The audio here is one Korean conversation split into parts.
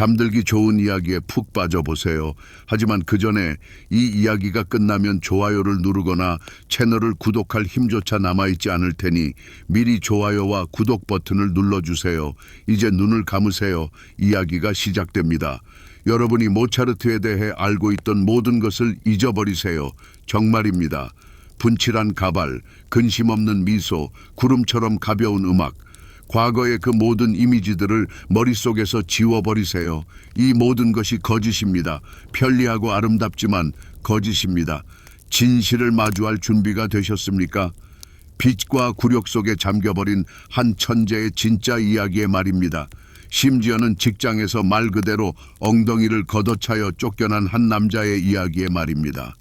잠들기 좋은 이야기에 푹 빠져보세요. 하지만 그 전에 이 이야기가 끝나면 좋아요를 누르거나 채널을 구독할 힘조차 남아있지 않을 테니 미리 좋아요와 구독 버튼을 눌러주세요. 이제 눈을 감으세요. 이야기가 시작됩니다. 여러분이 모차르트에 대해 알고 있던 모든 것을 잊어버리세요. 정말입니다. 분칠한 가발, 근심 없는 미소, 구름처럼 가벼운 음악, 과거의 그 모든 이미지들을 머릿속에서 지워버리세요. 이 모든 것이 거짓입니다. 편리하고 아름답지만 거짓입니다. 진실을 마주할 준비가 되셨습니까? 빛과 굴욕 속에 잠겨버린 한 천재의 진짜 이야기의 말입니다. 심지어는 직장에서 말 그대로 엉덩이를 걷어차여 쫓겨난 한 남자의 이야기의 말입니다.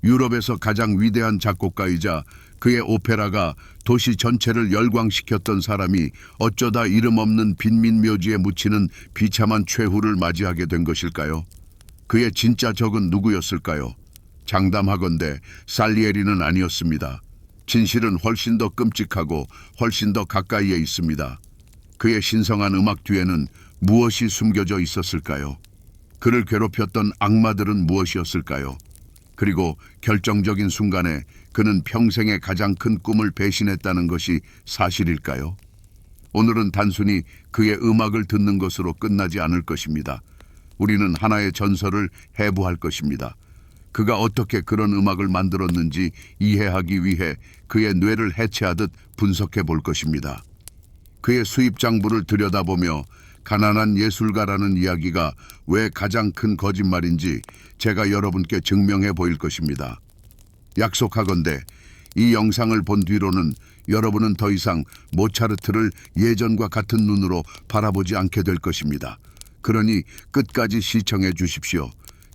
유럽에서 가장 위대한 작곡가이자 그의 오페라가 도시 전체를 열광시켰던 사람이 어쩌다 이름 없는 빈민묘지에 묻히는 비참한 최후를 맞이하게 된 것일까요? 그의 진짜 적은 누구였을까요? 장담하건대 살리에리는 아니었습니다. 진실은 훨씬 더 끔찍하고 훨씬 더 가까이에 있습니다. 그의 신성한 음악 뒤에는 무엇이 숨겨져 있었을까요? 그를 괴롭혔던 악마들은 무엇이었을까요? 그리고 결정적인 순간에 그는 평생의 가장 큰 꿈을 배신했다는 것이 사실일까요? 오늘은 단순히 그의 음악을 듣는 것으로 끝나지 않을 것입니다. 우리는 하나의 전설을 해부할 것입니다. 그가 어떻게 그런 음악을 만들었는지 이해하기 위해 그의 뇌를 해체하듯 분석해 볼 것입니다. 그의 수입 장부를 들여다보며 가난한 예술가라는 이야기가 왜 가장 큰 거짓말인지 제가 여러분께 증명해 보일 것입니다. 약속하건대 이 영상을 본 뒤로는 여러분은 더 이상 모차르트를 예전과 같은 눈으로 바라보지 않게 될 것입니다. 그러니 끝까지 시청해 주십시오.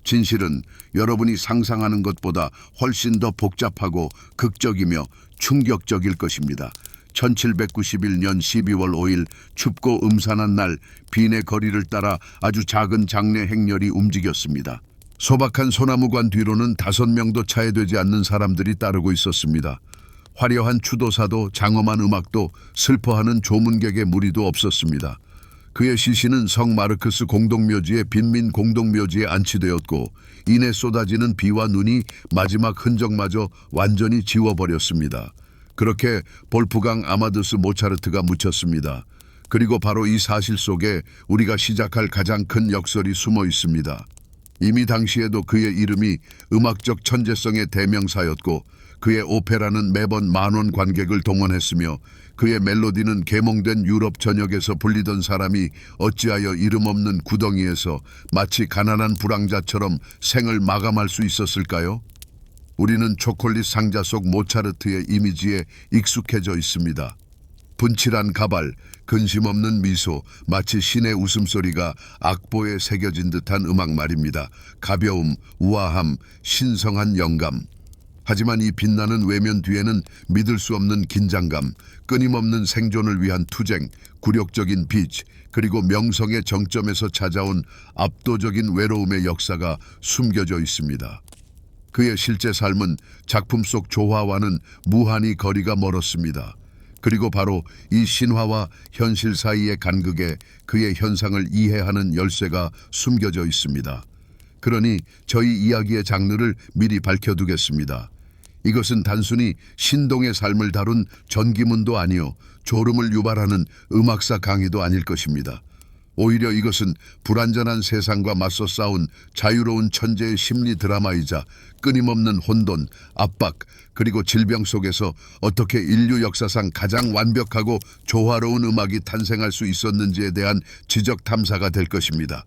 진실은 여러분이 상상하는 것보다 훨씬 더 복잡하고 극적이며 충격적일 것입니다. 1791년 12월 5일 춥고 음산한 날 빈의 거리를 따라 아주 작은 장례 행렬이 움직였습니다. 소박한 소나무관 뒤로는 5명도 차례되지 않는 사람들이 따르고 있었습니다. 화려한 추도사도 장엄한 음악도 슬퍼하는 조문객의 무리도 없었습니다. 그의 시신은 성 마르크스 공동묘지의 빈민 공동묘지에 안치되었고 이내 쏟아지는 비와 눈이 마지막 흔적마저 완전히 지워버렸습니다. 그렇게 볼프강 아마두스 모차르트가 묻혔습니다. 그리고 바로 이 사실 속에 우리가 시작할 가장 큰 역설이 숨어 있습니다. 이미 당시에도 그의 이름이 음악적 천재성의 대명사였고 그의 오페라는 매번 만원 관객을 동원했으며 그의 멜로디는 계몽된 유럽 전역에서 불리던 사람이 어찌하여 이름 없는 구덩이에서 마치 가난한 불황자처럼 생을 마감할 수 있었을까요? 우리는 초콜릿 상자 속 모차르트의 이미지에 익숙해져 있습니다. 분칠한 가발, 근심 없는 미소, 마치 신의 웃음소리가 악보에 새겨진 듯한 음악 말입니다. 가벼움, 우아함, 신성한 영감. 하지만 이 빛나는 외면 뒤에는 믿을 수 없는 긴장감, 끊임없는 생존을 위한 투쟁, 굴욕적인 빛, 그리고 명성의 정점에서 찾아온 압도적인 외로움의 역사가 숨겨져 있습니다. 그의 실제 삶은 작품 속 조화와는 무한히 거리가 멀었습니다. 그리고 바로 이 신화와 현실 사이의 간극에 그의 현상을 이해하는 열쇠가 숨겨져 있습니다. 그러니 저희 이야기의 장르를 미리 밝혀두겠습니다. 이것은 단순히 신동의 삶을 다룬 전기문도 아니요 졸음을 유발하는 음악사 강의도 아닐 것입니다. 오히려 이것은 불완전한 세상과 맞서 싸운 자유로운 천재의 심리 드라마이자 끊임없는 혼돈, 압박, 그리고 질병 속에서 어떻게 인류 역사상 가장 완벽하고 조화로운 음악이 탄생할 수 있었는지에 대한 지적 탐사가 될 것입니다.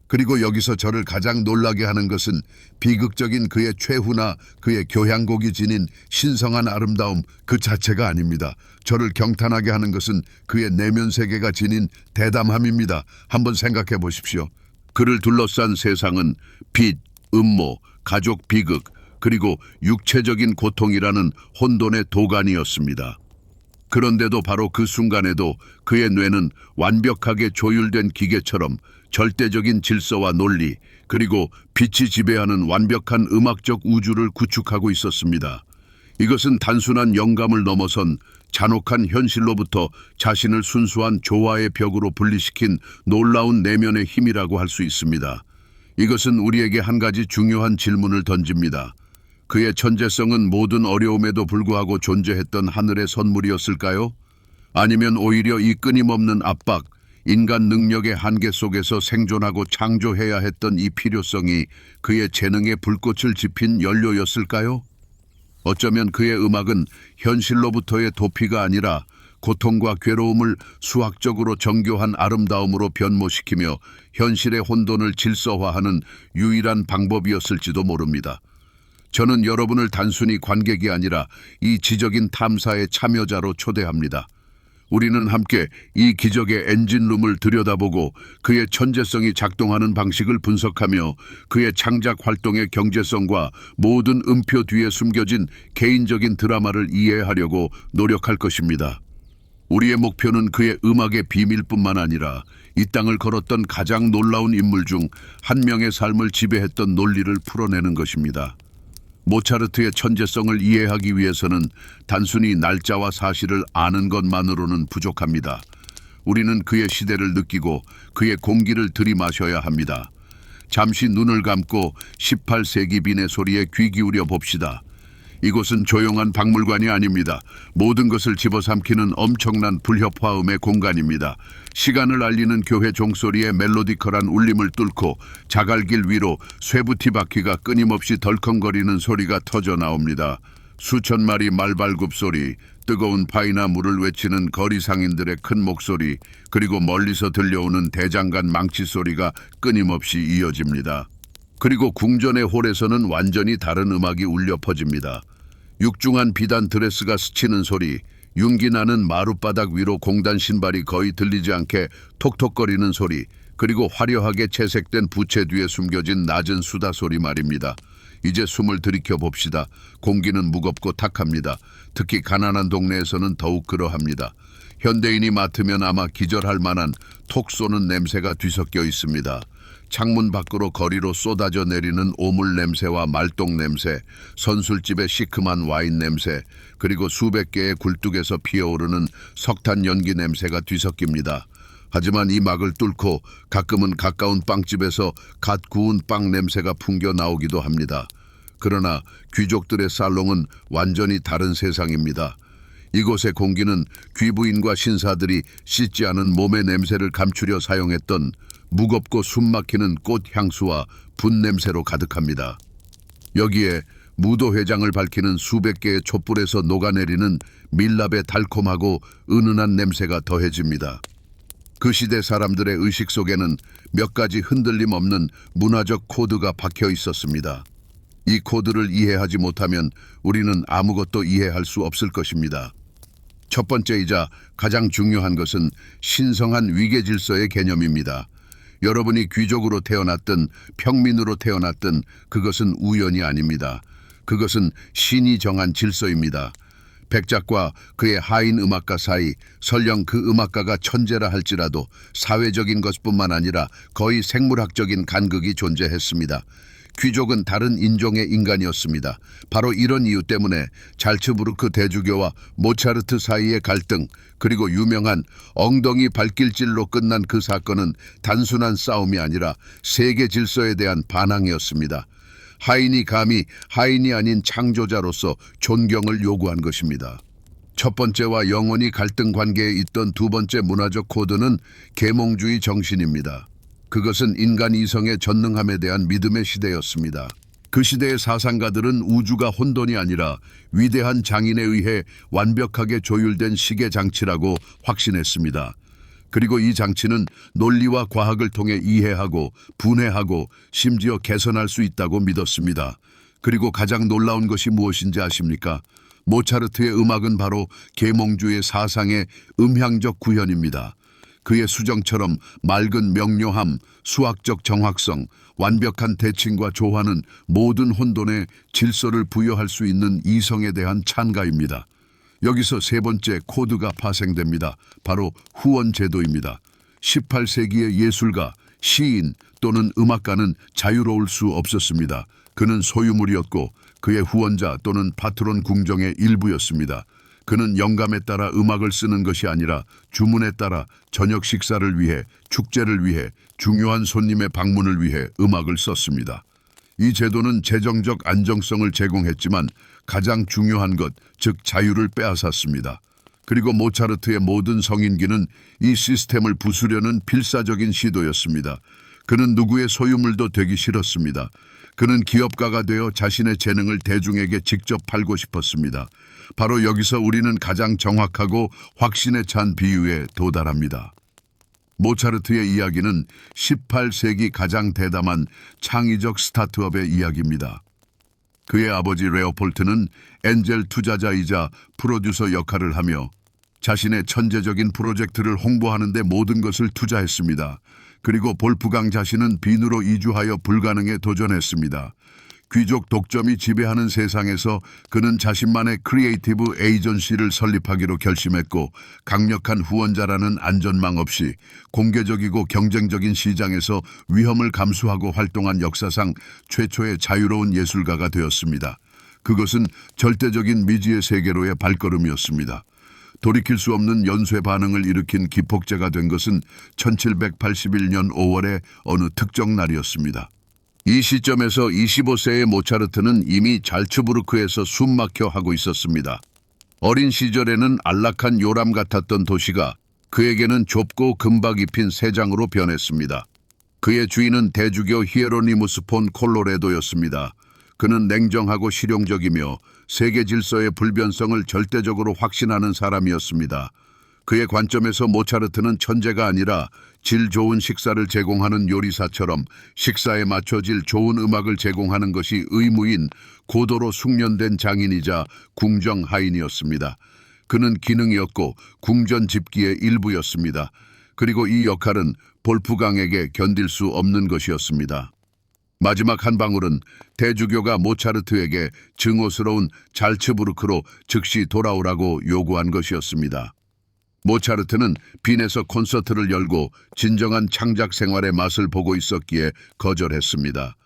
그리고 여기서 저를 가장 놀라게 하는 것은 비극적인 그의 최후나 그의 교향곡이 지닌 신성한 아름다움 그 자체가 아닙니다. 저를 경탄하게 하는 것은 그의 내면 세계가 지닌 대담함입니다. 한번 생각해 보십시오. 그를 둘러싼 세상은 빛, 음모, 가족 비극, 그리고 육체적인 고통이라는 혼돈의 도가니였습니다. 그런데도 바로 그 순간에도 그의 뇌는 완벽하게 조율된 기계처럼 절대적인 질서와 논리, 그리고 빛이 지배하는 완벽한 음악적 우주를 구축하고 있었습니다. 이것은 단순한 영감을 넘어선 잔혹한 현실로부터 자신을 순수한 조화의 벽으로 분리시킨 놀라운 내면의 힘이라고 할 수 있습니다. 이것은 우리에게 한 가지 중요한 질문을 던집니다. 그의 천재성은 모든 어려움에도 불구하고 존재했던 하늘의 선물이었을까요? 아니면 오히려 이 끊임없는 압박, 인간 능력의 한계 속에서 생존하고 창조해야 했던 이 필요성이 그의 재능에 불꽃을 지핀 연료였을까요? 어쩌면 그의 음악은 현실로부터의 도피가 아니라 고통과 괴로움을 수학적으로 정교한 아름다움으로 변모시키며 현실의 혼돈을 질서화하는 유일한 방법이었을지도 모릅니다. 저는 여러분을 단순히 관객이 아니라 이 지적인 탐사의 참여자로 초대합니다. 우리는 함께 이 기적의 엔진룸을 들여다보고 그의 천재성이 작동하는 방식을 분석하며 그의 창작 활동의 경제성과 모든 음표 뒤에 숨겨진 개인적인 드라마를 이해하려고 노력할 것입니다. 우리의 목표는 그의 음악의 비밀뿐만 아니라 이 땅을 걸었던 가장 놀라운 인물 중 한 명의 삶을 지배했던 논리를 풀어내는 것입니다. 모차르트의 천재성을 이해하기 위해서는 단순히 날짜와 사실을 아는 것만으로는 부족합니다. 우리는 그의 시대를 느끼고 그의 공기를 들이마셔야 합니다. 잠시 눈을 감고 18세기 빈의 소리에 귀 기울여 봅시다. 이곳은 조용한 박물관이 아닙니다. 모든 것을 집어삼키는 엄청난 불협화음의 공간입니다. 시간을 알리는 교회 종소리의 멜로디컬한 울림을 뚫고 자갈길 위로 쇠붙이 바퀴가 끊임없이 덜컹거리는 소리가 터져 나옵니다. 수천 마리 말발굽 소리, 뜨거운 파이나 물을 외치는 거리 상인들의 큰 목소리, 그리고 멀리서 들려오는 대장간 망치 소리가 끊임없이 이어집니다. 그리고 궁전의 홀에서는 완전히 다른 음악이 울려 퍼집니다. 육중한 비단 드레스가 스치는 소리, 윤기 나는 마룻바닥 위로 공단 신발이 거의 들리지 않게 톡톡거리는 소리, 그리고 화려하게 채색된 부채 뒤에 숨겨진 낮은 수다 소리 말입니다. 이제 숨을 들이켜 봅시다. 공기는 무겁고 탁합니다. 특히 가난한 동네에서는 더욱 그러합니다. 현대인이 맡으면 아마 기절할 만한 톡 쏘는 냄새가 뒤섞여 있습니다. 창문 밖으로 거리로 쏟아져 내리는 오물 냄새와 말똥 냄새, 선술집의 시큼한 와인 냄새, 그리고 수백 개의 굴뚝에서 피어오르는 석탄 연기 냄새가 뒤섞입니다. 하지만 이 막을 뚫고 가끔은 가까운 빵집에서 갓 구운 빵 냄새가 풍겨 나오기도 합니다. 그러나 귀족들의 살롱은 완전히 다른 세상입니다. 이곳의 공기는 귀부인과 신사들이 씻지 않은 몸의 냄새를 감추려 사용했던 무겁고 숨막히는 꽃 향수와 분 냄새로 가득합니다. 여기에 무도회장을 밝히는 수백 개의 촛불에서 녹아내리는 밀랍의 달콤하고 은은한 냄새가 더해집니다. 그 시대 사람들의 의식 속에는 몇 가지 흔들림 없는 문화적 코드가 박혀 있었습니다. 이 코드를 이해하지 못하면 우리는 아무것도 이해할 수 없을 것입니다. 첫 번째이자 가장 중요한 것은 신성한 위계 질서의 개념입니다. 여러분이 귀족으로 태어났든 평민으로 태어났든 그것은 우연이 아닙니다. 그것은 신이 정한 질서입니다. 백작과 그의 하인 음악가 사이, 설령 그 음악가가 천재라 할지라도 사회적인 것뿐만 아니라 거의 생물학적인 간극이 존재했습니다. 귀족은 다른 인종의 인간이었습니다. 바로 이런 이유 때문에 잘츠부르크 대주교와 모차르트 사이의 갈등, 그리고 유명한 엉덩이 발길질로 끝난 그 사건은 단순한 싸움이 아니라 세계 질서에 대한 반항이었습니다. 하인이 감히 하인이 아닌 창조자로서 존경을 요구한 것입니다. 첫 번째와 영원히 갈등 관계에 있던 두 번째 문화적 코드는 계몽주의 정신입니다. 그것은 인간 이성의 전능함에 대한 믿음의 시대였습니다. 그 시대의 사상가들은 우주가 혼돈이 아니라 위대한 장인에 의해 완벽하게 조율된 시계 장치라고 확신했습니다. 그리고 이 장치는 논리와 과학을 통해 이해하고 분해하고 심지어 개선할 수 있다고 믿었습니다. 그리고 가장 놀라운 것이 무엇인지 아십니까? 모차르트의 음악은 바로 계몽주의 사상의 음향적 구현입니다. 그의 수정처럼 맑은 명료함, 수학적 정확성, 완벽한 대칭과 조화는 모든 혼돈에 질서를 부여할 수 있는 이성에 대한 찬가입니다. 여기서 세 번째 코드가 파생됩니다. 바로 후원제도입니다. 18세기의 예술가, 시인 또는 음악가는 자유로울 수 없었습니다. 그는 소유물이었고 그의 후원자 또는 파트론 궁정의 일부였습니다. 그는 영감에 따라 음악을 쓰는 것이 아니라 주문에 따라 저녁 식사를 위해, 축제를 위해, 중요한 손님의 방문을 위해 음악을 썼습니다. 이 제도는 재정적 안정성을 제공했지만 가장 중요한 것, 즉 자유를 빼앗았습니다. 그리고 모차르트의 모든 성인기는 이 시스템을 부수려는 필사적인 시도였습니다. 그는 누구의 소유물도 되기 싫었습니다. 그는 기업가가 되어 자신의 재능을 대중에게 직접 팔고 싶었습니다. 바로 여기서 우리는 가장 정확하고 확신에 찬 비유에 도달합니다. 모차르트의 이야기는 18세기 가장 대담한 창의적 스타트업의 이야기입니다. 그의 아버지 레오폴트는 엔젤 투자자이자 프로듀서 역할을 하며 자신의 천재적인 프로젝트를 홍보하는 데 모든 것을 투자했습니다. 그리고 볼프강 자신은 빈으로 이주하여 불가능에 도전했습니다. 귀족 독점이 지배하는 세상에서 그는 자신만의 크리에이티브 에이전시를 설립하기로 결심했고 강력한 후원자라는 안전망 없이 공개적이고 경쟁적인 시장에서 위험을 감수하고 활동한 역사상 최초의 자유로운 예술가가 되었습니다. 그것은 절대적인 미지의 세계로의 발걸음이었습니다. 돌이킬 수 없는 연쇄 반응을 일으킨 기폭제가 된 것은 1781년 5월의 어느 특정 날이었습니다. 이 시점에서 25세의 모차르트는 이미 잘츠부르크에서 숨막혀 하고 있었습니다. 어린 시절에는 안락한 요람 같았던 도시가 그에게는 좁고 금박 입힌 새장으로 변했습니다. 그의 주인은 대주교 히에로니무스 폰 콜로레도였습니다. 그는 냉정하고 실용적이며 세계 질서의 불변성을 절대적으로 확신하는 사람이었습니다. 그의 관점에서 모차르트는 천재가 아니라 질 좋은 식사를 제공하는 요리사처럼 식사에 맞춰질 좋은 음악을 제공하는 것이 의무인 고도로 숙련된 장인이자 궁정 하인이었습니다. 그는 기능이었고 궁전 집기의 일부였습니다. 그리고 이 역할은 볼프강에게 견딜 수 없는 것이었습니다. 마지막 한 방울은 대주교가 모차르트에게 증오스러운 잘츠부르크로 즉시 돌아오라고 요구한 것이었습니다. 모차르트는 빈에서 콘서트를 열고 진정한 창작 생활의 맛을 보고 있었기에 거절했습니다.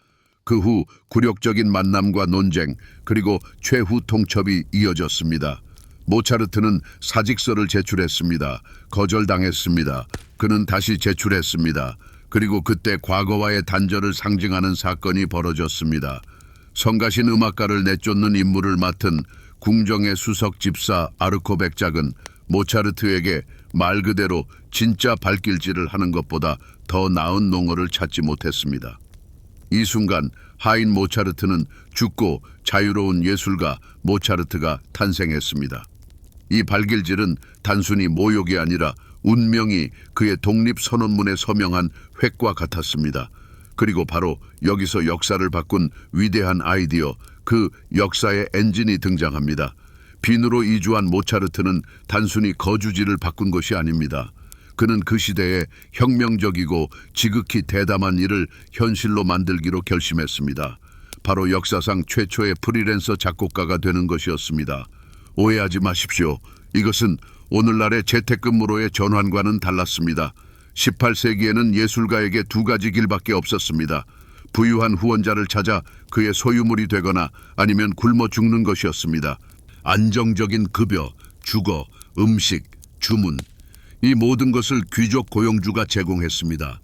그 후 굴욕적인 만남과 논쟁 그리고 최후 통첩이 이어졌습니다. 모차르트는 사직서를 제출했습니다. 거절당했습니다. 그는 다시 제출했습니다. 그리고 그때 과거와의 단절을 상징하는 사건이 벌어졌습니다. 성가신 음악가를 내쫓는 임무를 맡은 궁정의 수석 집사 아르코 백작은 모차르트에게 말 그대로 진짜 발길질을 하는 것보다 더 나은 농어를 찾지 못했습니다. 이 순간 하인 모차르트는 죽고 자유로운 예술가 모차르트가 탄생했습니다. 이 발길질은 단순히 모욕이 아니라 운명이 그의 독립선언문에 서명한 획과 같았습니다. 그리고 바로 여기서 역사를 바꾼 위대한 아이디어, 그 역사의 엔진이 등장합니다. 빈으로 이주한 모차르트는 단순히 거주지를 바꾼 것이 아닙니다. 그는 그 시대에 혁명적이고 지극히 대담한 일을 현실로 만들기로 결심했습니다. 바로 역사상 최초의 프리랜서 작곡가가 되는 것이었습니다. 오해하지 마십시오. 이것은 오늘날의 재택근무로의 전환과는 달랐습니다. 18세기에는 예술가에게 두 가지 길밖에 없었습니다. 부유한 후원자를 찾아 그의 소유물이 되거나 아니면 굶어 죽는 것이었습니다. 안정적인 급여, 주거, 음식, 주문, 이 모든 것을 귀족 고용주가 제공했습니다.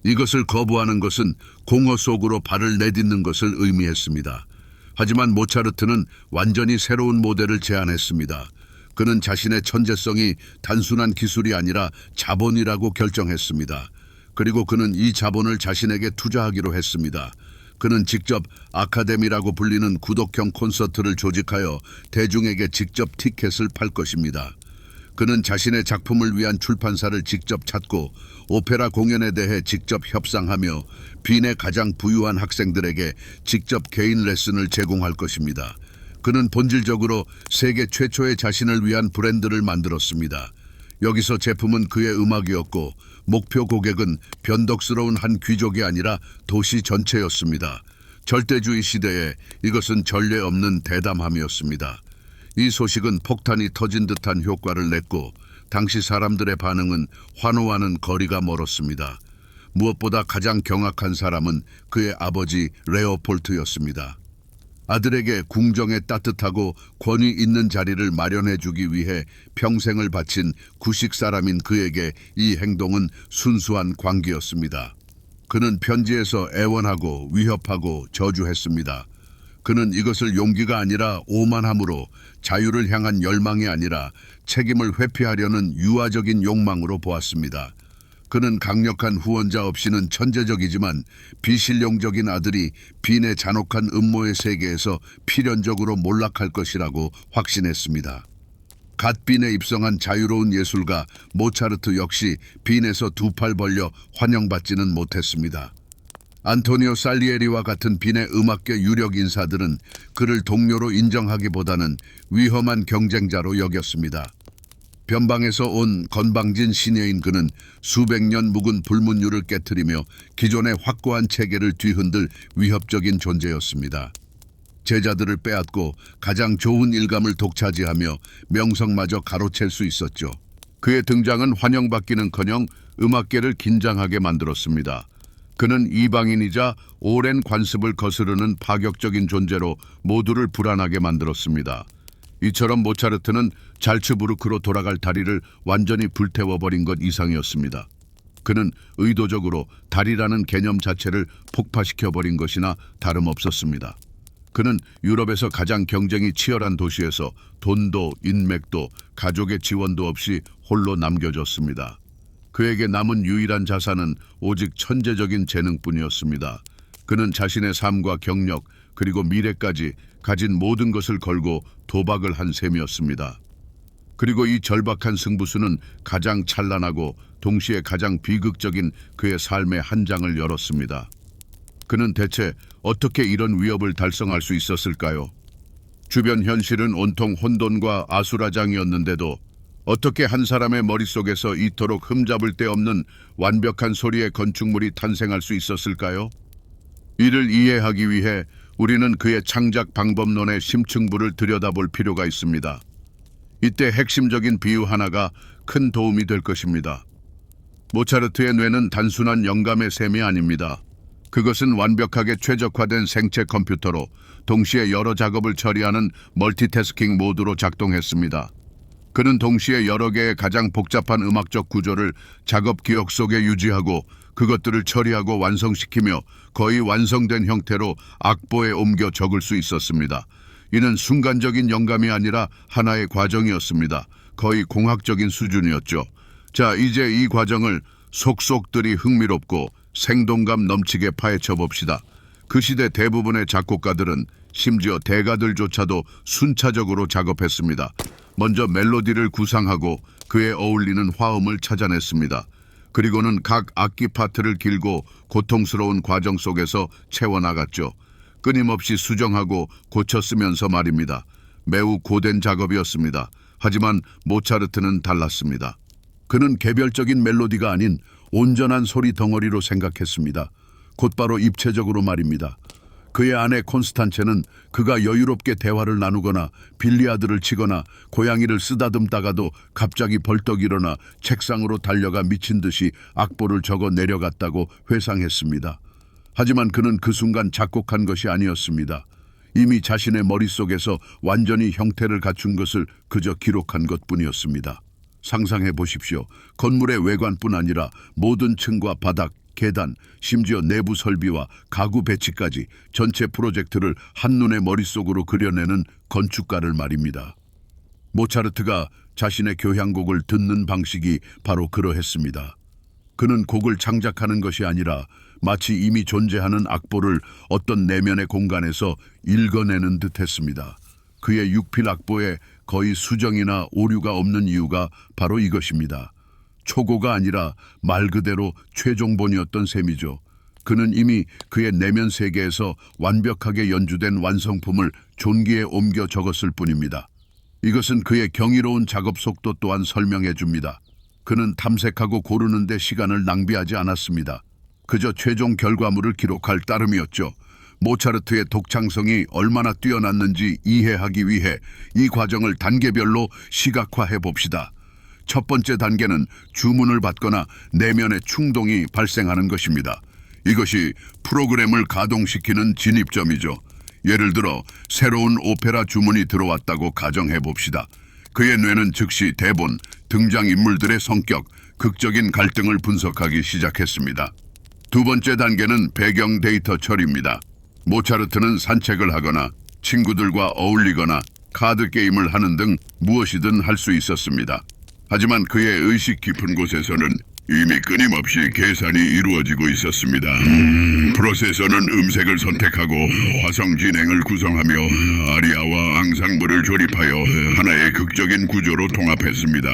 이것을 거부하는 것은 공허 속으로 발을 내딛는 것을 의미했습니다. 하지만 모차르트는 완전히 새로운 모델을 제안했습니다. 그는 자신의 천재성이 단순한 기술이 아니라 자본이라고 결정했습니다. 그리고 그는 이 자본을 자신에게 투자하기로 했습니다. 그는 직접 아카데미라고 불리는 구독형 콘서트를 조직하여 대중에게 직접 티켓을 팔 것입니다. 그는 자신의 작품을 위한 출판사를 직접 찾고 오페라 공연에 대해 직접 협상하며 빈의 가장 부유한 학생들에게 직접 개인 레슨을 제공할 것입니다. 그는 본질적으로 세계 최초의 자신을 위한 브랜드를 만들었습니다. 여기서 제품은 그의 음악이었고 목표 고객은 변덕스러운 한 귀족이 아니라 도시 전체였습니다. 절대주의 시대에 이것은 전례 없는 대담함이었습니다. 이 소식은 폭탄이 터진 듯한 효과를 냈고 당시 사람들의 반응은 환호와는 거리가 멀었습니다. 무엇보다 가장 경악한 사람은 그의 아버지 레오폴트였습니다. 아들에게 궁정에 따뜻하고 권위 있는 자리를 마련해주기 위해 평생을 바친 구식 사람인 그에게 이 행동은 순수한 광기였습니다. 그는 편지에서 애원하고 위협하고 저주했습니다. 그는 이것을 용기가 아니라 오만함으로, 자유를 향한 열망이 아니라 책임을 회피하려는 유아적인 욕망으로 보았습니다. 그는 강력한 후원자 없이는 천재적이지만 비실용적인 아들이 빈의 잔혹한 음모의 세계에서 필연적으로 몰락할 것이라고 확신했습니다. 갓 빈에 입성한 자유로운 예술가 모차르트 역시 빈에서 두 팔 벌려 환영받지는 못했습니다. 안토니오 살리에리와 같은 빈의 음악계 유력 인사들은 그를 동료로 인정하기보다는 위험한 경쟁자로 여겼습니다. 변방에서 온 건방진 시녀인 그는 수백 년 묵은 불문율을 깨트리며 기존의 확고한 체계를 뒤흔들 위협적인 존재였습니다. 제자들을 빼앗고 가장 좋은 일감을 독차지하며 명성마저 가로챌 수 있었죠. 그의 등장은 환영받기는커녕 음악계를 긴장하게 만들었습니다. 그는 이방인이자 오랜 관습을 거스르는 파격적인 존재로 모두를 불안하게 만들었습니다. 이처럼 모차르트는 잘츠부르크로 돌아갈 다리를 완전히 불태워버린 것 이상이었습니다. 그는 의도적으로 다리라는 개념 자체를 폭파시켜버린 것이나 다름없었습니다. 그는 유럽에서 가장 경쟁이 치열한 도시에서 돈도 인맥도 가족의 지원도 없이 홀로 남겨졌습니다. 그에게 남은 유일한 자산은 오직 천재적인 재능뿐이었습니다. 그는 자신의 삶과 경력 그리고 미래까지 가진 모든 것을 걸고 도박을 한 셈이었습니다. 그리고 이 절박한 승부수는 가장 찬란하고 동시에 가장 비극적인 그의 삶의 한 장을 열었습니다. 그는 대체 어떻게 이런 위협을 달성할 수 있었을까요? 주변 현실은 온통 혼돈과 아수라장이었는데도 어떻게 한 사람의 머릿속에서 이토록 흠잡을 데 없는 완벽한 소리의 건축물이 탄생할 수 있었을까요? 이를 이해하기 위해 우리는 그의 창작 방법론의 심층부를 들여다볼 필요가 있습니다. 이때 핵심적인 비유 하나가 큰 도움이 될 것입니다. 모차르트의 뇌는 단순한 영감의 셈이 아닙니다. 그것은 완벽하게 최적화된 생체 컴퓨터로 동시에 여러 작업을 처리하는 멀티태스킹 모드로 작동했습니다. 그는 동시에 여러 개의 가장 복잡한 음악적 구조를 작업 기억 속에 유지하고 그것들을 처리하고 완성시키며 거의 완성된 형태로 악보에 옮겨 적을 수 있었습니다. 이는 순간적인 영감이 아니라 하나의 과정이었습니다. 거의 공학적인 수준이었죠. 자, 이제 이 과정을 속속들이 흥미롭고 생동감 넘치게 파헤쳐 봅시다. 그 시대 대부분의 작곡가들은 심지어 대가들조차도 순차적으로 작업했습니다. 먼저 멜로디를 구상하고 그에 어울리는 화음을 찾아냈습니다. 그리고는 각 악기 파트를 길고 고통스러운 과정 속에서 채워나갔죠. 끊임없이 수정하고 고쳐 쓰면서 말입니다. 매우 고된 작업이었습니다. 하지만 모차르트는 달랐습니다. 그는 개별적인 멜로디가 아닌 온전한 소리 덩어리로 생각했습니다. 곧바로 입체적으로 말입니다. 그의 아내 콘스탄체는 그가 여유롭게 대화를 나누거나 빌리아드를 치거나 고양이를 쓰다듬다가도 갑자기 벌떡 일어나 책상으로 달려가 미친 듯이 악보를 적어 내려갔다고 회상했습니다. 하지만 그는 그 순간 작곡한 것이 아니었습니다. 이미 자신의 머릿속에서 완전히 형태를 갖춘 것을 그저 기록한 것뿐이었습니다. 상상해 보십시오. 건물의 외관뿐 아니라 모든 층과 바닥, 계단, 심지어 내부 설비와 가구 배치까지 전체 프로젝트를 한눈에 머릿속으로 그려내는 건축가를 말입니다. 모차르트가 자신의 교향곡을 듣는 방식이 바로 그러했습니다. 그는 곡을 창작하는 것이 아니라 마치 이미 존재하는 악보를 어떤 내면의 공간에서 읽어내는 듯 했습니다. 그의 육필 악보에 거의 수정이나 오류가 없는 이유가 바로 이것입니다. 초고가 아니라 말 그대로 최종본이었던 셈이죠. 그는 이미 그의 내면 세계에서 완벽하게 연주된 완성품을 존기에 옮겨 적었을 뿐입니다. 이것은 그의 경이로운 작업 속도 또한 설명해 줍니다. 그는 탐색하고 고르는 데 시간을 낭비하지 않았습니다. 그저 최종 결과물을 기록할 따름이었죠. 모차르트의 독창성이 얼마나 뛰어났는지 이해하기 위해 이 과정을 단계별로 시각화해 봅시다. 첫 번째 단계는 주문을 받거나 내면의 충동이 발생하는 것입니다. 이것이 프로그램을 가동시키는 진입점이죠. 예를 들어 새로운 오페라 주문이 들어왔다고 가정해 봅시다. 그의 뇌는 즉시 대본, 등장인물들의 성격, 극적인 갈등을 분석하기 시작했습니다. 두 번째 단계는 배경 데이터 처리입니다. 모차르트는 산책을 하거나 친구들과 어울리거나 카드 게임을 하는 등 무엇이든 할 수 있었습니다. 하지만 그의 의식 깊은 곳에서는 이미 끊임없이 계산이 이루어지고 있었습니다. 프로세서는 음색을 선택하고 화성 진행을 구성하며 아리아와 앙상블을 조립하여 하나의 극적인 구조로 통합했습니다.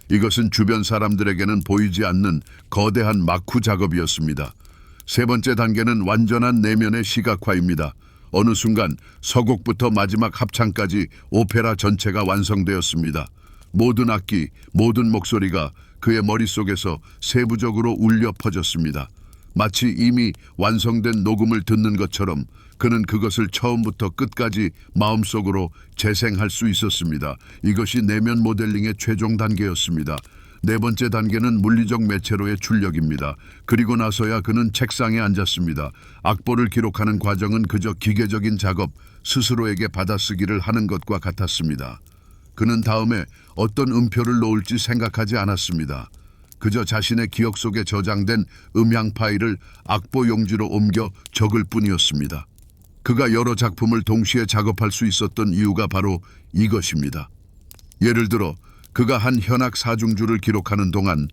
이것은 주변 사람들에게는 보이지 않는 거대한 마쿠 작업이었습니다. 세 번째 단계는 완전한 내면의 시각화입니다. 어느 순간 서곡부터 마지막 합창까지 오페라 전체가 완성되었습니다. 모든 악기, 모든 목소리가 그의 머릿속에서 세부적으로 울려 퍼졌습니다. 마치 이미 완성된 녹음을 듣는 것처럼 그는 그것을 처음부터 끝까지 마음속으로 재생할 수 있었습니다. 이것이 내면 모델링의 최종 단계였습니다. 네 번째 단계는 물리적 매체로의 출력입니다. 그리고 나서야 그는 책상에 앉았습니다. 악보를 기록하는 과정은 그저 기계적인 작업, 스스로에게 받아쓰기를 하는 것과 같았습니다. 그는 다음에 어떤 음표를 놓을지 생각하지 않았습니다. 그저 자신의 기억 속에 저장된 음향 파일을 악보 용지로 옮겨 적을 뿐이었습니다. 그가 여러 작품을 동시에 작업할 수 있었던 이유가 바로 이것입니다. 예를 들어 그가 한 현악 사중주를 기록하는 동안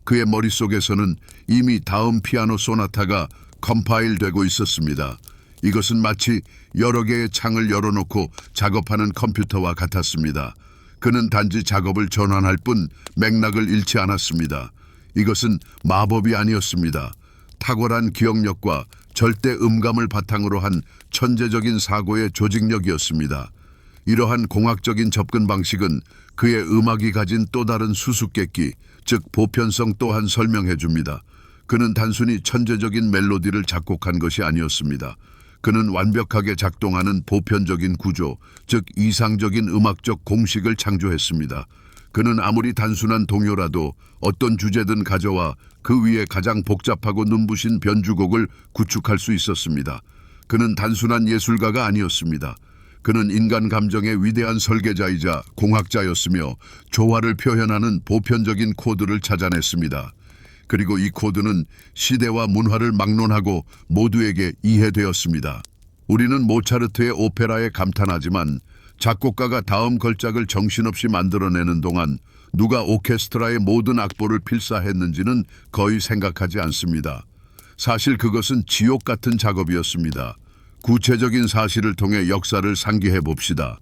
그의 머릿속에서는 이미 다음 피아노 소나타가 컴파일되고 있었습니다. 이것은 마치 여러 개의 창을 열어놓고 작업하는 컴퓨터와 같았습니다. 그는 단지 작업을 전환할 뿐 맥락을 잃지 않았습니다. 이것은 마법이 아니었습니다. 탁월한 기억력과 절대 음감을 바탕으로 한 천재적인 사고의 조직력이었습니다. 이러한 공학적인 접근 방식은 그의 음악이 가진 또 다른 수수께끼, 즉 보편성 또한 설명해 줍니다. 그는 단순히 천재적인 멜로디를 작곡한 것이 아니었습니다. 그는 완벽하게 작동하는 보편적인 구조, 즉 이상적인 음악적 공식을 창조했습니다. 그는 아무리 단순한 동요라도 어떤 주제든 가져와 그 위에 가장 복잡하고 눈부신 변주곡을 구축할 수 있었습니다. 그는 단순한 예술가가 아니었습니다. 그는 인간 감정의 위대한 설계자이자 공학자였으며 조화를 표현하는 보편적인 코드를 찾아냈습니다. 그리고 이 코드는 시대와 문화를 막론하고 모두에게 이해되었습니다. 우리는 모차르트의 오페라에 감탄하지만 작곡가가 다음 걸작을 정신없이 만들어내는 동안 누가 오케스트라의 모든 악보를 필사했는지는 거의 생각하지 않습니다. 사실 그것은 지옥 같은 작업이었습니다. 구체적인 사실을 통해 역사를 상기해 봅시다.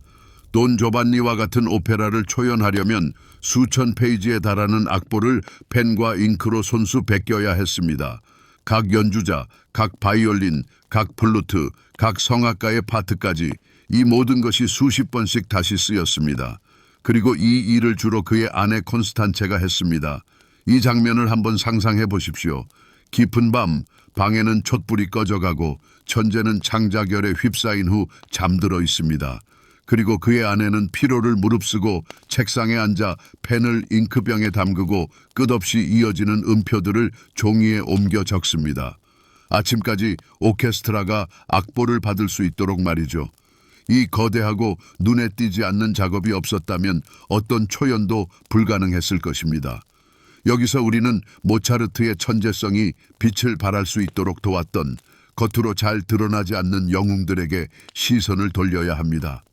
돈 조반니와 같은 오페라를 초연하려면 수천 페이지에 달하는 악보를 펜과 잉크로 손수 베껴야 했습니다. 각 연주자, 각 바이올린, 각 플루트, 각 성악가의 파트까지 이 모든 것이 수십 번씩 다시 쓰였습니다. 그리고 이 일을 주로 그의 아내 콘스탄체가 했습니다. 이 장면을 한번 상상해 보십시오. 깊은 밤, 방에는 촛불이 꺼져가고 천재는 창자결에 휩싸인 후 잠들어 있습니다. 그리고 그의 아내는 피로를 무릅쓰고 책상에 앉아 펜을 잉크병에 담그고 끝없이 이어지는 음표들을 종이에 옮겨 적습니다. 아침까지 오케스트라가 악보를 받을 수 있도록 말이죠. 이 거대하고 눈에 띄지 않는 작업이 없었다면 어떤 초연도 불가능했을 것입니다. 여기서 우리는 모차르트의 천재성이 빛을 발할 수 있도록 도왔던 겉으로 잘 드러나지 않는 영웅들에게 시선을 돌려야 합니다.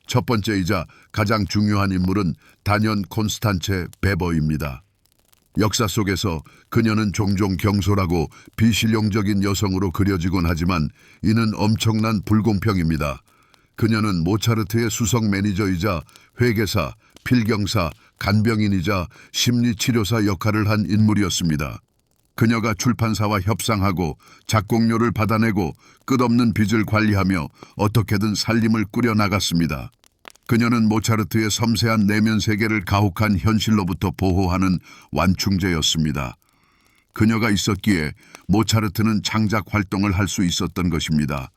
첫 번째이자 가장 중요한 인물은 단연 콘스탄체 베버입니다. 역사 속에서 그녀는 종종 경솔하고 비실용적인 여성으로 그려지곤 하지만 이는 엄청난 불공평입니다. 그녀는 모차르트의 수석 매니저이자 회계사, 필경사, 간병인이자 심리치료사 역할을 한 인물이었습니다. 그녀가 출판사와 협상하고 작곡료를 받아내고 끝없는 빚을 관리하며 어떻게든 살림을 꾸려나갔습니다. 그녀는 모차르트의 섬세한 내면 세계를 가혹한 현실로부터 보호하는 완충제였습니다. 그녀가 있었기에 모차르트는 창작 활동을 할 수 있었던 것입니다.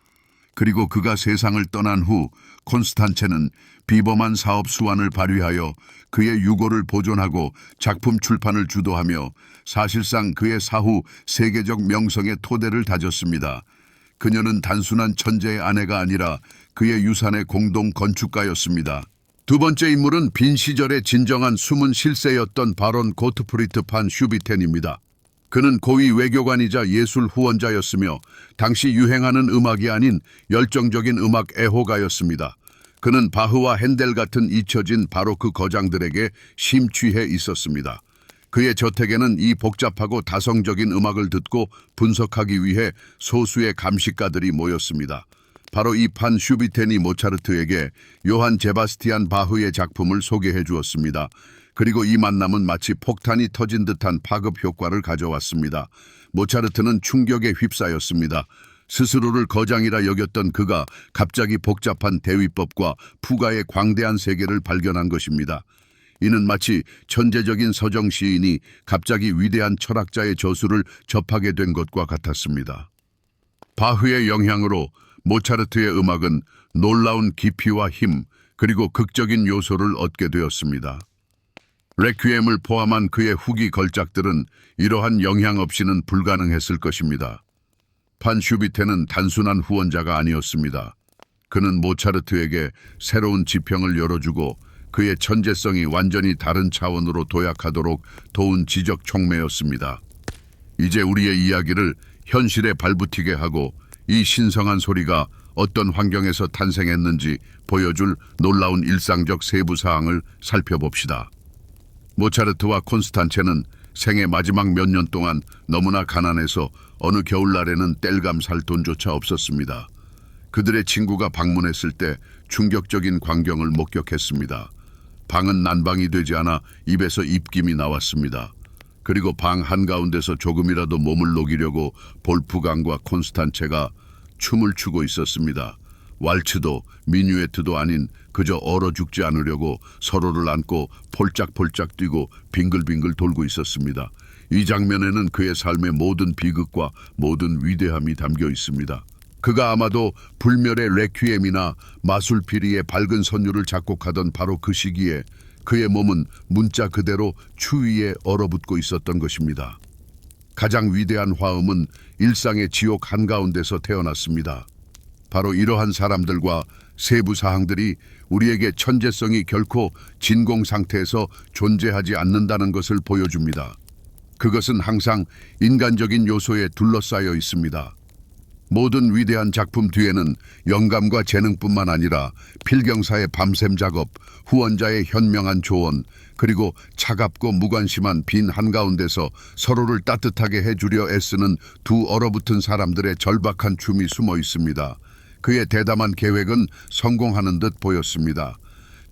그리고 그가 세상을 떠난 후 콘스탄체는 비범한 사업 수완을 발휘하여 그의 유고를 보존하고 작품 출판을 주도하며 사실상 그의 사후 세계적 명성의 토대를 다졌습니다. 그녀는 단순한 천재의 아내가 아니라 그의 유산의 공동 건축가였습니다. 두 번째 인물은 빈 시절의 진정한 숨은 실세였던 바론 고트프리트 판 슈비텐입니다. 그는 고위 외교관이자 예술 후원자였으며 당시 유행하는 음악이 아닌 열정적인 음악 애호가였습니다. 그는 바흐와 핸델 같은 잊혀진 바로크 거장들에게 심취해 있었습니다. 그의 저택에는 이 복잡하고 다성적인 음악을 듣고 분석하기 위해 소수의 감식가들이 모였습니다. 바로 이 판 슈비텐이 모차르트에게 요한 제바스티안 바흐의 작품을 소개해 주었습니다. 그리고 이 만남은 마치 폭탄이 터진 듯한 파급 효과를 가져왔습니다. 모차르트는 충격에 휩싸였습니다. 스스로를 거장이라 여겼던 그가 갑자기 복잡한 대위법과 푸가의 광대한 세계를 발견한 것입니다. 이는 마치 천재적인 서정 시인이 갑자기 위대한 철학자의 저술을 접하게 된 것과 같았습니다. 바흐의 영향으로 모차르트의 음악은 놀라운 깊이와 힘, 그리고 극적인 요소를 얻게 되었습니다. 레퀴엠을 포함한 그의 후기 걸작들은 이러한 영향 없이는 불가능했을 것입니다. 판 슈비텐은 단순한 후원자가 아니었습니다. 그는 모차르트에게 새로운 지평을 열어주고 그의 천재성이 완전히 다른 차원으로 도약하도록 도운 지적 촉매였습니다. 이제 우리의 이야기를 현실에 발붙이게 하고 이 신성한 소리가 어떤 환경에서 탄생했는지 보여줄 놀라운 일상적 세부 사항을 살펴봅시다. 모차르트와 콘스탄체는 생애 마지막 몇 년 동안 너무나 가난해서 어느 겨울날에는 땔감 살 돈조차 없었습니다. 그들의 친구가 방문했을 때 충격적인 광경을 목격했습니다. 방은 난방이 되지 않아 입에서 입김이 나왔습니다. 그리고 방 한가운데서 조금이라도 몸을 녹이려고 볼프강과 콘스탄체가 춤을 추고 있었습니다. 왈츠도 미뉴에트도 아닌 그저 얼어 죽지 않으려고 서로를 안고 폴짝폴짝 뛰고 빙글빙글 돌고 있었습니다. 이 장면에는 그의 삶의 모든 비극과 모든 위대함이 담겨 있습니다. 그가 아마도 불멸의 레퀴엠이나 마술피리의 밝은 선율을 작곡하던 바로 그 시기에 그의 몸은 문자 그대로 추위에 얼어붙고 있었던 것입니다. 가장 위대한 화음은 일상의 지옥 한가운데서 태어났습니다. 바로 이러한 사람들과 세부 사항들이 우리에게 천재성이 결코 진공 상태에서 존재하지 않는다는 것을 보여줍니다. 그것은 항상 인간적인 요소에 둘러싸여 있습니다. 모든 위대한 작품 뒤에는 영감과 재능뿐만 아니라 필경사의 밤샘 작업, 후원자의 현명한 조언, 그리고 차갑고 무관심한 빈 한가운데서 서로를 따뜻하게 해주려 애쓰는 두 얼어붙은 사람들의 절박한 춤이 숨어 있습니다. 그의 대담한 계획은 성공하는 듯 보였습니다.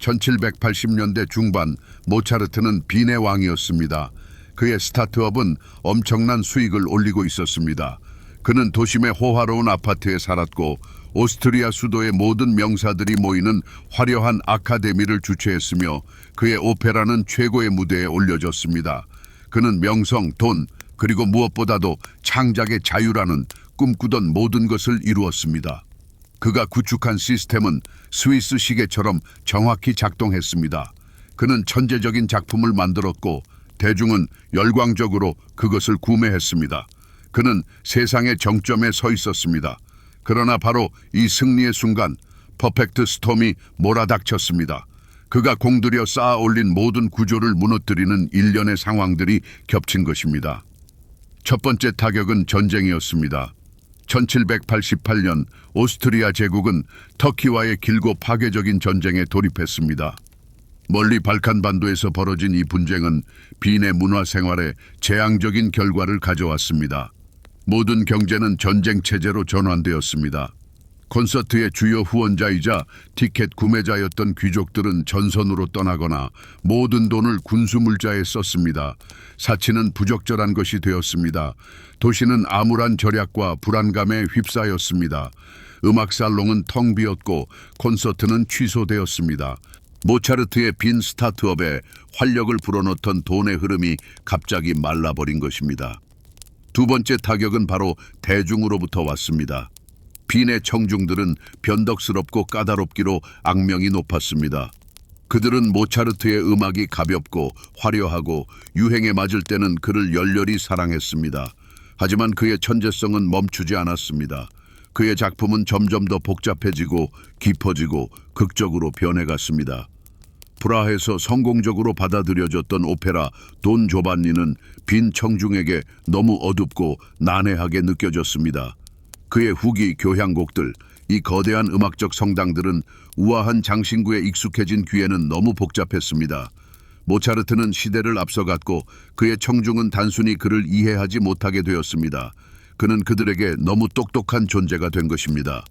1780년대 중반 모차르트는 빈의 왕이었습니다. 그의 스타트업은 엄청난 수익을 올리고 있었습니다. 그는 도심의 호화로운 아파트에 살았고 오스트리아 수도의 모든 명사들이 모이는 화려한 아카데미를 주최했으며 그의 오페라는 최고의 무대에 올려졌습니다. 그는 명성, 돈, 그리고 무엇보다도 창작의 자유라는 꿈꾸던 모든 것을 이루었습니다. 그가 구축한 시스템은 스위스 시계처럼 정확히 작동했습니다. 그는 천재적인 작품을 만들었고 대중은 열광적으로 그것을 구매했습니다. 그는 세상의 정점에 서 있었습니다. 그러나 바로 이 승리의 순간 퍼펙트 스톰이 몰아닥쳤습니다. 그가 공들여 쌓아 올린 모든 구조를 무너뜨리는 일련의 상황들이 겹친 것입니다. 첫 번째 타격은 전쟁이었습니다. 1788년 오스트리아 제국은 터키와의 길고 파괴적인 전쟁에 돌입했습니다. 멀리 발칸반도에서 벌어진 이 분쟁은 빈의 문화 생활에 재앙적인 결과를 가져왔습니다. 모든 경제는 전쟁 체제로 전환되었습니다. 콘서트의 주요 후원자이자 티켓 구매자였던 귀족들은 전선으로 떠나거나 모든 돈을 군수물자에 썼습니다. 사치는 부적절한 것이 되었습니다. 도시는 암울한 절약과 불안감에 휩싸였습니다. 음악살롱은 텅 비었고 콘서트는 취소되었습니다. 모차르트의 빈 스타트업에 활력을 불어넣던 돈의 흐름이 갑자기 말라버린 것입니다. 두 번째 타격은 바로 대중으로부터 왔습니다. 빈의 청중들은 변덕스럽고 까다롭기로 악명이 높았습니다. 그들은 모차르트의 음악이 가볍고 화려하고 유행에 맞을 때는 그를 열렬히 사랑했습니다. 하지만 그의 천재성은 멈추지 않았습니다. 그의 작품은 점점 더 복잡해지고 깊어지고 극적으로 변해갔습니다. 프라하에서 성공적으로 받아들여졌던 오페라 돈 조반니는 빈 청중에게 너무 어둡고 난해하게 느껴졌습니다. 그의 후기 교향곡들, 이 거대한 음악적 성당들은 우아한 장신구에 익숙해진 귀에는 너무 복잡했습니다. 모차르트는 시대를 앞서갔고 그의 청중은 단순히 그를 이해하지 못하게 되었습니다. 그는 그들에게 너무 똑똑한 존재가 된 것입니다.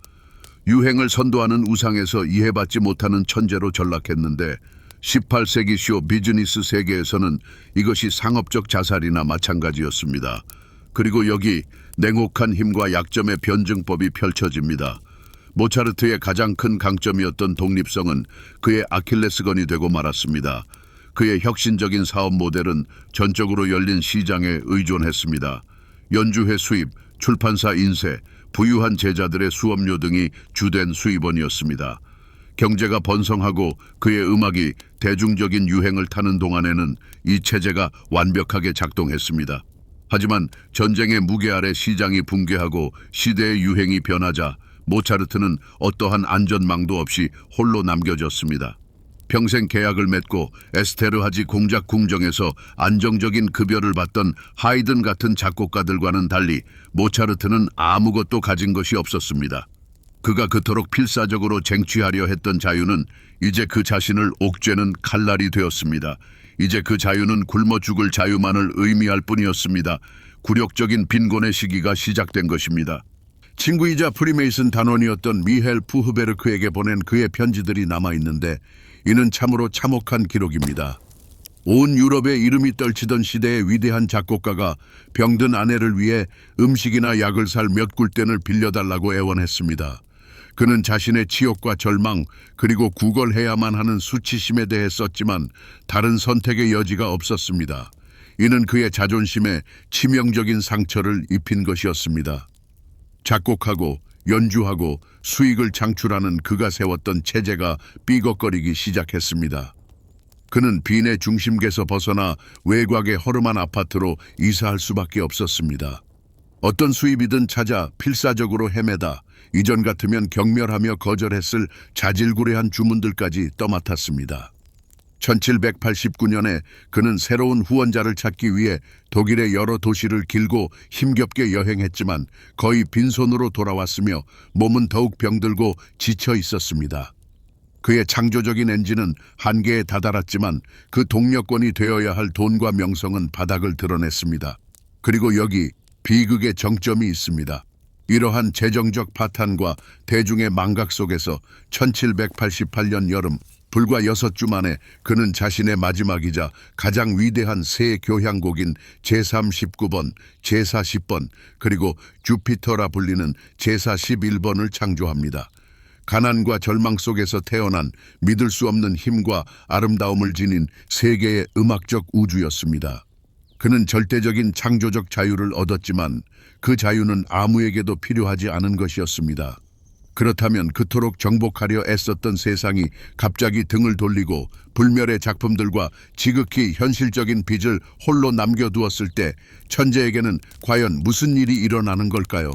유행을 선도하는 우상에서 이해받지 못하는 천재로 전락했는데 18세기 쇼 비즈니스 세계에서는 이것이 상업적 자살이나 마찬가지였습니다. 그리고 여기 냉혹한 힘과 약점의 변증법이 펼쳐집니다. 모차르트의 가장 큰 강점이었던 독립성은 그의 아킬레스건이 되고 말았습니다. 그의 혁신적인 사업 모델은 전적으로 열린 시장에 의존했습니다. 연주회 수입, 출판사 인쇄, 부유한 제자들의 수업료 등이 주된 수입원이었습니다. 경제가 번성하고 그의 음악이 대중적인 유행을 타는 동안에는 이 체제가 완벽하게 작동했습니다. 하지만 전쟁의 무게 아래 시장이 붕괴하고 시대의 유행이 변하자 모차르트는 어떠한 안전망도 없이 홀로 남겨졌습니다. 평생 계약을 맺고 에스테르하지 공작 궁정에서 안정적인 급여를 받던 하이든 같은 작곡가들과는 달리 모차르트는 아무것도 가진 것이 없었습니다. 그가 그토록 필사적으로 쟁취하려 했던 자유는 이제 그 자신을 옥죄는 칼날이 되었습니다. 이제 그 자유는 굶어 죽을 자유만을 의미할 뿐이었습니다. 굴욕적인 빈곤의 시기가 시작된 것입니다. 친구이자 프리메이슨 단원이었던 미헬 푸흐베르크에게 보낸 그의 편지들이 남아있는데 이는 참으로 참혹한 기록입니다. 온 유럽의 이름이 떨치던 시대의 위대한 작곡가가 병든 아내를 위해 음식이나 약을 살 몇 굴ден을 빌려달라고 애원했습니다. 그는 자신의 치욕과 절망 그리고 구걸해야만 하는 수치심에 대해 썼지만 다른 선택의 여지가 없었습니다. 이는 그의 자존심에 치명적인 상처를 입힌 것이었습니다. 작곡하고 연주하고 수익을 창출하는 그가 세웠던 체제가 삐걱거리기 시작했습니다. 그는 빈의 중심계에서 벗어나 외곽의 허름한 아파트로 이사할 수밖에 없었습니다. 어떤 수입이든 찾아 필사적으로 헤매다 이전 같으면 경멸하며 거절했을 자질구레한 주문들까지 떠맡았습니다. 1789년에 그는 새로운 후원자를 찾기 위해 독일의 여러 도시를 길고 힘겹게 여행했지만 거의 빈손으로 돌아왔으며 몸은 더욱 병들고 지쳐 있었습니다. 그의 창조적인 엔진은 한계에 다다랐지만 그 동력권이 되어야 할 돈과 명성은 바닥을 드러냈습니다. 그리고 여기 비극의 정점이 있습니다. 이러한 재정적 파탄과 대중의 망각 속에서 1788년 여름 불과 6주 만에 그는 자신의 마지막이자 가장 위대한 새 교향곡인 제3-19번, 제4-10번 그리고 주피터라 불리는 제4-11번을 창조합니다. 가난과 절망 속에서 태어난 믿을 수 없는 힘과 아름다움을 지닌 세계의 음악적 우주였습니다. 그는 절대적인 창조적 자유를 얻었지만 그 자유는 아무에게도 필요하지 않은 것이었습니다. 그렇다면 그토록 정복하려 애썼던 세상이 갑자기 등을 돌리고 불멸의 작품들과 지극히 현실적인 빚을 홀로 남겨두었을 때 천재에게는 과연 무슨 일이 일어나는 걸까요?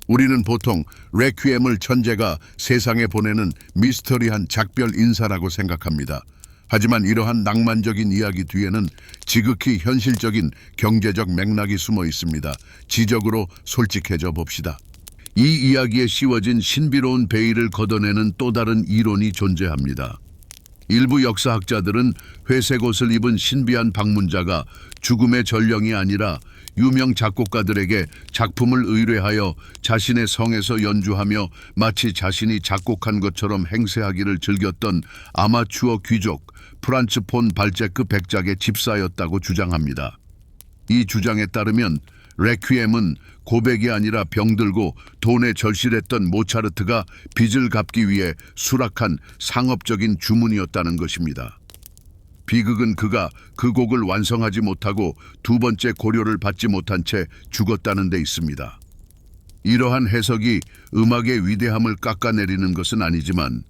우리는 보통 레퀴엠을 천재가 세상에 보내는 미스터리한 작별 인사라고 생각합니다. 하지만 이러한 낭만적인 이야기 뒤에는 지극히 현실적인 경제적 맥락이 숨어 있습니다. 지적으로 솔직해져 봅시다. 이 이야기에 씌워진 신비로운 베일을 걷어내는 또 다른 이론이 존재합니다. 일부 역사학자들은 회색 옷을 입은 신비한 방문자가 죽음의 전령이 아니라 유명 작곡가들에게 작품을 의뢰하여 자신의 성에서 연주하며 마치 자신이 작곡한 것처럼 행세하기를 즐겼던 아마추어 귀족 프란츠 폰 발제크 백작의 집사였다고 주장합니다. 이 주장에 따르면 레퀴엠은 고백이 아니라 병들고 돈에 절실했던 모차르트가 빚을 갚기 위해 수락한 상업적인 주문이었다는 것입니다. 비극은 그가 그 곡을 완성하지 못하고 두 번째 고료를 받지 못한 채 죽었다는 데 있습니다. 이러한 해석이 음악의 위대함을 깎아내리는 것은 아니지만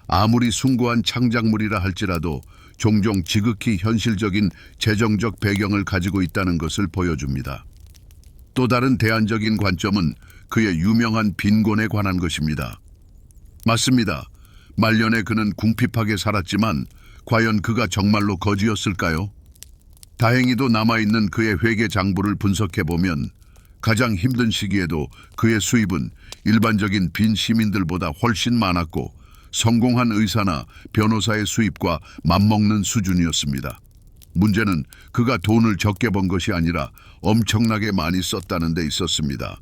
아무리 숭고한 창작물이라 할지라도 종종 지극히 현실적인 재정적 배경을 가지고 있다는 것을 보여줍니다. 또 다른 대안적인 관점은 그의 유명한 빈곤에 관한 것입니다. 맞습니다. 말년에 그는 궁핍하게 살았지만 과연 그가 정말로 거지였을까요? 다행히도 남아있는 그의 회계 장부를 분석해보면 가장 힘든 시기에도 그의 수입은 일반적인 빈 시민들보다 훨씬 많았고 성공한 의사나 변호사의 수입과 맞먹는 수준이었습니다. 문제는 그가 돈을 적게 번 것이 아니라 엄청나게 많이 썼다는 데 있었습니다.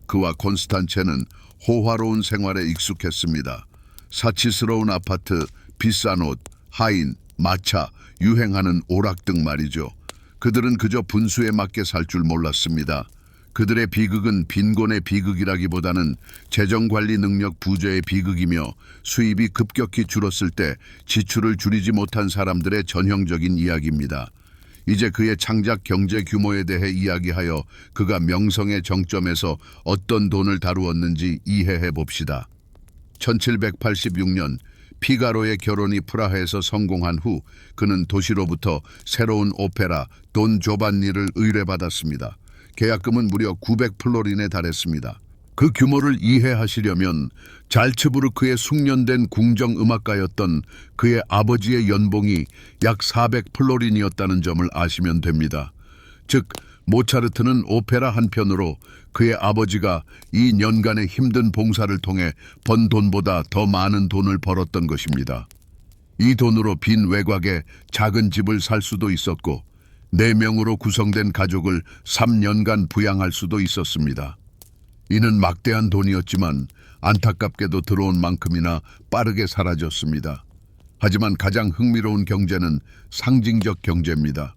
그와 콘스탄체는 호화로운 생활에 익숙했습니다. 사치스러운 아파트, 비싼 옷, 하인, 마차, 유행하는 오락 등 말이죠. 그들은 그저 분수에 맞게 살 줄 몰랐습니다. 그들의 비극은 빈곤의 비극이라기보다는 재정관리 능력 부재의 비극이며 수입이 급격히 줄었을 때 지출을 줄이지 못한 사람들의 전형적인 이야기입니다. 이제 그의 창작 경제 규모에 대해 이야기하여 그가 명성의 정점에서 어떤 돈을 다루었는지 이해해 봅시다. 1786년 피가로의 결혼이 프라하에서 성공한 후 그는 도시로부터 새로운 오페라 돈 조반니를 의뢰받았습니다. 계약금은 무려 900플로린에 달했습니다. 그 규모를 이해하시려면 잘츠부르크의 숙련된 궁정음악가였던 그의 아버지의 연봉이 약 400플로린이었다는 점을 아시면 됩니다. 즉 모차르트는 오페라 한 편으로 그의 아버지가 이 년간의 힘든 봉사를 통해 번 돈보다 더 많은 돈을 벌었던 것입니다. 이 돈으로 빈 외곽에 작은 집을 살 수도 있었고 4명으로 구성된 가족을 3년간 부양할 수도 있었습니다. 이는 막대한 돈이었지만 안타깝게도 들어온 만큼이나 빠르게 사라졌습니다. 하지만 가장 흥미로운 경제는 상징적 경제입니다.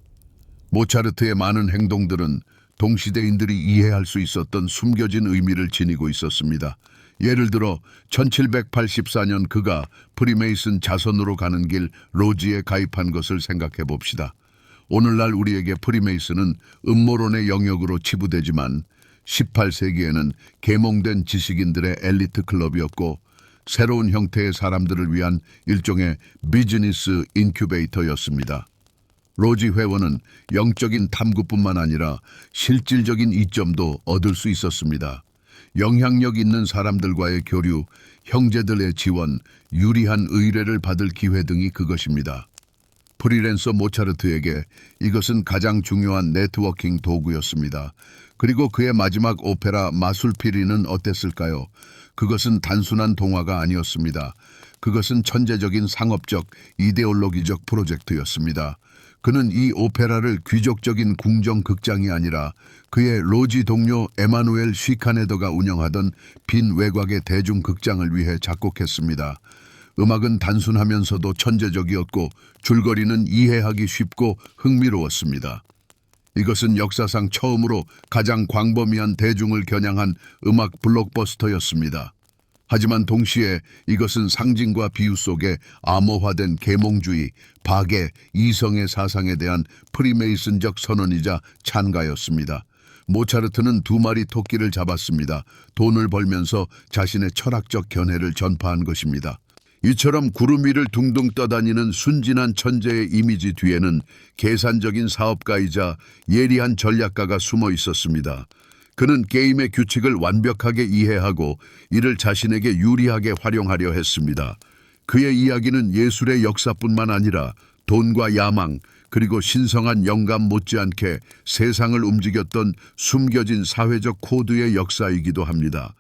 모차르트의 많은 행동들은 동시대인들이 이해할 수 있었던 숨겨진 의미를 지니고 있었습니다. 예를 들어 1784년 그가 프리메이슨 자선으로 가는 길 로지에 가입한 것을 생각해 봅시다. 오늘날 우리에게 프리메이슨은 음모론의 영역으로 치부되지만 18세기에는 계몽된 지식인들의 엘리트 클럽이었고 새로운 형태의 사람들을 위한 일종의 비즈니스 인큐베이터였습니다. 로지 회원은 영적인 탐구뿐만 아니라 실질적인 이점도 얻을 수 있었습니다. 영향력 있는 사람들과의 교류, 형제들의 지원, 유리한 의뢰를 받을 기회 등이 그것입니다. 프리랜서 모차르트에게 이것은 가장 중요한 네트워킹 도구였습니다. 그리고 그의 마지막 오페라 마술피리는 어땠을까요? 그것은 단순한 동화가 아니었습니다. 그것은 천재적인 상업적, 이데올로기적 프로젝트였습니다. 그는 이 오페라를 귀족적인 궁정극장이 아니라 그의 로지 동료 에마누엘 쉬카네더가 운영하던 빈 외곽의 대중극장을 위해 작곡했습니다. 음악은 단순하면서도 천재적이었고 줄거리는 이해하기 쉽고 흥미로웠습니다. 이것은 역사상 처음으로 가장 광범위한 대중을 겨냥한 음악 블록버스터였습니다. 하지만 동시에 이것은 상징과 비유 속에 암호화된 계몽주의, 박애, 이성의 사상에 대한 프리메이슨적 선언이자 찬가였습니다. 모차르트는 2마리 토끼를 잡았습니다. 돈을 벌면서 자신의 철학적 견해를 전파한 것입니다. 이처럼 구름 위를 둥둥 떠다니는 순진한 천재의 이미지 뒤에는 계산적인 사업가이자 예리한 전략가가 숨어 있었습니다. 그는 게임의 규칙을 완벽하게 이해하고 이를 자신에게 유리하게 활용하려 했습니다. 그의 이야기는 예술의 역사뿐만 아니라 돈과 야망, 그리고 신성한 영감 못지않게 세상을 움직였던 숨겨진 사회적 코드의 역사이기도 합니다.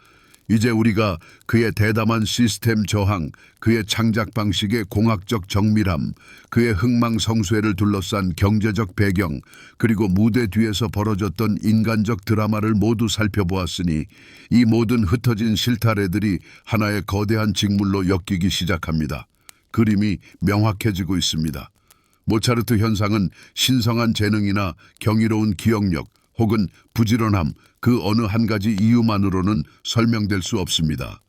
이제 우리가 그의 대담한 시스템 저항, 그의 창작 방식의 공학적 정밀함, 그의 흥망성쇠를 둘러싼 경제적 배경, 그리고 무대 뒤에서 벌어졌던 인간적 드라마를 모두 살펴보았으니 이 모든 흩어진 실타래들이 하나의 거대한 직물로 엮이기 시작합니다. 그림이 명확해지고 있습니다. 모차르트 현상은 신성한 재능이나 경이로운 기억력, 혹은 부지런함, 그 어느 한 가지 이유만으로는 설명될 수 없습니다.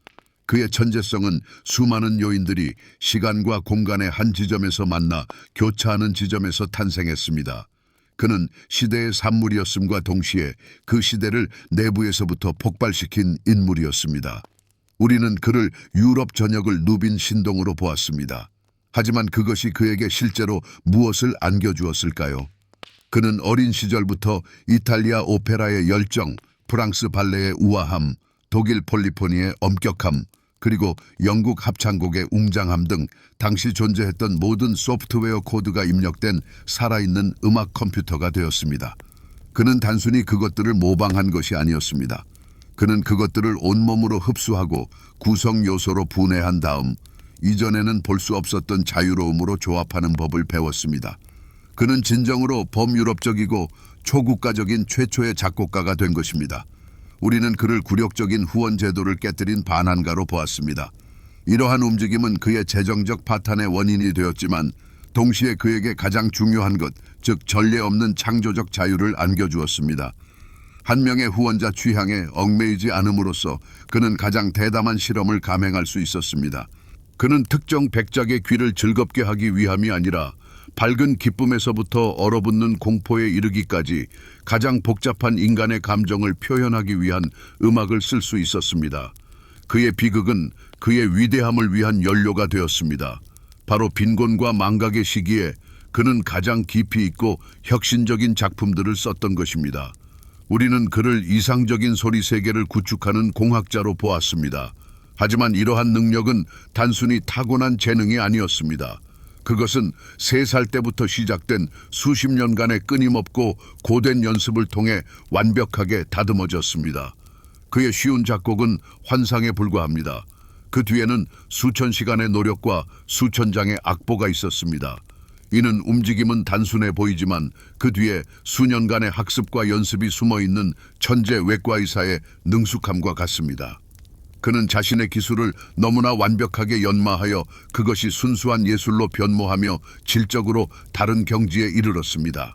그의 천재성은 수많은 요인들이 시간과 공간의 한 지점에서 만나 교차하는 지점에서 탄생했습니다. 그는 시대의 산물이었음과 동시에 그 시대를 내부에서부터 폭발시킨 인물이었습니다. 우리는 그를 유럽 전역을 누빈 신동으로 보았습니다. 하지만 그것이 그에게 실제로 무엇을 안겨주었을까요? 그는 어린 시절부터 이탈리아 오페라의 열정, 프랑스 발레의 우아함, 독일 폴리포니의 엄격함, 그리고 영국 합창곡의 웅장함 등 당시 존재했던 모든 소프트웨어 코드가 입력된 살아있는 음악 컴퓨터가 되었습니다. 그는 단순히 그것들을 모방한 것이 아니었습니다. 그는 그것들을 온몸으로 흡수하고 구성 요소로 분해한 다음 이전에는 볼 수 없었던 자유로움으로 조합하는 법을 배웠습니다. 그는 진정으로 범유럽적이고 초국가적인 최초의 작곡가가 된 것입니다. 우리는 그를 굴욕적인 후원 제도를 깨뜨린 반환가로 보았습니다. 이러한 움직임은 그의 재정적 파탄의 원인이 되었지만 동시에 그에게 가장 중요한 것, 즉 전례 없는 창조적 자유를 안겨주었습니다. 한 명의 후원자 취향에 얽매이지 않음으로써 그는 가장 대담한 실험을 감행할 수 있었습니다. 그는 특정 백작의 귀를 즐겁게 하기 위함이 아니라 밝은 기쁨에서부터 얼어붙는 공포에 이르기까지 가장 복잡한 인간의 감정을 표현하기 위한 음악을 쓸 수 있었습니다. 그의 비극은 그의 위대함을 위한 연료가 되었습니다. 바로 빈곤과 망각의 시기에 그는 가장 깊이 있고 혁신적인 작품들을 썼던 것입니다. 우리는 그를 이상적인 소리 세계를 구축하는 공학자로 보았습니다. 하지만 이러한 능력은 단순히 타고난 재능이 아니었습니다. 그것은 3살 때부터 시작된 수십 년간의 끊임없고 고된 연습을 통해 완벽하게 다듬어졌습니다. 그의 쉬운 작곡은 환상에 불과합니다. 그 뒤에는 수천 시간의 노력과 수천 장의 악보가 있었습니다. 이는 움직임은 단순해 보이지만 그 뒤에 수년간의 학습과 연습이 숨어있는 천재 외과의사의 능숙함과 같습니다. 그는 자신의 기술을 너무나 완벽하게 연마하여 그것이 순수한 예술로 변모하며 질적으로 다른 경지에 이르렀습니다.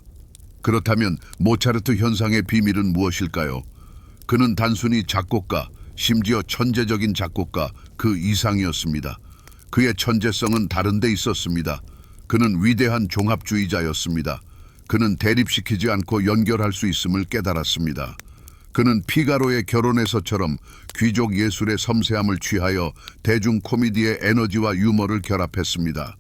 그렇다면 모차르트 현상의 비밀은 무엇일까요? 그는 단순히 작곡가, 심지어 천재적인 작곡가 그 이상이었습니다. 그의 천재성은 다른 데 있었습니다. 그는 위대한 종합주의자였습니다. 그는 대립시키지 않고 연결할 수 있음을 깨달았습니다. 그는 피가로의 결혼에서처럼 귀족 예술의 섬세함을 취하여 대중 코미디의 에너지와 유머를 결합했습니다.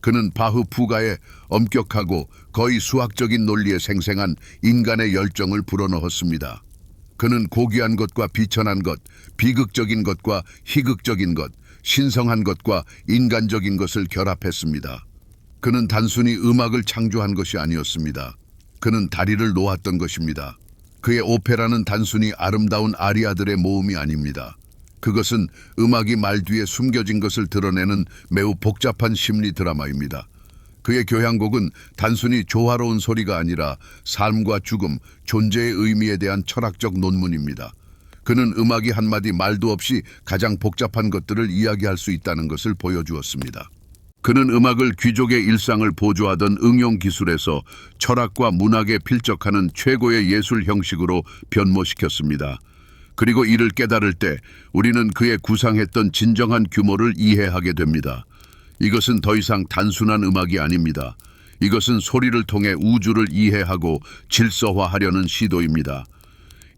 그는 바흐 푸가의 엄격하고 거의 수학적인 논리에 생생한 인간의 열정을 불어넣었습니다. 그는 고귀한 것과 비천한 것, 비극적인 것과 희극적인 것, 신성한 것과 인간적인 것을 결합했습니다. 그는 단순히 음악을 창조한 것이 아니었습니다. 그는 다리를 놓았던 것입니다. 그의 오페라는 단순히 아름다운 아리아들의 모음이 아닙니다. 그것은 음악이 말 뒤에 숨겨진 것을 드러내는 매우 복잡한 심리 드라마입니다. 그의 교향곡은 단순히 조화로운 소리가 아니라 삶과 죽음, 존재의 의미에 대한 철학적 논문입니다. 그는 음악이 한마디 말도 없이 가장 복잡한 것들을 이야기할 수 있다는 것을 보여주었습니다. 그는 음악을 귀족의 일상을 보조하던 응용 기술에서 철학과 문학에 필적하는 최고의 예술 형식으로 변모시켰습니다. 그리고 이를 깨달을 때 우리는 그의 구상했던 진정한 규모를 이해하게 됩니다. 이것은 더 이상 단순한 음악이 아닙니다. 이것은 소리를 통해 우주를 이해하고 질서화하려는 시도입니다.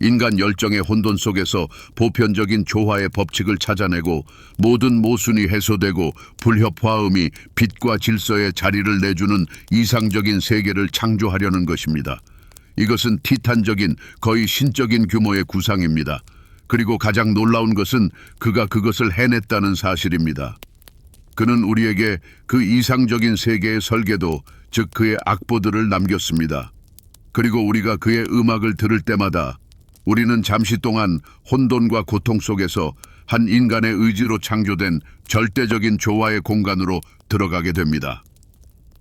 인간 열정의 혼돈 속에서 보편적인 조화의 법칙을 찾아내고 모든 모순이 해소되고 불협화음이 빛과 질서의 자리를 내주는 이상적인 세계를 창조하려는 것입니다. 이것은 티탄적인 거의 신적인 규모의 구상입니다. 그리고 가장 놀라운 것은 그가 그것을 해냈다는 사실입니다. 그는 우리에게 그 이상적인 세계의 설계도, 즉 그의 악보들을 남겼습니다. 그리고 우리가 그의 음악을 들을 때마다 우리는 잠시 동안 혼돈과 고통 속에서 한 인간의 의지로 창조된 절대적인 조화의 공간으로 들어가게 됩니다.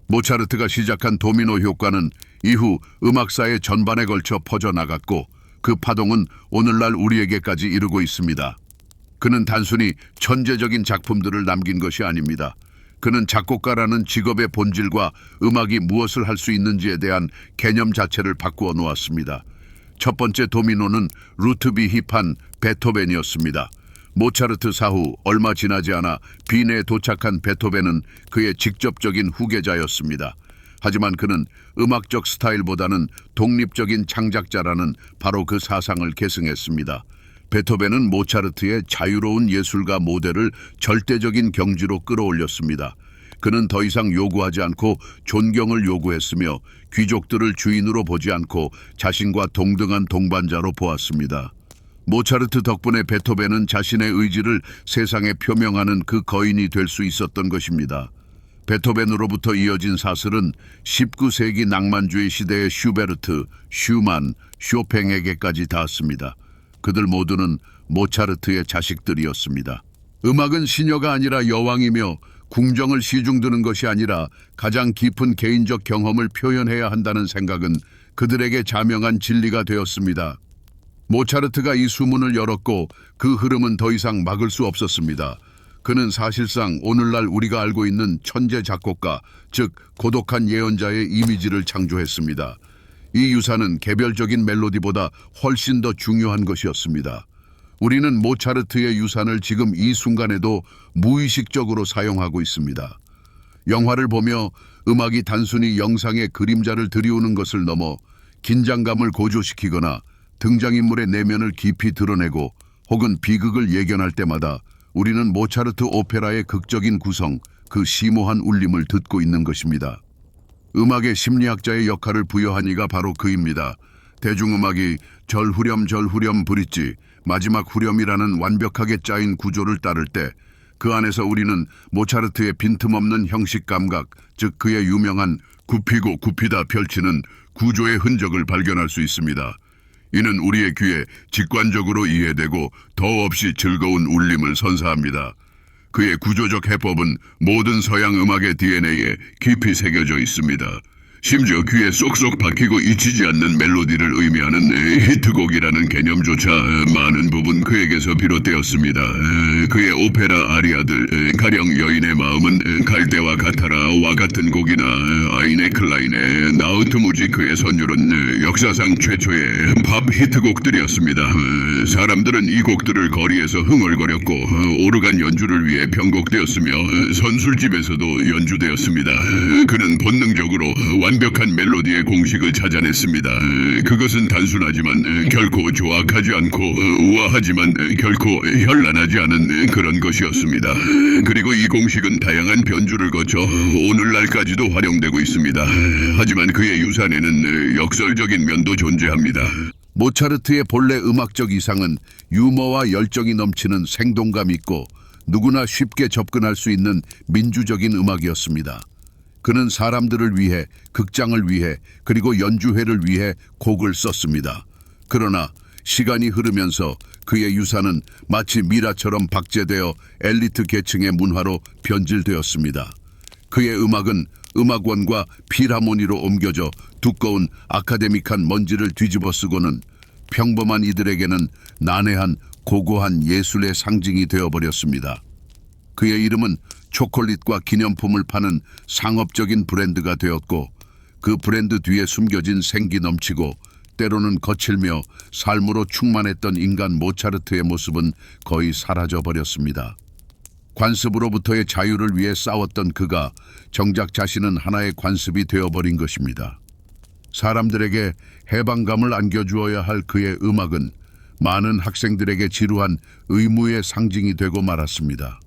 모차르트가 시작한 도미노 효과는 이후 음악사의 전반에 걸쳐 퍼져나갔고 그 파동은 오늘날 우리에게까지 이르고 있습니다. 그는 단순히 천재적인 작품들을 남긴 것이 아닙니다. 그는 작곡가라는 직업의 본질과 음악이 무엇을 할 수 있는지에 대한 개념 자체를 바꾸어 놓았습니다. 첫 번째 도미노는 루트비 힙한 베토벤이었습니다. 모차르트 사후 얼마 지나지 않아 빈에 도착한 베토벤은 그의 직접적인 후계자였습니다. 하지만 그는 음악적 스타일보다는 독립적인 창작자라는 바로 그 사상을 계승했습니다. 베토벤은 모차르트의 자유로운 예술가 모델을 절대적인 경지로 끌어올렸습니다. 그는 더 이상 요구하지 않고 존경을 요구했으며 귀족들을 주인으로 보지 않고 자신과 동등한 동반자로 보았습니다. 모차르트 덕분에 베토벤은 자신의 의지를 세상에 표명하는 그 거인이 될 수 있었던 것입니다. 베토벤으로부터 이어진 사슬은 19세기 낭만주의 시대의 슈베르트, 슈만, 쇼팽에게까지 닿았습니다. 그들 모두는 모차르트의 자식들이었습니다. 음악은 시녀가 아니라 여왕이며 궁정을 시중드는 것이 아니라 가장 깊은 개인적 경험을 표현해야 한다는 생각은 그들에게 자명한 진리가 되었습니다. 모차르트가 이 수문을 열었고 그 흐름은 더 이상 막을 수 없었습니다. 그는 사실상 오늘날 우리가 알고 있는 천재 작곡가, 즉 고독한 예언자의 이미지를 창조했습니다. 이 유산은 개별적인 멜로디보다 훨씬 더 중요한 것이었습니다. 우리는 모차르트의 유산을 지금 이 순간에도 무의식적으로 사용하고 있습니다. 영화를 보며 음악이 단순히 영상의 그림자를 들이우는 것을 넘어 긴장감을 고조시키거나 등장인물의 내면을 깊이 드러내고 혹은 비극을 예견할 때마다 우리는 모차르트 오페라의 극적인 구성, 그 심오한 울림을 듣고 있는 것입니다. 음악의 심리학자의 역할을 부여한 이가 바로 그입니다. 대중음악이 절후렴 브릿지, 마지막 후렴이라는 완벽하게 짜인 구조를 따를 때 그 안에서 우리는 모차르트의 빈틈없는 형식 감각, 즉 그의 유명한 굽히고 굽히다 펼치는 구조의 흔적을 발견할 수 있습니다. 이는 우리의 귀에 직관적으로 이해되고 더없이 즐거운 울림을 선사합니다. 그의 구조적 해법은 모든 서양 음악의 DNA에 깊이 새겨져 있습니다. 심지어 귀에 쏙쏙 박히고 잊히지 않는 멜로디를 의미하는 히트곡이라는 개념조차 많은 부분 그에게서 비롯되었습니다. 그의 오페라 아리아들, 가령 여인의 마음은 갈대와 가타라와 같은 곡이나 아이네 클라인의 나우트 무지크의 선율은 역사상 최초의 팝 히트곡들이었습니다. 사람들은 이 곡들을 거리에서 흥얼거렸고 오르간 연주를 위해 편곡되었으며 선술집에서도 연주되었습니다. 그는 본능적으로 완벽한 멜로디의 공식을 찾아냈습니다. 그것은 단순하지만 결코 조악하지 않고 우아하지만 결코 현란하지 않은 그런 것이었습니다. 그리고 이 공식은 다양한 변주를 거쳐 오늘날까지도 활용되고 있습니다. 하지만 그의 유산에는 역설적인 면도 존재합니다. 모차르트의 본래 음악적 이상은 유머와 열정이 넘치는 생동감 있고 누구나 쉽게 접근할 수 있는 민주적인 음악이었습니다. 그는 사람들을 위해, 극장을 위해, 그리고 연주회를 위해 곡을 썼습니다. 그러나 시간이 흐르면서 그의 유산은 마치 미라처럼 박제되어 엘리트 계층의 문화로 변질되었습니다. 그의 음악은 음악원과 필하모니로 옮겨져 두꺼운 아카데믹한 먼지를 뒤집어 쓰고는 평범한 이들에게는 난해한 고고한 예술의 상징이 되어버렸습니다. 그의 이름은 초콜릿과 기념품을 파는 상업적인 브랜드가 되었고 그 브랜드 뒤에 숨겨진 생기 넘치고 때로는 거칠며 삶으로 충만했던 인간 모차르트의 모습은 거의 사라져버렸습니다. 관습으로부터의 자유를 위해 싸웠던 그가 정작 자신은 하나의 관습이 되어버린 것입니다. 사람들에게 해방감을 안겨주어야 할 그의 음악은 많은 학생들에게 지루한 의무의 상징이 되고 말았습니다.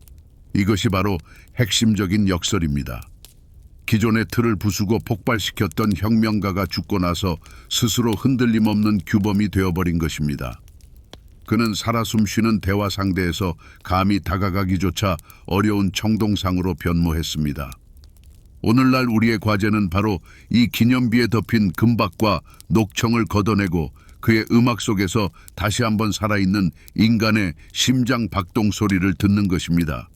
이것이 바로 핵심적인 역설입니다. 기존의 틀을 부수고 폭발시켰던 혁명가가 죽고 나서 스스로 흔들림 없는 규범이 되어버린 것입니다. 그는 살아 숨쉬는 대화 상대에서 감히 다가가기조차 어려운 청동상으로 변모했습니다. 오늘날 우리의 과제는 바로 이 기념비에 덮인 금박과 녹청을 걷어내고 그의 음악 속에서 다시 한번 살아있는 인간의 심장 박동 소리를 듣는 것입니다.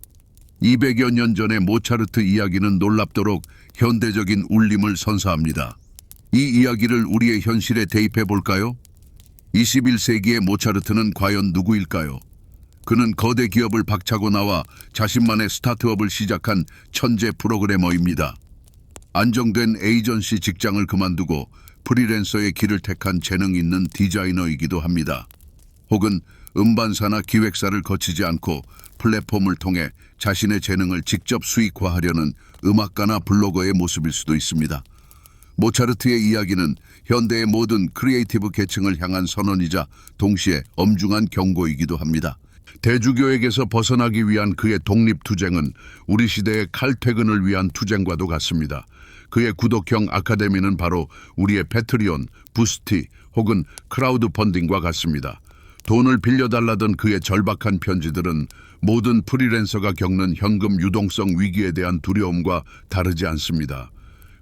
200여 년 전의 모차르트 이야기는 놀랍도록 현대적인 울림을 선사합니다. 이 이야기를 우리의 현실에 대입해 볼까요? 21세기의 모차르트는 과연 누구일까요? 그는 거대 기업을 박차고 나와 자신만의 스타트업을 시작한 천재 프로그래머입니다. 안정된 에이전시 직장을 그만두고 프리랜서의 길을 택한 재능 있는 디자이너이기도 합니다. 혹은 음반사나 기획사를 거치지 않고 플랫폼을 통해 자신의 재능을 직접 수익화하려는 음악가나 블로거의 모습일 수도 있습니다. 모차르트의 이야기는 현대의 모든 크리에이티브 계층을 향한 선언이자 동시에 엄중한 경고이기도 합니다. 대주교에게서 벗어나기 위한 그의 독립투쟁은 우리 시대의 칼퇴근을 위한 투쟁과도 같습니다. 그의 구독형 아카데미는 바로 우리의 패트리온, 부스티 혹은 크라우드 펀딩과 같습니다. 돈을 빌려달라던 그의 절박한 편지들은 모든 프리랜서가 겪는 현금 유동성 위기에 대한 두려움과 다르지 않습니다.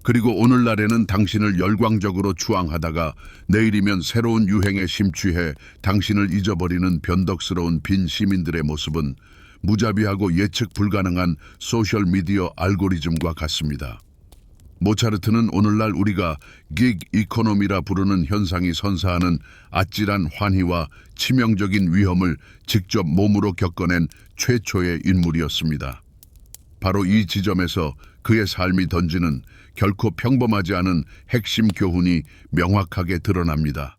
그리고 오늘날에는 당신을 열광적으로 추앙하다가 내일이면 새로운 유행에 심취해 당신을 잊어버리는 변덕스러운 빈 시민들의 모습은 무자비하고 예측 불가능한 소셜미디어 알고리즘과 같습니다. 모차르트는 오늘날 우리가 긱 이코노미라 부르는 현상이 선사하는 아찔한 환희와 치명적인 위험을 직접 몸으로 겪어낸 최초의 인물이었습니다. 바로 이 지점에서 그의 삶이 던지는 결코 평범하지 않은 핵심 교훈이 명확하게 드러납니다.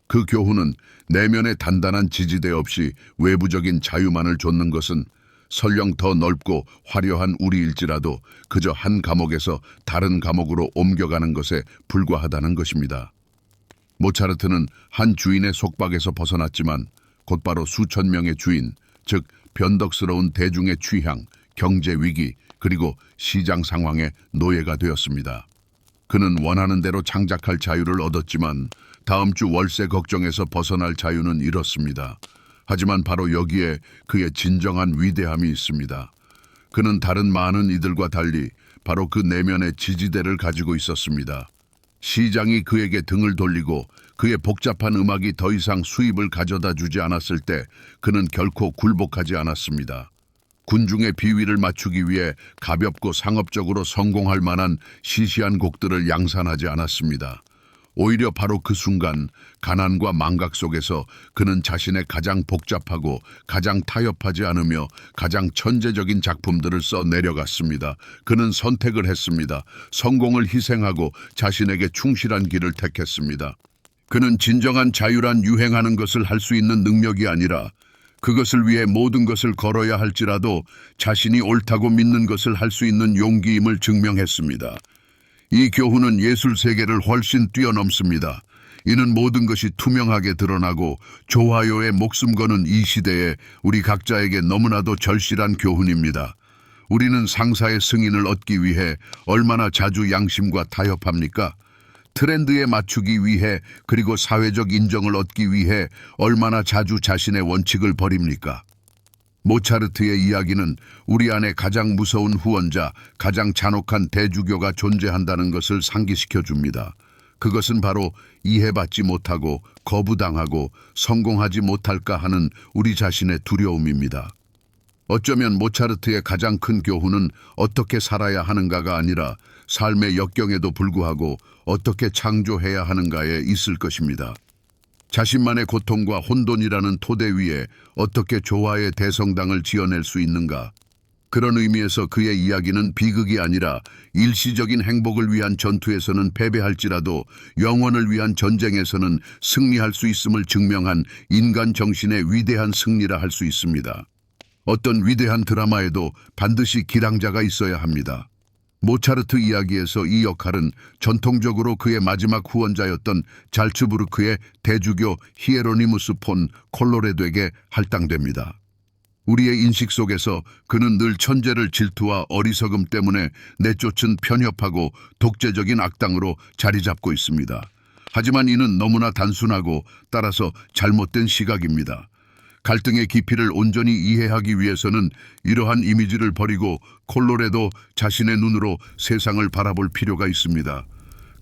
그 교훈은 내면의 단단한 지지대 없이 외부적인 자유만을 좇는 것은 설령 더 넓고 화려한 우리일지라도 그저 한 감옥에서 다른 감옥으로 옮겨가는 것에 불과하다는 것입니다. 모차르트는 한 주인의 속박에서 벗어났지만 곧바로 수천 명의 주인, 즉 변덕스러운 대중의 취향, 경제 위기, 그리고 시장 상황의 노예가 되었습니다. 그는 원하는 대로 창작할 자유를 얻었지만 다음 주 월세 걱정에서 벗어날 자유는 잃었습니다. 하지만 바로 여기에 그의 진정한 위대함이 있습니다. 그는 다른 많은 이들과 달리 바로 그 내면의 지지대를 가지고 있었습니다. 시장이 그에게 등을 돌리고 그의 복잡한 음악이 더 이상 수입을 가져다 주지 않았을 때 그는 결코 굴복하지 않았습니다. 군중의 비위를 맞추기 위해 가볍고 상업적으로 성공할 만한 시시한 곡들을 양산하지 않았습니다. 오히려 바로 그 순간 가난과 망각 속에서 그는 자신의 가장 복잡하고 가장 타협하지 않으며 가장 천재적인 작품들을 써 내려갔습니다. 그는 선택을 했습니다. 성공을 희생하고 자신에게 충실한 길을 택했습니다. 그는 진정한 자유란 유행하는 것을 할 수 있는 능력이 아니라 그것을 위해 모든 것을 걸어야 할지라도 자신이 옳다고 믿는 것을 할 수 있는 용기임을 증명했습니다. 이 교훈은 예술 세계를 훨씬 뛰어넘습니다. 이는 모든 것이 투명하게 드러나고 좋아요에 목숨 거는 이 시대에 우리 각자에게 너무나도 절실한 교훈입니다. 우리는 상사의 승인을 얻기 위해 얼마나 자주 양심과 타협합니까? 트렌드에 맞추기 위해 그리고 사회적 인정을 얻기 위해 얼마나 자주 자신의 원칙을 버립니까? 모차르트의 이야기는 우리 안에 가장 무서운 후원자, 가장 잔혹한 대주교가 존재한다는 것을 상기시켜 줍니다. 그것은 바로 이해받지 못하고 거부당하고 성공하지 못할까 하는 우리 자신의 두려움입니다. 어쩌면 모차르트의 가장 큰 교훈은 어떻게 살아야 하는가가 아니라 삶의 역경에도 불구하고 어떻게 창조해야 하는가에 있을 것입니다. 자신만의 고통과 혼돈이라는 토대 위에 어떻게 조화의 대성당을 지어낼 수 있는가? 그런 의미에서 그의 이야기는 비극이 아니라 일시적인 행복을 위한 전투에서는 패배할지라도 영원을 위한 전쟁에서는 승리할 수 있음을 증명한 인간 정신의 위대한 승리라 할 수 있습니다. 어떤 위대한 드라마에도 반드시 기량자가 있어야 합니다. 모차르트 이야기에서 이 역할은 전통적으로 그의 마지막 후원자였던 잘츠부르크의 대주교 히에로니무스 폰 콜로레도에게 할당됩니다. 우리의 인식 속에서 그는 늘 천재를 질투와 어리석음 때문에 내쫓은 편협하고 독재적인 악당으로 자리 잡고 있습니다. 하지만 이는 너무나 단순하고 따라서 잘못된 시각입니다. 갈등의 깊이를 온전히 이해하기 위해서는 이러한 이미지를 버리고 콜로레도 자신의 눈으로 세상을 바라볼 필요가 있습니다.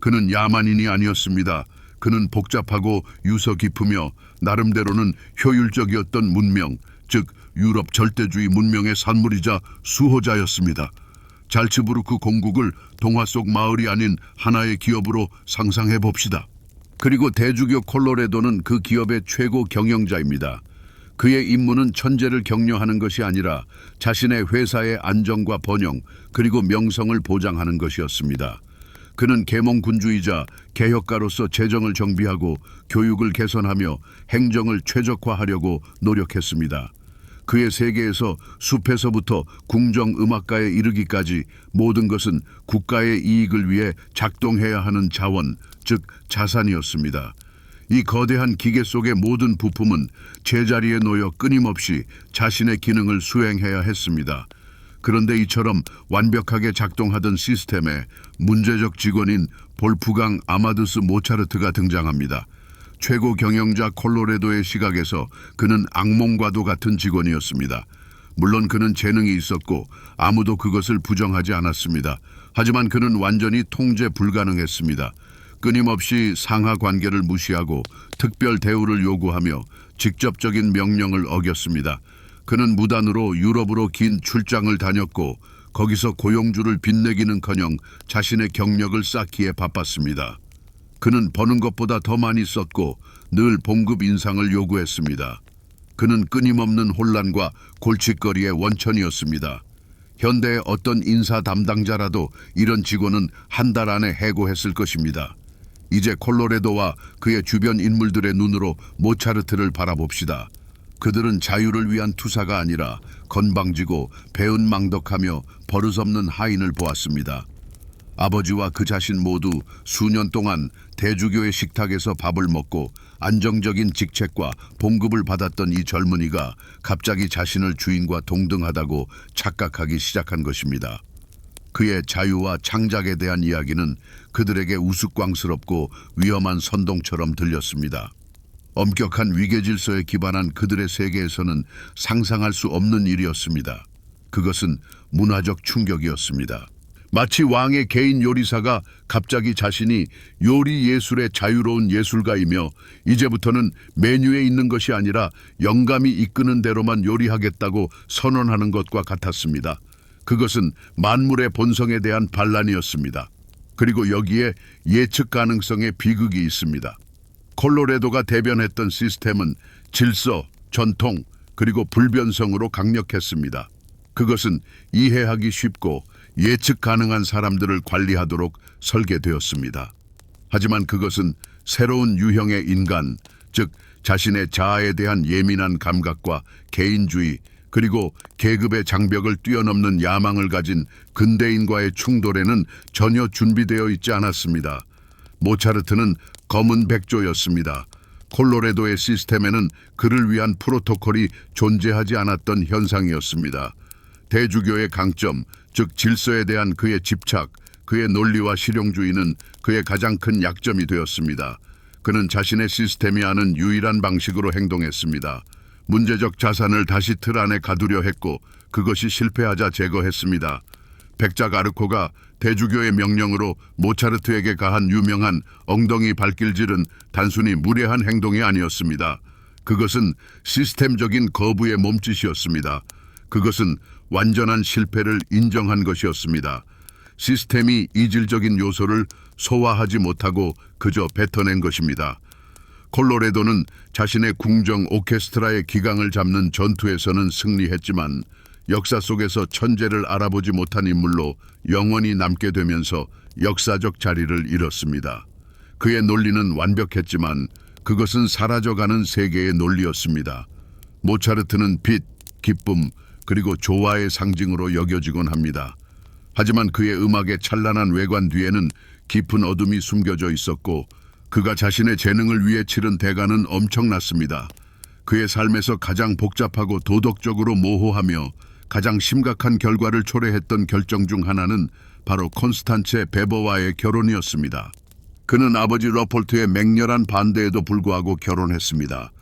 그는 야만인이 아니었습니다. 그는 복잡하고 유서 깊으며 나름대로는 효율적이었던 문명, 즉 유럽 절대주의 문명의 산물이자 수호자였습니다. 잘츠부르크 공국을 동화 속 마을이 아닌 하나의 기업으로 상상해 봅시다. 그리고 대주교 콜로레도는 그 기업의 최고 경영자입니다. 그의 임무는 천재를 격려하는 것이 아니라 자신의 회사의 안정과 번영 그리고 명성을 보장하는 것이었습니다. 그는 계몽군주이자 개혁가로서 재정을 정비하고 교육을 개선하며 행정을 최적화하려고 노력했습니다. 그의 세계에서 숲에서부터 궁정음악가에 이르기까지 모든 것은 국가의 이익을 위해 작동해야 하는 자원, 즉 자산이었습니다. 이 거대한 기계 속의 모든 부품은 제자리에 놓여 끊임없이 자신의 기능을 수행해야 했습니다. 그런데 이처럼 완벽하게 작동하던 시스템에 문제적 직원인 볼프강 아마두스 모차르트가 등장합니다. 최고 경영자 콜로레도의 시각에서 그는 악몽과도 같은 직원이었습니다. 물론 그는 재능이 있었고 아무도 그것을 부정하지 않았습니다. 하지만 그는 완전히 통제 불가능했습니다. 끊임없이 상하 관계를 무시하고 특별 대우를 요구하며 직접적인 명령을 어겼습니다. 그는 무단으로 유럽으로 긴 출장을 다녔고 거기서 고용주를 빛내기는커녕 자신의 경력을 쌓기에 바빴습니다. 그는 버는 것보다 더 많이 썼고 늘 봉급 인상을 요구했습니다. 그는 끊임없는 혼란과 골칫거리의 원천이었습니다. 현대의 어떤 인사 담당자라도 이런 직원은 한 달 안에 해고했을 것입니다. 이제 콜로레도와 그의 주변 인물들의 눈으로 모차르트를 바라봅시다. 그들은 자유를 위한 투사가 아니라 건방지고 배은망덕하며 버릇없는 하인을 보았습니다. 아버지와 그 자신 모두 수년 동안 대주교의 식탁에서 밥을 먹고 안정적인 직책과 봉급을 받았던 이 젊은이가 갑자기 자신을 주인과 동등하다고 착각하기 시작한 것입니다. 그의 자유와 창작에 대한 이야기는 그들에게 우스꽝스럽고 위험한 선동처럼 들렸습니다. 엄격한 위계질서에 기반한 그들의 세계에서는 상상할 수 없는 일이었습니다. 그것은 문화적 충격이었습니다. 마치 왕의 개인 요리사가 갑자기 자신이 요리 예술의 자유로운 예술가이며 이제부터는 메뉴에 있는 것이 아니라 영감이 이끄는 대로만 요리하겠다고 선언하는 것과 같았습니다. 그것은 만물의 본성에 대한 반란이었습니다. 그리고 여기에 예측 가능성의 비극이 있습니다. 콜로레도가 대변했던 시스템은 질서, 전통, 그리고 불변성으로 강력했습니다. 그것은 이해하기 쉽고 예측 가능한 사람들을 관리하도록 설계되었습니다. 하지만 그것은 새로운 유형의 인간, 즉 자신의 자아에 대한 예민한 감각과 개인주의, 그리고 계급의 장벽을 뛰어넘는 야망을 가진 근대인과의 충돌에는 전혀 준비되어 있지 않았습니다. 모차르트는 검은 백조였습니다. 콜로레도의 시스템에는 그를 위한 프로토콜이 존재하지 않았던 현상이었습니다. 대주교의 강점, 즉 질서에 대한 그의 집착, 그의 논리와 실용주의는 그의 가장 큰 약점이 되었습니다. 그는 자신의 시스템이 아는 유일한 방식으로 행동했습니다. 문제적 자산을 다시 틀 안에 가두려 했고 그것이 실패하자 제거했습니다. 백작 아르코가 대주교의 명령으로 모차르트에게 가한 유명한 엉덩이 발길질은 단순히 무례한 행동이 아니었습니다. 그것은 시스템적인 거부의 몸짓이었습니다. 그것은 완전한 실패를 인정한 것이었습니다. 시스템이 이질적인 요소를 소화하지 못하고 그저 뱉어낸 것입니다. 콜로레도는 자신의 궁정 오케스트라의 기강을 잡는 전투에서는 승리했지만 역사 속에서 천재를 알아보지 못한 인물로 영원히 남게 되면서 역사적 자리를 잃었습니다. 그의 논리는 완벽했지만 그것은 사라져가는 세계의 논리였습니다. 모차르트는 빛, 기쁨, 그리고 조화의 상징으로 여겨지곤 합니다. 하지만 그의 음악의 찬란한 외관 뒤에는 깊은 어둠이 숨겨져 있었고 그가 자신의 재능을 위해 치른 대가는 엄청났습니다. 그의 삶에서 가장 복잡하고 도덕적으로 모호하며 가장 심각한 결과를 초래했던 결정 중 하나는 바로 콘스탄체 베버와의 결혼이었습니다. 그는 아버지 러폴트의 맹렬한 반대에도 불구하고 결혼했습니다.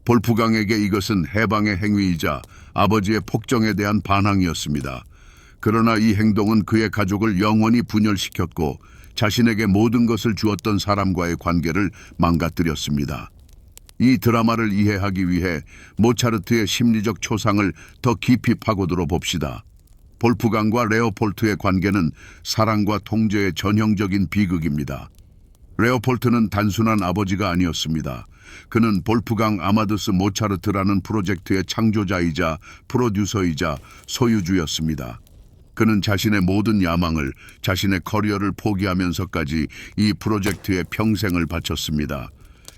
볼프강에게 이것은 해방의 행위이자 아버지의 폭정에 대한 반항이었습니다. 그러나 이 행동은 그의 가족을 영원히 분열시켰고 자신에게 모든 것을 주었던 사람과의 관계를 망가뜨렸습니다. 이 드라마를 이해하기 위해 모차르트의 심리적 초상을 더 깊이 파고들어 봅시다. 볼프강과 레오폴트의 관계는 사랑과 통제의 전형적인 비극입니다. 레오폴트는 단순한 아버지가 아니었습니다. 그는 볼프강 아마두스 모차르트라는 프로젝트의 창조자이자 프로듀서이자 소유주였습니다. 그는 자신의 모든 야망을, 자신의 커리어를 포기하면서까지 이 프로젝트에 평생을 바쳤습니다.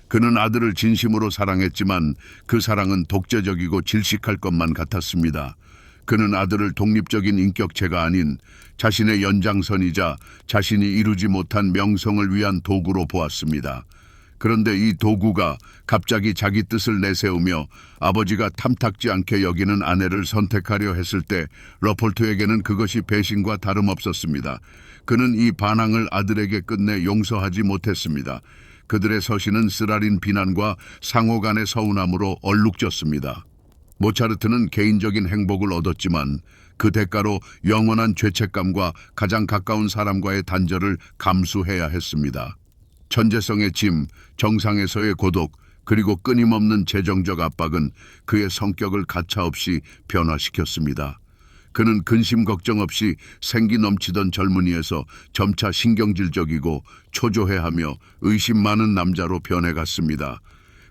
그는 아들을 진심으로 사랑했지만 그 사랑은 독재적이고 질식할 것만 같았습니다. 그는 아들을 독립적인 인격체가 아닌 자신의 연장선이자 자신이 이루지 못한 명성을 위한 도구로 보았습니다. 그런데 이 도구가 갑자기 자기 뜻을 내세우며 아버지가 탐탁지 않게 여기는 아내를 선택하려 했을 때 러폴트에게는 그것이 배신과 다름없었습니다. 그는 이 반항을 아들에게 끝내 용서하지 못했습니다. 그들의 서신은 쓰라린 비난과 상호 간의 서운함으로 얼룩졌습니다. 모차르트는 개인적인 행복을 얻었지만 그 대가로 영원한 죄책감과 가장 가까운 사람과의 단절을 감수해야 했습니다. 천재성의 짐, 정상에서의 고독, 그리고 끊임없는 재정적 압박은 그의 성격을 가차없이 변화시켰습니다. 그는 근심 걱정 없이 생기 넘치던 젊은이에서 점차 신경질적이고 초조해하며 의심 많은 남자로 변해갔습니다.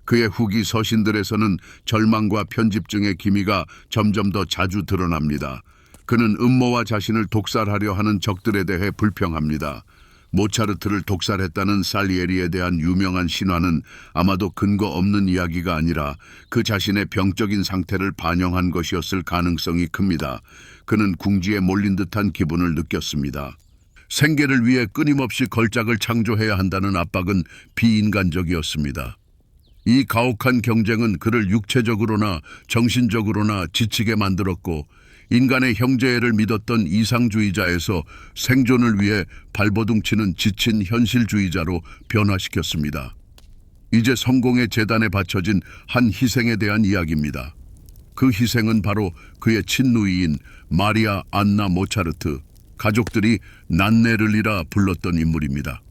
그의 후기 서신들에서는 절망과 편집증의 기미가 점점 더 자주 드러납니다. 그는 음모와 자신을 독살하려 하는 적들에 대해 불평합니다. 모차르트를 독살했다는 살리에리에 대한 유명한 신화는 아마도 근거 없는 이야기가 아니라 그 자신의 병적인 상태를 반영한 것이었을 가능성이 큽니다. 그는 궁지에 몰린 듯한 기분을 느꼈습니다. 생계를 위해 끊임없이 걸작을 창조해야 한다는 압박은 비인간적이었습니다. 이 가혹한 경쟁은 그를 육체적으로나 정신적으로나 지치게 만들었고 인간의 형제애를 믿었던 이상주의자에서 생존을 위해 발버둥치는 지친 현실주의자로 변화시켰습니다. 이제 성공의 재단에 바쳐진 한 희생에 대한 이야기입니다. 그 희생은 바로 그의 친누이인 마리아 안나 모차르트, 가족들이 난네를리라 불렀던 인물입니다.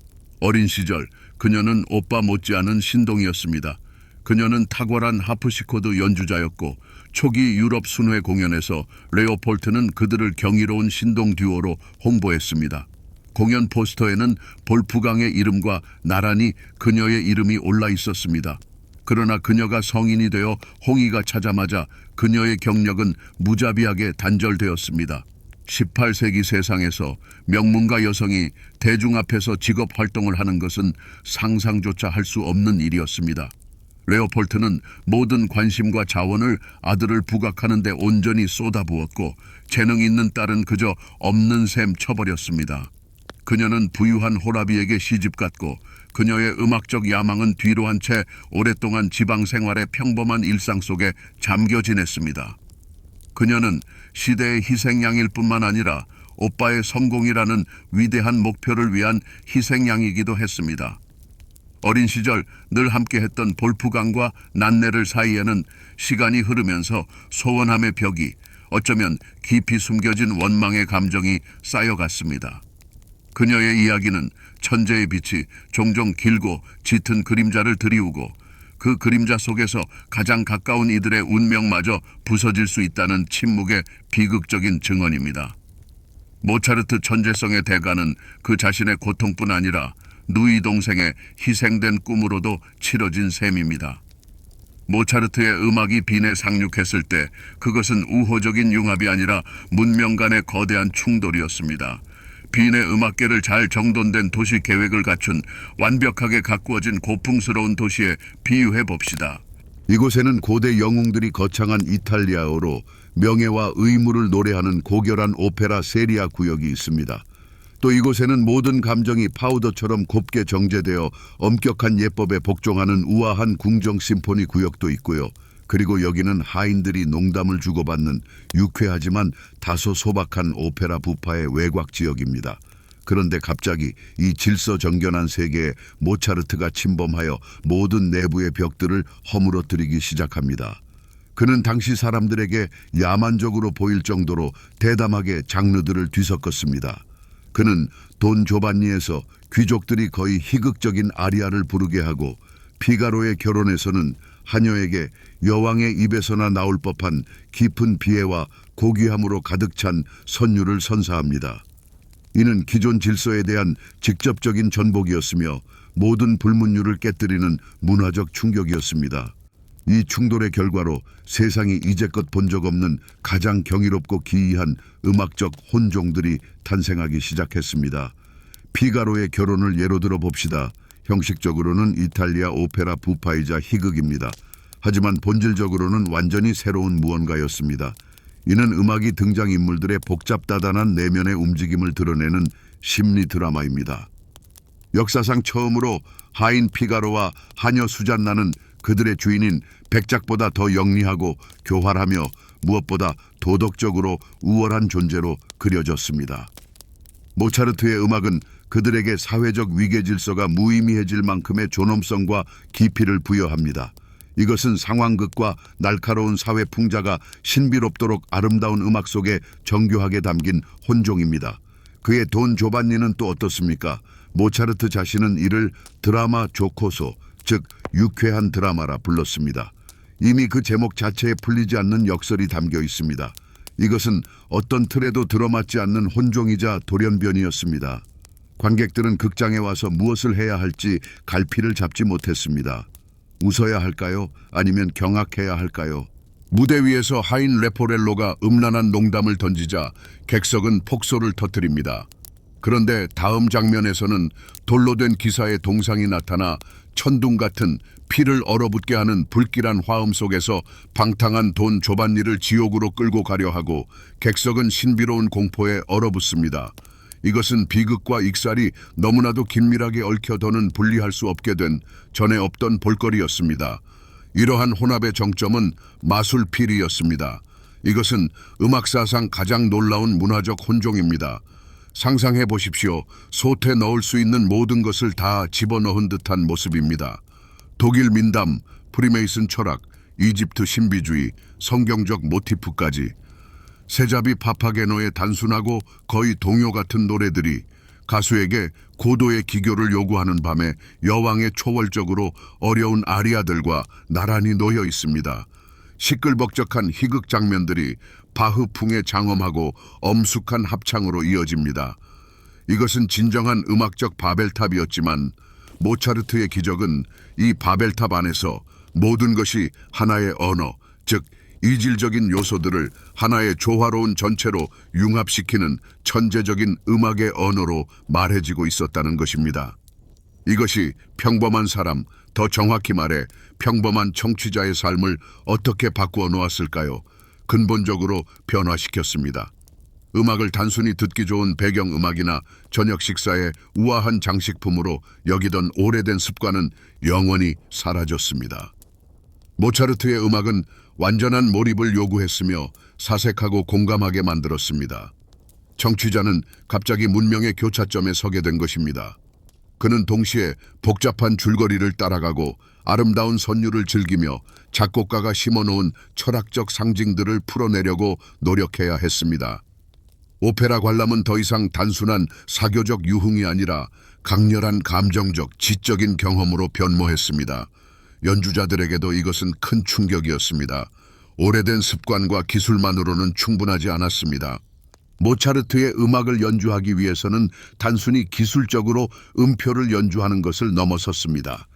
어린 시절 그녀는 오빠 못지않은 신동이었습니다. 그녀는 탁월한 하프시코드 연주자였고 초기 유럽 순회 공연에서 레오폴트는 그들을 경이로운 신동 듀오로 홍보했습니다. 공연 포스터에는 볼프강의 이름과 나란히 그녀의 이름이 올라 있었습니다. 그러나 그녀가 성인이 되어 홍이가 찾아마자 그녀의 경력은 무자비하게 단절되었습니다. 18세기 세상에서 명문가 여성이 대중 앞에서 직업 활동을 하는 것은 상상조차 할 수 없는 일이었습니다. 레오폴트는 모든 관심과 자원을 아들을 부각하는 데 온전히 쏟아부었고 재능 있는 딸은 그저 없는 셈 쳐버렸습니다. 그녀는 부유한 호라비에게 시집갔고 그녀의 음악적 야망은 뒤로 한 채 오랫동안 지방 생활의 평범한 일상 속에 잠겨 지냈습니다. 그녀는 시대의 희생양일 뿐만 아니라 오빠의 성공이라는 위대한 목표를 위한 희생양이기도 했습니다. 어린 시절 늘 함께했던 볼프강과 난네를 사이에는 시간이 흐르면서 소원함의 벽이 어쩌면 깊이 숨겨진 원망의 감정이 쌓여갔습니다. 그녀의 이야기는 천재의 빛이 종종 길고 짙은 그림자를 드리우고 그 그림자 속에서 가장 가까운 이들의 운명마저 부서질 수 있다는 침묵의 비극적인 증언입니다. 모차르트 천재성의 대가는 그 자신의 고통뿐 아니라 누이 동생의 희생된 꿈으로도 치러진 셈입니다. 모차르트의 음악이 빈에 상륙했을 때 그것은 우호적인 융합이 아니라 문명 간의 거대한 충돌이었습니다. 빈의 음악계를 잘 정돈된 도시 계획을 갖춘 완벽하게 가꾸어진 고풍스러운 도시에 비유해 봅시다. 이곳에는 고대 영웅들이 거창한 이탈리아어로 명예와 의무를 노래하는 고결한 오페라 세리아 구역이 있습니다. 또 이곳에는 모든 감정이 파우더처럼 곱게 정제되어 엄격한 예법에 복종하는 우아한 궁정 심포니 구역도 있고요. 그리고 여기는 하인들이 농담을 주고받는 유쾌하지만 다소 소박한 오페라 부파의 외곽 지역입니다. 그런데 갑자기 이 질서정연한 세계에 모차르트가 침범하여 모든 내부의 벽들을 허물어뜨리기 시작합니다. 그는 당시 사람들에게 야만적으로 보일 정도로 대담하게 장르들을 뒤섞었습니다. 그는 돈 조반니에서 귀족들이 거의 희극적인 아리아를 부르게 하고 피가로의 결혼에서는 하녀에게 여왕의 입에서나 나올 법한 깊은 비애와 고귀함으로 가득 찬 선율을 선사합니다. 이는 기존 질서에 대한 직접적인 전복이었으며 모든 불문율을 깨뜨리는 문화적 충격이었습니다. 이 충돌의 결과로 세상이 이제껏 본 적 없는 가장 경이롭고 기이한 음악적 혼종들이 탄생하기 시작했습니다. 피가로의 결혼을 예로 들어 봅시다. 형식적으로는 이탈리아 오페라 부파이자 희극입니다. 하지만 본질적으로는 완전히 새로운 무언가였습니다. 이는 음악이 등장인물들의 복잡다단한 내면의 움직임을 드러내는 심리 드라마입니다. 역사상 처음으로 하인 피가로와 하녀 수잔나는 그들의 주인인 백작보다 더 영리하고 교활하며 무엇보다 도덕적으로 우월한 존재로 그려졌습니다. 모차르트의 음악은 그들에게 사회적 위계 질서가 무의미해질 만큼의 존엄성과 깊이를 부여합니다. 이것은 상황극과 날카로운 사회 풍자가 신비롭도록 아름다운 음악 속에 정교하게 담긴 혼종입니다. 그의 돈 조반니는 또 어떻습니까? 모차르트 자신은 이를 드라마 조코소, 즉 유쾌한 드라마라 불렀습니다. 이미 그 제목 자체에 풀리지 않는 역설이 담겨 있습니다. 이것은 어떤 틀에도 들어맞지 않는 혼종이자 돌연변이었습니다. 관객들은 극장에 와서 무엇을 해야 할지 갈피를 잡지 못했습니다. 웃어야 할까요? 아니면 경악해야 할까요? 무대 위에서 하인 레포렐로가 음란한 농담을 던지자 객석은 폭소를 터뜨립니다. 그런데 다음 장면에서는 돌로 된 기사의 동상이 나타나 천둥 같은 피를 얼어붙게 하는 불길한 화음 속에서 방탕한 돈 조반니를 지옥으로 끌고 가려 하고 객석은 신비로운 공포에 얼어붙습니다. 이것은 비극과 익살이 너무나도 긴밀하게 얽혀도는 분리할 수 없게 된 전에 없던 볼거리였습니다. 이러한 혼합의 정점은 마술피리였습니다. 이것은 음악사상 가장 놀라운 문화적 혼종입니다. 상상해 보십시오. 솥에 넣을 수 있는 모든 것을 다 집어넣은 듯한 모습입니다. 독일 민담, 프리메이슨 철학, 이집트 신비주의, 성경적 모티프까지 세자비 파파게노의 단순하고 거의 동요 같은 노래들이 가수에게 고도의 기교를 요구하는 밤에 여왕의 초월적으로 어려운 아리아들과 나란히 놓여 있습니다. 시끌벅적한 희극 장면들이 바흐풍에 장엄하고 엄숙한 합창으로 이어집니다. 이것은 진정한 음악적 바벨탑이었지만 모차르트의 기적은 이 바벨탑 안에서 모든 것이 하나의 언어, 즉 이질적인 요소들을 하나의 조화로운 전체로 융합시키는 천재적인 음악의 언어로 말해지고 있었다는 것입니다. 이것이 평범한 사람, 더 정확히 말해 평범한 청취자의 삶을 어떻게 바꾸어 놓았을까요? 근본적으로 변화시켰습니다. 음악을 단순히 듣기 좋은 배경음악이나 저녁 식사의 우아한 장식품으로 여기던 오래된 습관은 영원히 사라졌습니다. 모차르트의 음악은 완전한 몰입을 요구했으며 사색하고 공감하게 만들었습니다. 청취자는 갑자기 문명의 교차점에 서게 된 것입니다. 그는 동시에 복잡한 줄거리를 따라가고 아름다운 선율을 즐기며 작곡가가 심어놓은 철학적 상징들을 풀어내려고 노력해야 했습니다. 오페라 관람은 더 이상 단순한 사교적 유흥이 아니라 강렬한 감정적, 지적인 경험으로 변모했습니다. 연주자들에게도 이것은 큰 충격이었습니다. 오래된 습관과 기술만으로는 충분하지 않았습니다. 모차르트의 음악을 연주하기 위해서는 단순히 기술적으로 음표를 연주하는 것을 넘어섰습니다.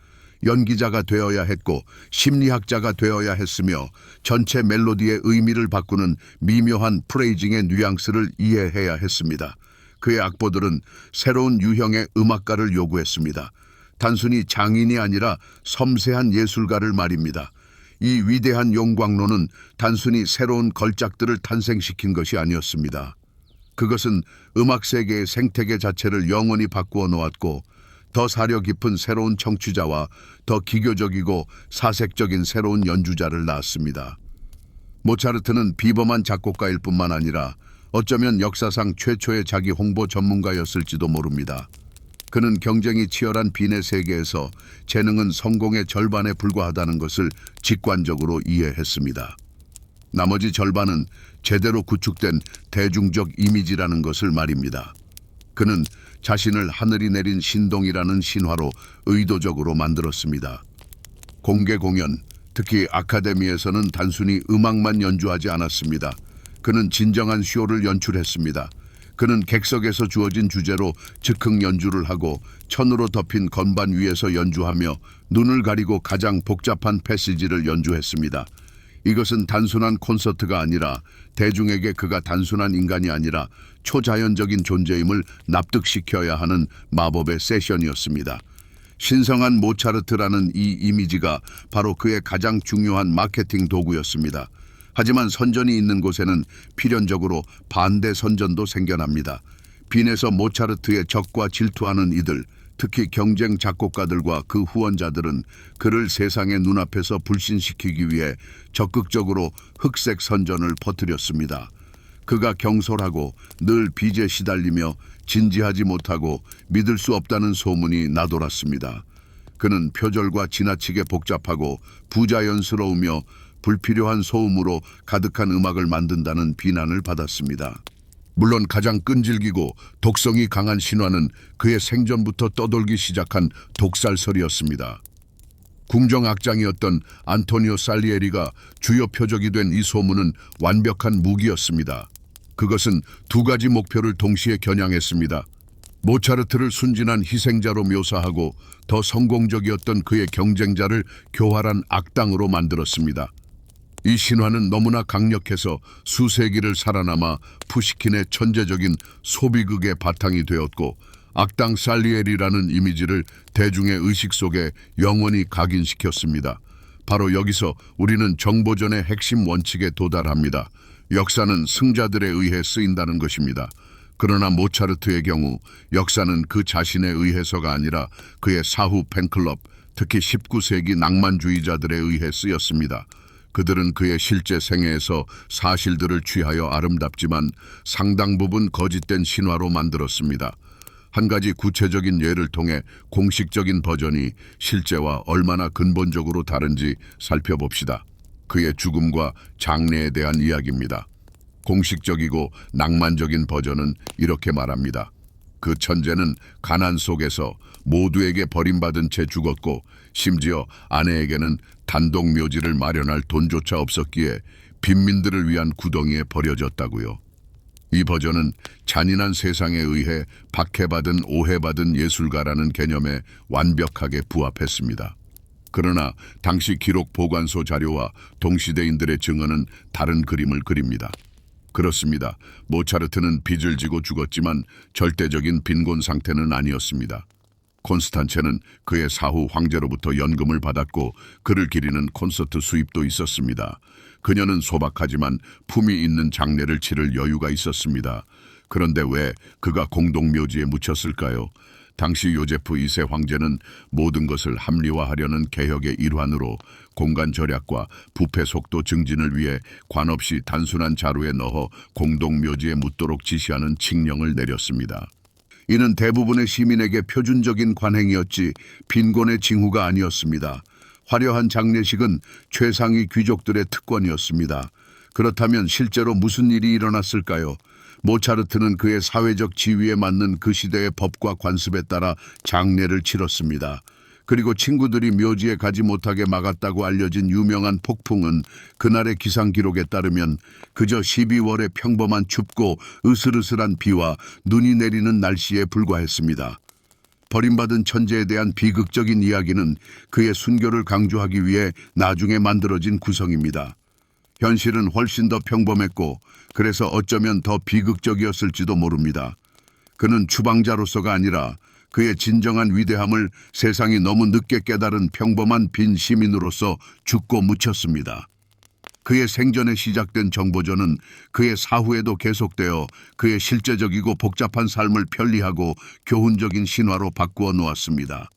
연기자가 되어야 했고 심리학자가 되어야 했으며 전체 멜로디의 의미를 바꾸는 미묘한 프레이징의 뉘앙스를 이해해야 했습니다. 그의 악보들은 새로운 유형의 음악가를 요구했습니다. 단순히 장인이 아니라 섬세한 예술가를 말입니다. 이 위대한 용광로는 단순히 새로운 걸작들을 탄생시킨 것이 아니었습니다. 그것은 음악 세계의 생태계 자체를 영원히 바꾸어 놓았고 더 사려 깊은 새로운 청취자와 더 기교적이고 사색적인 새로운 연주자를 낳았습니다. 모차르트는 비범한 작곡가일 뿐만 아니라 어쩌면 역사상 최초의 자기 홍보 전문가였을지도 모릅니다. 그는 경쟁이 치열한 빈의 세계에서 재능은 성공의 절반에 불과하다는 것을 직관적으로 이해했습니다. 나머지 절반은 제대로 구축된 대중적 이미지라는 것을 말입니다. 그는 자신을 하늘이 내린 신동이라는 신화로 의도적으로 만들었습니다. 공개 공연, 특히 아카데미에서는 단순히 음악만 연주하지 않았습니다. 그는 진정한 쇼를 연출했습니다. 그는 객석에서 주어진 주제로 즉흥 연주를 하고 천으로 덮인 건반 위에서 연주하며 눈을 가리고 가장 복잡한 패시지를 연주했습니다. 이것은 단순한 콘서트가 아니라 대중에게 그가 단순한 인간이 아니라 초자연적인 존재임을 납득시켜야 하는 마법의 세션이었습니다. 신성한 모차르트라는 이 이미지가 바로 그의 가장 중요한 마케팅 도구였습니다. 하지만 선전이 있는 곳에는 필연적으로 반대 선전도 생겨납니다. 빈에서 모차르트의 적과 질투하는 이들, 특히 경쟁 작곡가들과 그 후원자들은 그를 세상의 눈앞에서 불신시키기 위해 적극적으로 흑색 선전을 퍼뜨렸습니다. 그가 경솔하고 늘 빚에 시달리며 진지하지 못하고 믿을 수 없다는 소문이 나돌았습니다. 그는 표절과 지나치게 복잡하고 부자연스러우며 불필요한 소음으로 가득한 음악을 만든다는 비난을 받았습니다. 물론 가장 끈질기고 독성이 강한 신화는 그의 생전부터 떠돌기 시작한 독살설이었습니다. 궁정악장이었던 안토니오 살리에리가 주요 표적이 된 이 소문은 완벽한 무기였습니다. 그것은 두 가지 목표를 동시에 겨냥했습니다. 모차르트를 순진한 희생자로 묘사하고 더 성공적이었던 그의 경쟁자를 교활한 악당으로 만들었습니다. 이 신화는 너무나 강력해서 수세기를 살아남아 푸시킨의 천재적인 소비극의 바탕이 되었고 악당 살리에리라는 이미지를 대중의 의식 속에 영원히 각인시켰습니다. 바로 여기서 우리는 정보전의 핵심 원칙에 도달합니다. 역사는 승자들에 의해 쓰인다는 것입니다. 그러나 모차르트의 경우 역사는 그 자신에 의해서가 아니라 그의 사후 팬클럽, 특히 19세기 낭만주의자들에 의해 쓰였습니다. 그들은 그의 실제 생애에서 사실들을 취하여 아름답지만 상당 부분 거짓된 신화로 만들었습니다. 한 가지 구체적인 예를 통해 공식적인 버전이 실제와 얼마나 근본적으로 다른지 살펴봅시다. 그의 죽음과 장래에 대한 이야기입니다. 공식적이고 낭만적인 버전은 이렇게 말합니다. 그 천재는 가난 속에서 모두에게 버림받은 채 죽었고 심지어 아내에게는 단독 묘지를 마련할 돈조차 없었기에 빈민들을 위한 구덩이에 버려졌다고요. 이 버전은 잔인한 세상에 의해 박해받은 오해받은 예술가라는 개념에 완벽하게 부합했습니다. 그러나 당시 기록 보관소 자료와 동시대인들의 증언은 다른 그림을 그립니다. 그렇습니다. 모차르트는 빚을 지고 죽었지만 절대적인 빈곤 상태는 아니었습니다. 콘스탄체는 그의 사후 황제로부터 연금을 받았고 그를 기리는 콘서트 수입도 있었습니다. 그녀는 소박하지만 품위 있는 장례를 치를 여유가 있었습니다. 그런데 왜 그가 공동묘지에 묻혔을까요? 당시 요제프 2세 황제는 모든 것을 합리화하려는 개혁의 일환으로 공간 절약과 부패 속도 증진을 위해 관 없이 단순한 자루에 넣어 공동묘지에 묻도록 지시하는 칙령을 내렸습니다. 이는 대부분의 시민에게 표준적인 관행이었지 빈곤의 징후가 아니었습니다. 화려한 장례식은 최상위 귀족들의 특권이었습니다. 그렇다면 실제로 무슨 일이 일어났을까요? 모차르트는 그의 사회적 지위에 맞는 그 시대의 법과 관습에 따라 장례를 치렀습니다. 그리고 친구들이 묘지에 가지 못하게 막았다고 알려진 유명한 폭풍은 그날의 기상 기록에 따르면 그저 12월의 평범한 춥고 으슬으슬한 비와 눈이 내리는 날씨에 불과했습니다. 버림받은 천재에 대한 비극적인 이야기는 그의 순교를 강조하기 위해 나중에 만들어진 구성입니다. 현실은 훨씬 더 평범했고 그래서 어쩌면 더 비극적이었을지도 모릅니다. 그는 추방자로서가 아니라 그의 진정한 위대함을 세상이 너무 늦게 깨달은 평범한 빈 시민으로서 죽고 묻혔습니다. 그의 생전에 시작된 정보전은 그의 사후에도 계속되어 그의 실제적이고 복잡한 삶을 편리하고 교훈적인 신화로 바꾸어 놓았습니다.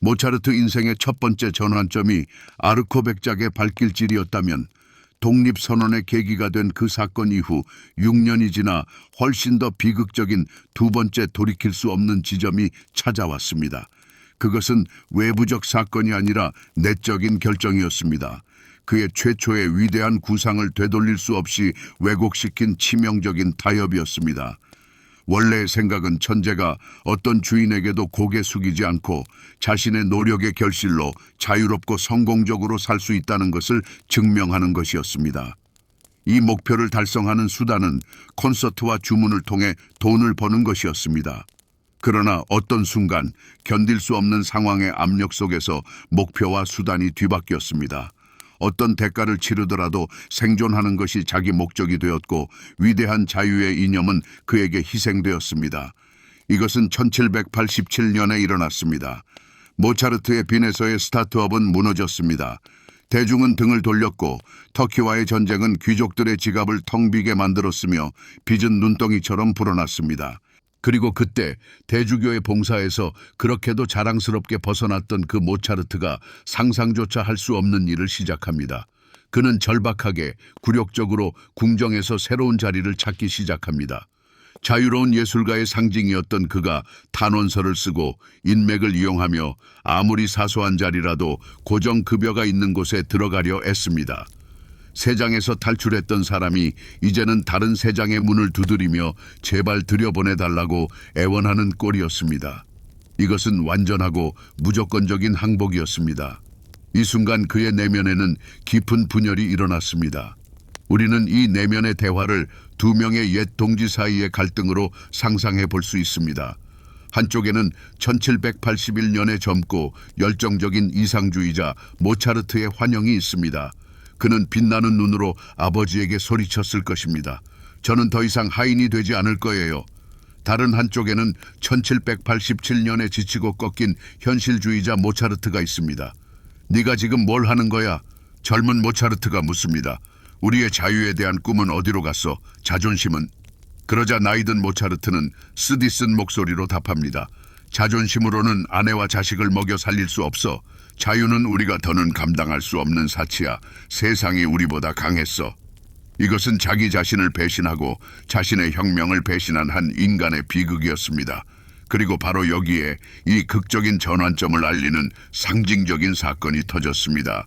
모차르트 인생의 첫 번째 전환점이 아르코 백작의 발길질이었다면 독립선언의 계기가 된 그 사건 이후 6년이 지나 훨씬 더 비극적인 두 번째 돌이킬 수 없는 지점이 찾아왔습니다. 그것은 외부적 사건이 아니라 내적인 결정이었습니다. 그의 최초의 위대한 구상을 되돌릴 수 없이 왜곡시킨 치명적인 타협이었습니다. 원래의 생각은 천재가 어떤 주인에게도 고개 숙이지 않고 자신의 노력의 결실로 자유롭고 성공적으로 살 수 있다는 것을 증명하는 것이었습니다. 이 목표를 달성하는 수단은 콘서트와 주문을 통해 돈을 버는 것이었습니다. 그러나 어떤 순간 견딜 수 없는 상황의 압력 속에서 목표와 수단이 뒤바뀌었습니다. 어떤 대가를 치르더라도 생존하는 것이 자기 목적이 되었고 위대한 자유의 이념은 그에게 희생되었습니다. 이것은 1787년에 일어났습니다. 모차르트의 빈에서의 스타트업은 무너졌습니다. 대중은 등을 돌렸고 터키와의 전쟁은 귀족들의 지갑을 텅 비게 만들었으며 빚은 눈덩이처럼 불어났습니다. 그리고 그때 대주교의 봉사에서 그렇게도 자랑스럽게 벗어났던 그 모차르트가 상상조차 할 수 없는 일을 시작합니다. 그는 절박하게 굴욕적으로 궁정에서 새로운 자리를 찾기 시작합니다. 자유로운 예술가의 상징이었던 그가 탄원서를 쓰고 인맥을 이용하며 아무리 사소한 자리라도 고정급여가 있는 곳에 들어가려 애씁니다. 세장에서 탈출했던 사람이 이제는 다른 세장의 문을 두드리며 제발 들여보내달라고 애원하는 꼴이었습니다. 이것은 완전하고 무조건적인 항복이었습니다. 이 순간 그의 내면에는 깊은 분열이 일어났습니다. 우리는 이 내면의 대화를 두 명의 옛 동지 사이의 갈등으로 상상해 볼 수 있습니다. 한쪽에는 1781년에 젊고 열정적인 이상주의자 모차르트의 환영이 있습니다. 그는 빛나는 눈으로 아버지에게 소리쳤을 것입니다. 저는 더 이상 하인이 되지 않을 거예요. 다른 한쪽에는 1787년에 지치고 꺾인 현실주의자 모차르트가 있습니다. 네가 지금 뭘 하는 거야? 젊은 모차르트가 묻습니다. 우리의 자유에 대한 꿈은 어디로 갔어? 자존심은? 그러자 나이든 모차르트는 쓰디쓴 목소리로 답합니다. 자존심으로는 아내와 자식을 먹여 살릴 수 없어. 자유는 우리가 더는 감당할 수 없는 사치야. 세상이 우리보다 강했어. 이것은 자기 자신을 배신하고 자신의 혁명을 배신한 한 인간의 비극이었습니다. 그리고 바로 여기에 이 극적인 전환점을 알리는 상징적인 사건이 터졌습니다.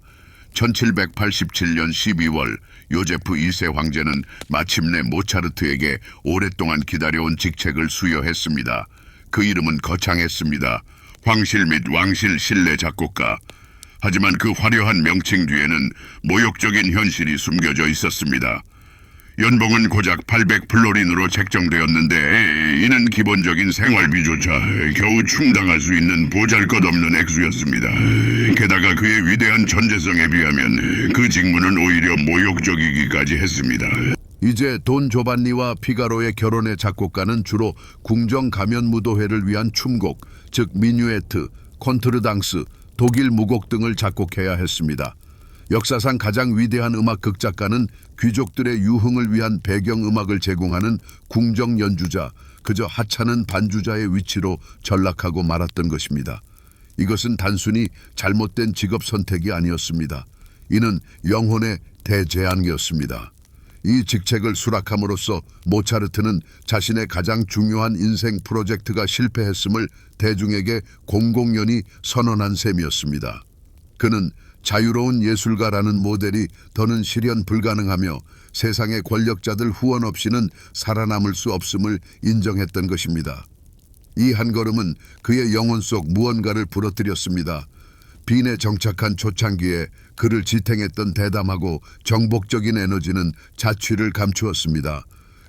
1787년 12월 요제프 2세 황제는 마침내 모차르트에게 오랫동안 기다려온 직책을 수여했습니다. 그 이름은 거창했습니다. 황실 및 왕실 신뢰 작곡가. 하지만 그 화려한 명칭 뒤에는 모욕적인 현실이 숨겨져 있었습니다. 연봉은 고작 800플로린으로 책정되었는데 이는 기본적인 생활비조차 겨우 충당할 수 있는 보잘것없는 액수였습니다. 게다가 그의 위대한 존재성에 비하면 그 직무는 오히려 모욕적이기까지 했습니다. 이제 돈 조반니와 피가로의 결혼의 작곡가는 주로 궁정 가면 무도회를 위한 춤곡, 즉 미뉴에트, 콘트르당스, 독일 무곡 등을 작곡해야 했습니다. 역사상 가장 위대한 음악 극작가는 귀족들의 유흥을 위한 배경음악을 제공하는 궁정 연주자, 그저 하찮은 반주자의 위치로 전락하고 말았던 것입니다. 이것은 단순히 잘못된 직업 선택이 아니었습니다. 이는 영혼의 대재앙이었습니다. 이 직책을 수락함으로써 모차르트는 자신의 가장 중요한 인생 프로젝트가 실패했음을 대중에게 공공연히 선언한 셈이었습니다. 그는 자유로운 예술가라는 모델이 더는 실현 불가능하며 세상의 권력자들 후원 없이는 살아남을 수 없음을 인정했던 것입니다. 이 한 걸음은 그의 영혼 속 무언가를 부러뜨렸습니다. 빈에 정착한 초창기에 그를 지탱했던 대담하고 정복적인 에너지는 자취를 감추었습니다.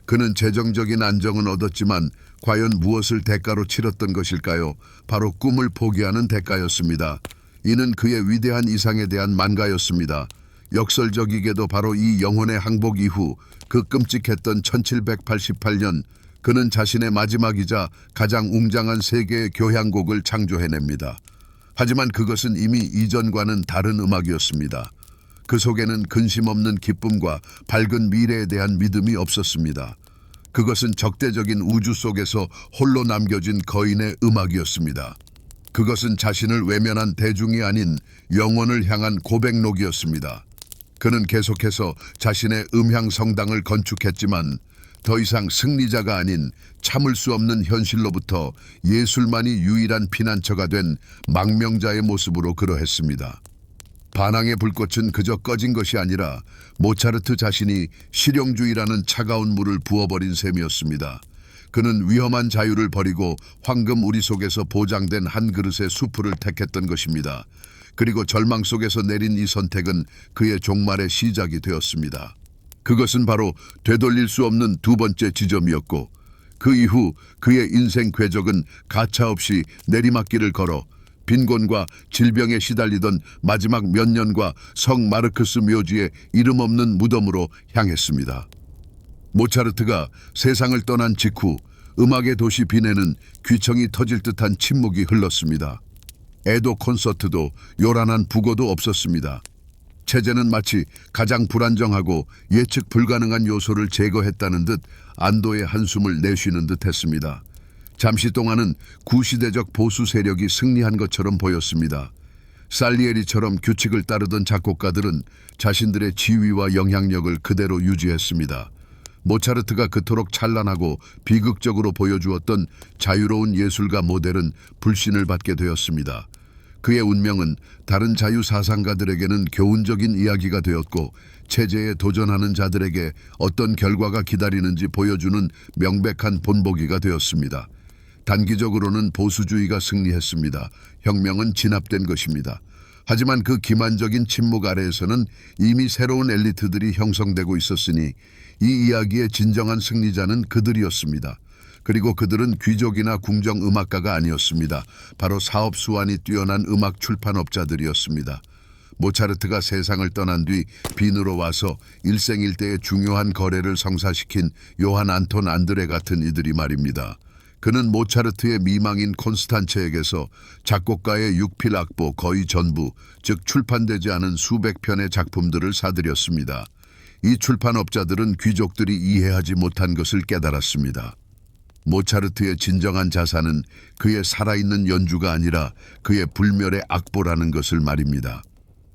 그는 재정적인 안정은 얻었지만 과연 무엇을 대가로 치렀던 것일까요? 바로 꿈을 포기하는 대가였습니다. 이는 그의 위대한 이상에 대한 만가였습니다. 역설적이게도 바로 이 영혼의 항복 이후 그 끔찍했던 1788년 그는 자신의 마지막이자 가장 웅장한 세계의 교향곡을 창조해냅니다. 하지만 그것은 이미 이전과는 다른 음악이었습니다. 그 속에는 근심 없는 기쁨과 밝은 미래에 대한 믿음이 없었습니다. 그것은 적대적인 우주 속에서 홀로 남겨진 거인의 음악이었습니다. 그것은 자신을 외면한 대중이 아닌 영혼을 향한 고백록이었습니다. 그는 계속해서 자신의 음향 성당을 건축했지만 더 이상 승리자가 아닌 참을 수 없는 현실로부터 예술만이 유일한 피난처가 된 망명자의 모습으로 그러했습니다. 반항의 불꽃은 그저 꺼진 것이 아니라 모차르트 자신이 실용주의라는 차가운 물을 부어버린 셈이었습니다. 그는 위험한 자유를 버리고 황금 우리 속에서 보장된 한 그릇의 수프를 택했던 것입니다. 그리고 절망 속에서 내린 이 선택은 그의 종말의 시작이 되었습니다. 그것은 바로 되돌릴 수 없는 두 번째 지점이었고 그 이후 그의 인생 궤적은 가차없이 내리막길을 걸어 빈곤과 질병에 시달리던 마지막 몇 년과 성 마르크스 묘지의 이름 없는 무덤으로 향했습니다. 모차르트가 세상을 떠난 직후 음악의 도시 빈에는 귀청이 터질 듯한 침묵이 흘렀습니다. 애도 콘서트도 요란한 부고도 없었습니다. 체제는 마치 가장 불안정하고 예측 불가능한 요소를 제거했다는 듯 안도의 한숨을 내쉬는 듯 했습니다. 잠시 동안은 구시대적 보수 세력이 승리한 것처럼 보였습니다. 살리에리처럼 규칙을 따르던 작곡가들은 자신들의 지위와 영향력을 그대로 유지했습니다. 모차르트가 그토록 찬란하고 비극적으로 보여주었던 자유로운 예술가 모델은 불신을 받게 되었습니다. 그의 운명은 다른 자유사상가들에게는 교훈적인 이야기가 되었고, 체제에 도전하는 자들에게 어떤 결과가 기다리는지 보여주는 명백한 본보기가 되었습니다. 단기적으로는 보수주의가 승리했습니다. 혁명은 진압된 것입니다. 하지만 그 기만적인 침묵 아래에서는 이미 새로운 엘리트들이 형성되고 있었으니 이 이야기의 진정한 승리자는 그들이었습니다. 그리고 그들은 귀족이나 궁정 음악가가 아니었습니다. 바로 사업 수완이 뛰어난 음악 출판업자들이었습니다. 모차르트가 세상을 떠난 뒤 빈으로 와서 일생일대의 중요한 거래를 성사시킨 요한 안톤 안드레 같은 이들이 말입니다. 그는 모차르트의 미망인 콘스탄체에게서 작곡가의 육필 악보 거의 전부, 즉 출판되지 않은 수백 편의 작품들을 사들였습니다. 이 출판업자들은 귀족들이 이해하지 못한 것을 깨달았습니다. 모차르트의 진정한 자산은 그의 살아있는 연주가 아니라 그의 불멸의 악보라는 것을 말입니다.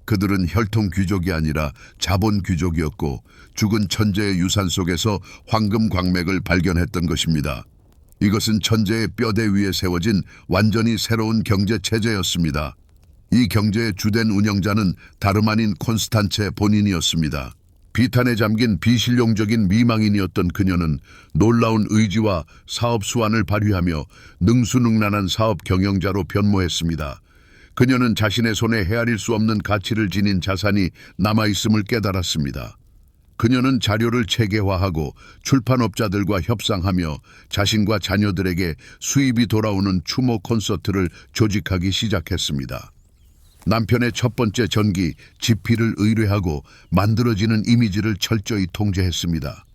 그들은 혈통 귀족이 아니라 자본 귀족이었고, 죽은 천재의 유산 속에서 황금 광맥을 발견했던 것입니다. 이것은 천재의 뼈대 위에 세워진 완전히 새로운 경제 체제였습니다. 이 경제의 주된 운영자는 다름 아닌 콘스탄체 본인이었습니다. 비탄에 잠긴 비실용적인 미망인이었던 그녀는 놀라운 의지와 사업 수완을 발휘하며 능수능란한 사업 경영자로 변모했습니다. 그녀는 자신의 손에 헤아릴 수 없는 가치를 지닌 자산이 남아있음을 깨달았습니다. 그녀는 자료를 체계화하고 출판업자들과 협상하며 자신과 자녀들에게 수입이 돌아오는 추모 콘서트를 조직하기 시작했습니다. 남편의 첫 번째 전기, 집필을 의뢰하고 만들어지는 이미지를 철저히 통제했습니다.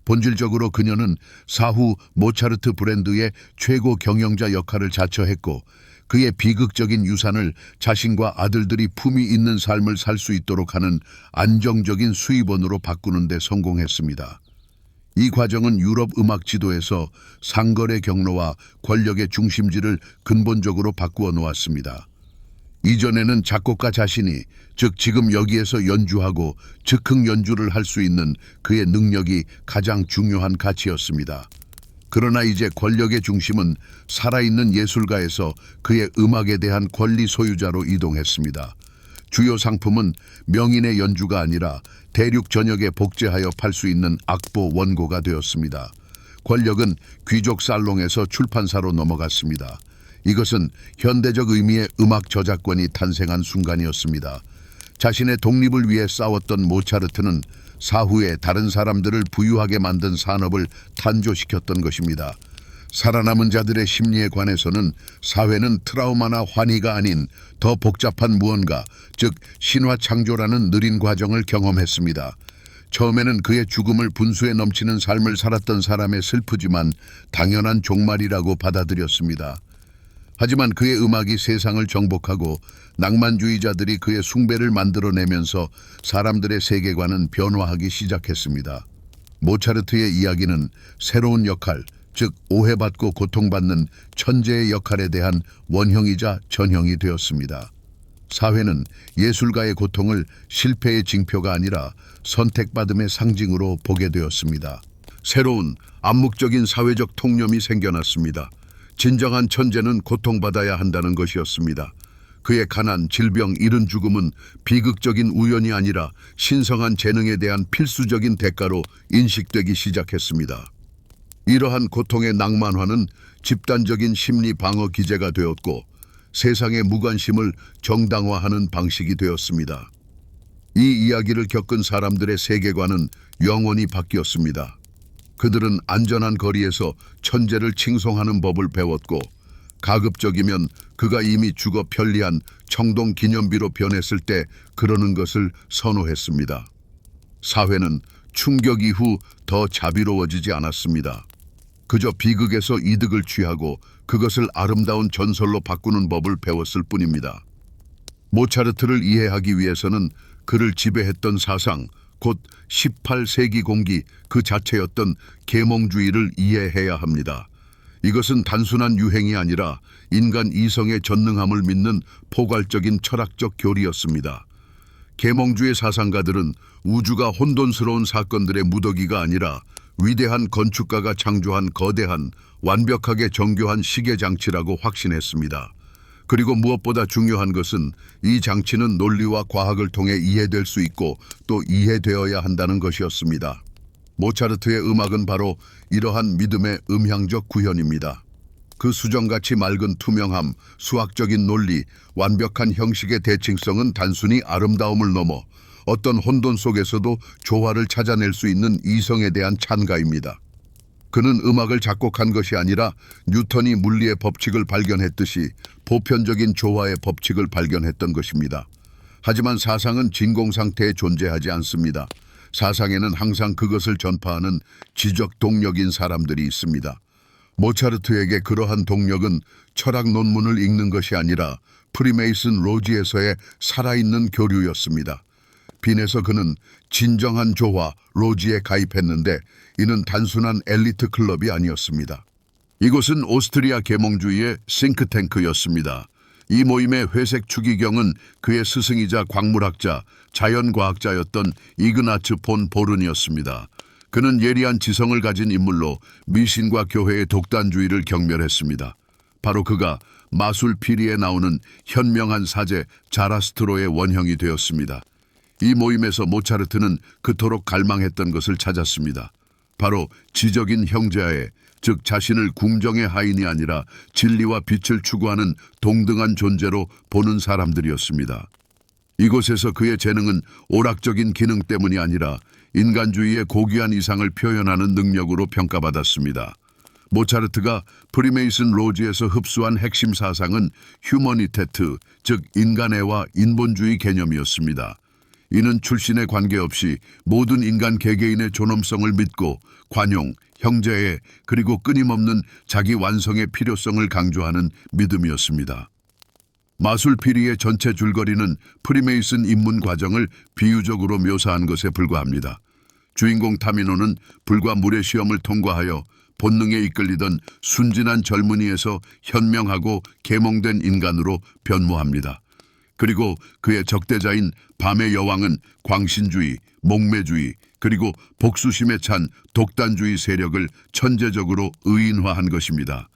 본질적으로 그녀는 사후 모차르트 브랜드의 최고 경영자 역할을 자처했고, 그의 비극적인 유산을 자신과 아들들이 품위 있는 삶을 살 수 있도록 하는 안정적인 수입원으로 바꾸는 데 성공했습니다. 이 과정은 유럽 음악 지도에서 상거래 경로와 권력의 중심지를 근본적으로 바꾸어 놓았습니다. 이전에는 작곡가 자신이, 즉 지금 여기에서 연주하고 즉흥 연주를 할 수 있는 그의 능력이 가장 중요한 가치였습니다. 그러나 이제 권력의 중심은 살아있는 예술가에서 그의 음악에 대한 권리 소유자로 이동했습니다. 주요 상품은 명인의 연주가 아니라 대륙 전역에 복제하여 팔 수 있는 악보 원고가 되었습니다. 권력은 귀족 살롱에서 출판사로 넘어갔습니다. 이것은 현대적 의미의 음악 저작권이 탄생한 순간이었습니다. 자신의 독립을 위해 싸웠던 모차르트는 사후에 다른 사람들을 부유하게 만든 산업을 탄조시켰던 것입니다. 살아남은 자들의 심리에 관해서는 사회는 트라우마나 환희가 아닌 더 복잡한 무언가, 즉 신화 창조라는 느린 과정을 경험했습니다. 처음에는 그의 죽음을 분수에 넘치는 삶을 살았던 사람의 슬프지만 당연한 종말이라고 받아들였습니다. 하지만 그의 음악이 세상을 정복하고 낭만주의자들이 그의 숭배를 만들어내면서 사람들의 세계관은 변화하기 시작했습니다. 모차르트의 이야기는 새로운 역할, 즉 오해받고 고통받는 천재의 역할에 대한 원형이자 전형이 되었습니다. 사회는 예술가의 고통을 실패의 징표가 아니라 선택받음의 상징으로 보게 되었습니다. 새로운 암묵적인 사회적 통념이 생겨났습니다. 진정한 천재는 고통받아야 한다는 것이었습니다. 그의 가난, 질병, 이른 죽음은 비극적인 우연이 아니라 신성한 재능에 대한 필수적인 대가로 인식되기 시작했습니다. 이러한 고통의 낭만화는 집단적인 심리 방어 기제가 되었고, 세상의 무관심을 정당화하는 방식이 되었습니다. 이 이야기를 겪은 사람들의 세계관은 영원히 바뀌었습니다. 그들은 안전한 거리에서 천재를 칭송하는 법을 배웠고, 가급적이면 그가 이미 죽어 편리한 청동 기념비로 변했을 때 그러는 것을 선호했습니다. 사회는 충격 이후 더 자비로워지지 않았습니다. 그저 비극에서 이득을 취하고 그것을 아름다운 전설로 바꾸는 법을 배웠을 뿐입니다. 모차르트를 이해하기 위해서는 그를 지배했던 사상, 곧 18세기 공기 그 자체였던 계몽주의를 이해해야 합니다. 이것은 단순한 유행이 아니라 인간 이성의 전능함을 믿는 포괄적인 철학적 교리였습니다. 계몽주의 사상가들은 우주가 혼돈스러운 사건들의 무더기가 아니라 위대한 건축가가 창조한 거대한 완벽하게 정교한 시계 장치라고 확신했습니다. 그리고 무엇보다 중요한 것은 이 장치는 논리와 과학을 통해 이해될 수 있고 또 이해되어야 한다는 것이었습니다. 모차르트의 음악은 바로 이러한 믿음의 음향적 구현입니다. 그 수정같이 맑은 투명함, 수학적인 논리, 완벽한 형식의 대칭성은 단순히 아름다움을 넘어 어떤 혼돈 속에서도 조화를 찾아낼 수 있는 이성에 대한 찬가입니다. 그는 음악을 작곡한 것이 아니라 뉴턴이 물리의 법칙을 발견했듯이 보편적인 조화의 법칙을 발견했던 것입니다. 하지만 사상은 진공 상태에 존재하지 않습니다. 사상에는 항상 그것을 전파하는 지적 동력인 사람들이 있습니다. 모차르트에게 그러한 동력은 철학 논문을 읽는 것이 아니라 프리메이슨 로지에서의 살아있는 교류였습니다. 빈에서 그는 진정한 조화 로지에 가입했는데 이는 단순한 엘리트 클럽이 아니었습니다. 이곳은 오스트리아 계몽주의의 싱크탱크였습니다. 이 모임의 회색 추기경은 그의 스승이자 광물학자, 자연과학자였던 이그나츠 폰 보른이었습니다. 그는 예리한 지성을 가진 인물로 미신과 교회의 독단주의를 경멸했습니다. 바로 그가 마술 피리에 나오는 현명한 사제 자라스트로의 원형이 되었습니다. 이 모임에서 모차르트는 그토록 갈망했던 것을 찾았습니다. 바로 지적인 형제아에, 즉 자신을 궁정의 하인이 아니라 진리와 빛을 추구하는 동등한 존재로 보는 사람들이었습니다. 이곳에서 그의 재능은 오락적인 기능 때문이 아니라 인간주의의 고귀한 이상을 표현하는 능력으로 평가받았습니다. 모차르트가 프리메이슨 로지에서 흡수한 핵심 사상은 휴머니테트, 즉 인간애와 인본주의 개념이었습니다. 이는 출신에 관계없이 모든 인간 개개인의 존엄성을 믿고 관용, 형제애, 그리고 끊임없는 자기 완성의 필요성을 강조하는 믿음이었습니다. 마술피리의 전체 줄거리는 프리메이슨 입문 과정을 비유적으로 묘사한 것에 불과합니다. 주인공 타미노는 불과 물의 시험을 통과하여 본능에 이끌리던 순진한 젊은이에서 현명하고 계몽된 인간으로 변모합니다. 그리고 그의 적대자인 밤의 여왕은 광신주의, 목매주의, 그리고 복수심에 찬 독단주의 세력을 천재적으로 의인화한 것입니다.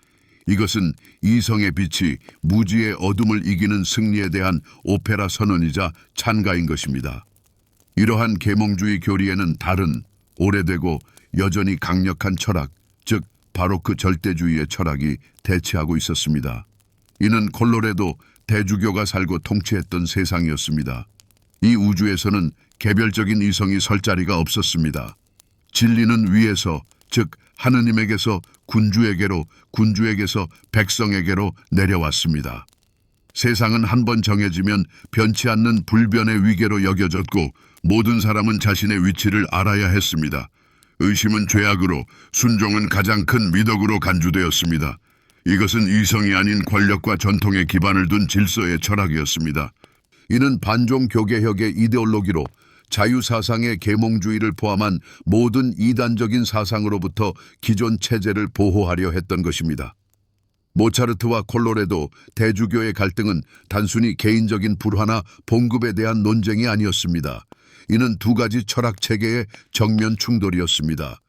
이것은 이성의 빛이 무지의 어둠을 이기는 승리에 대한 오페라 선언이자 찬가인 것입니다. 이러한 계몽주의 교리에는 다른 오래되고 여전히 강력한 철학, 즉 바로크 절대주의의 철학이 대치하고 있었습니다. 이는 콜로레도 대주교가 살고 통치했던 세상이었습니다. 이 우주에서는 개별적인 이성이 설 자리가 없었습니다. 진리는 위에서, 즉 하느님에게서 군주에게로, 군주에게서 백성에게로 내려왔습니다. 세상은 한 번 정해지면 변치 않는 불변의 위계로 여겨졌고 모든 사람은 자신의 위치를 알아야 했습니다. 의심은 죄악으로, 순종은 가장 큰 미덕으로 간주되었습니다. 이것은 이성이 아닌 권력과 전통에 기반을 둔 질서의 철학이었습니다. 이는 반종 교계혁의 이데올로기로 자유사상의 계몽주의를 포함한 모든 이단적인 사상으로부터 기존 체제를 보호하려 했던 것입니다. 모차르트와 콜로레도 대주교의 갈등은 단순히 개인적인 불화나 봉급에 대한 논쟁이 아니었습니다. 이는 두 가지 철학 체계의 정면 충돌이었습니다.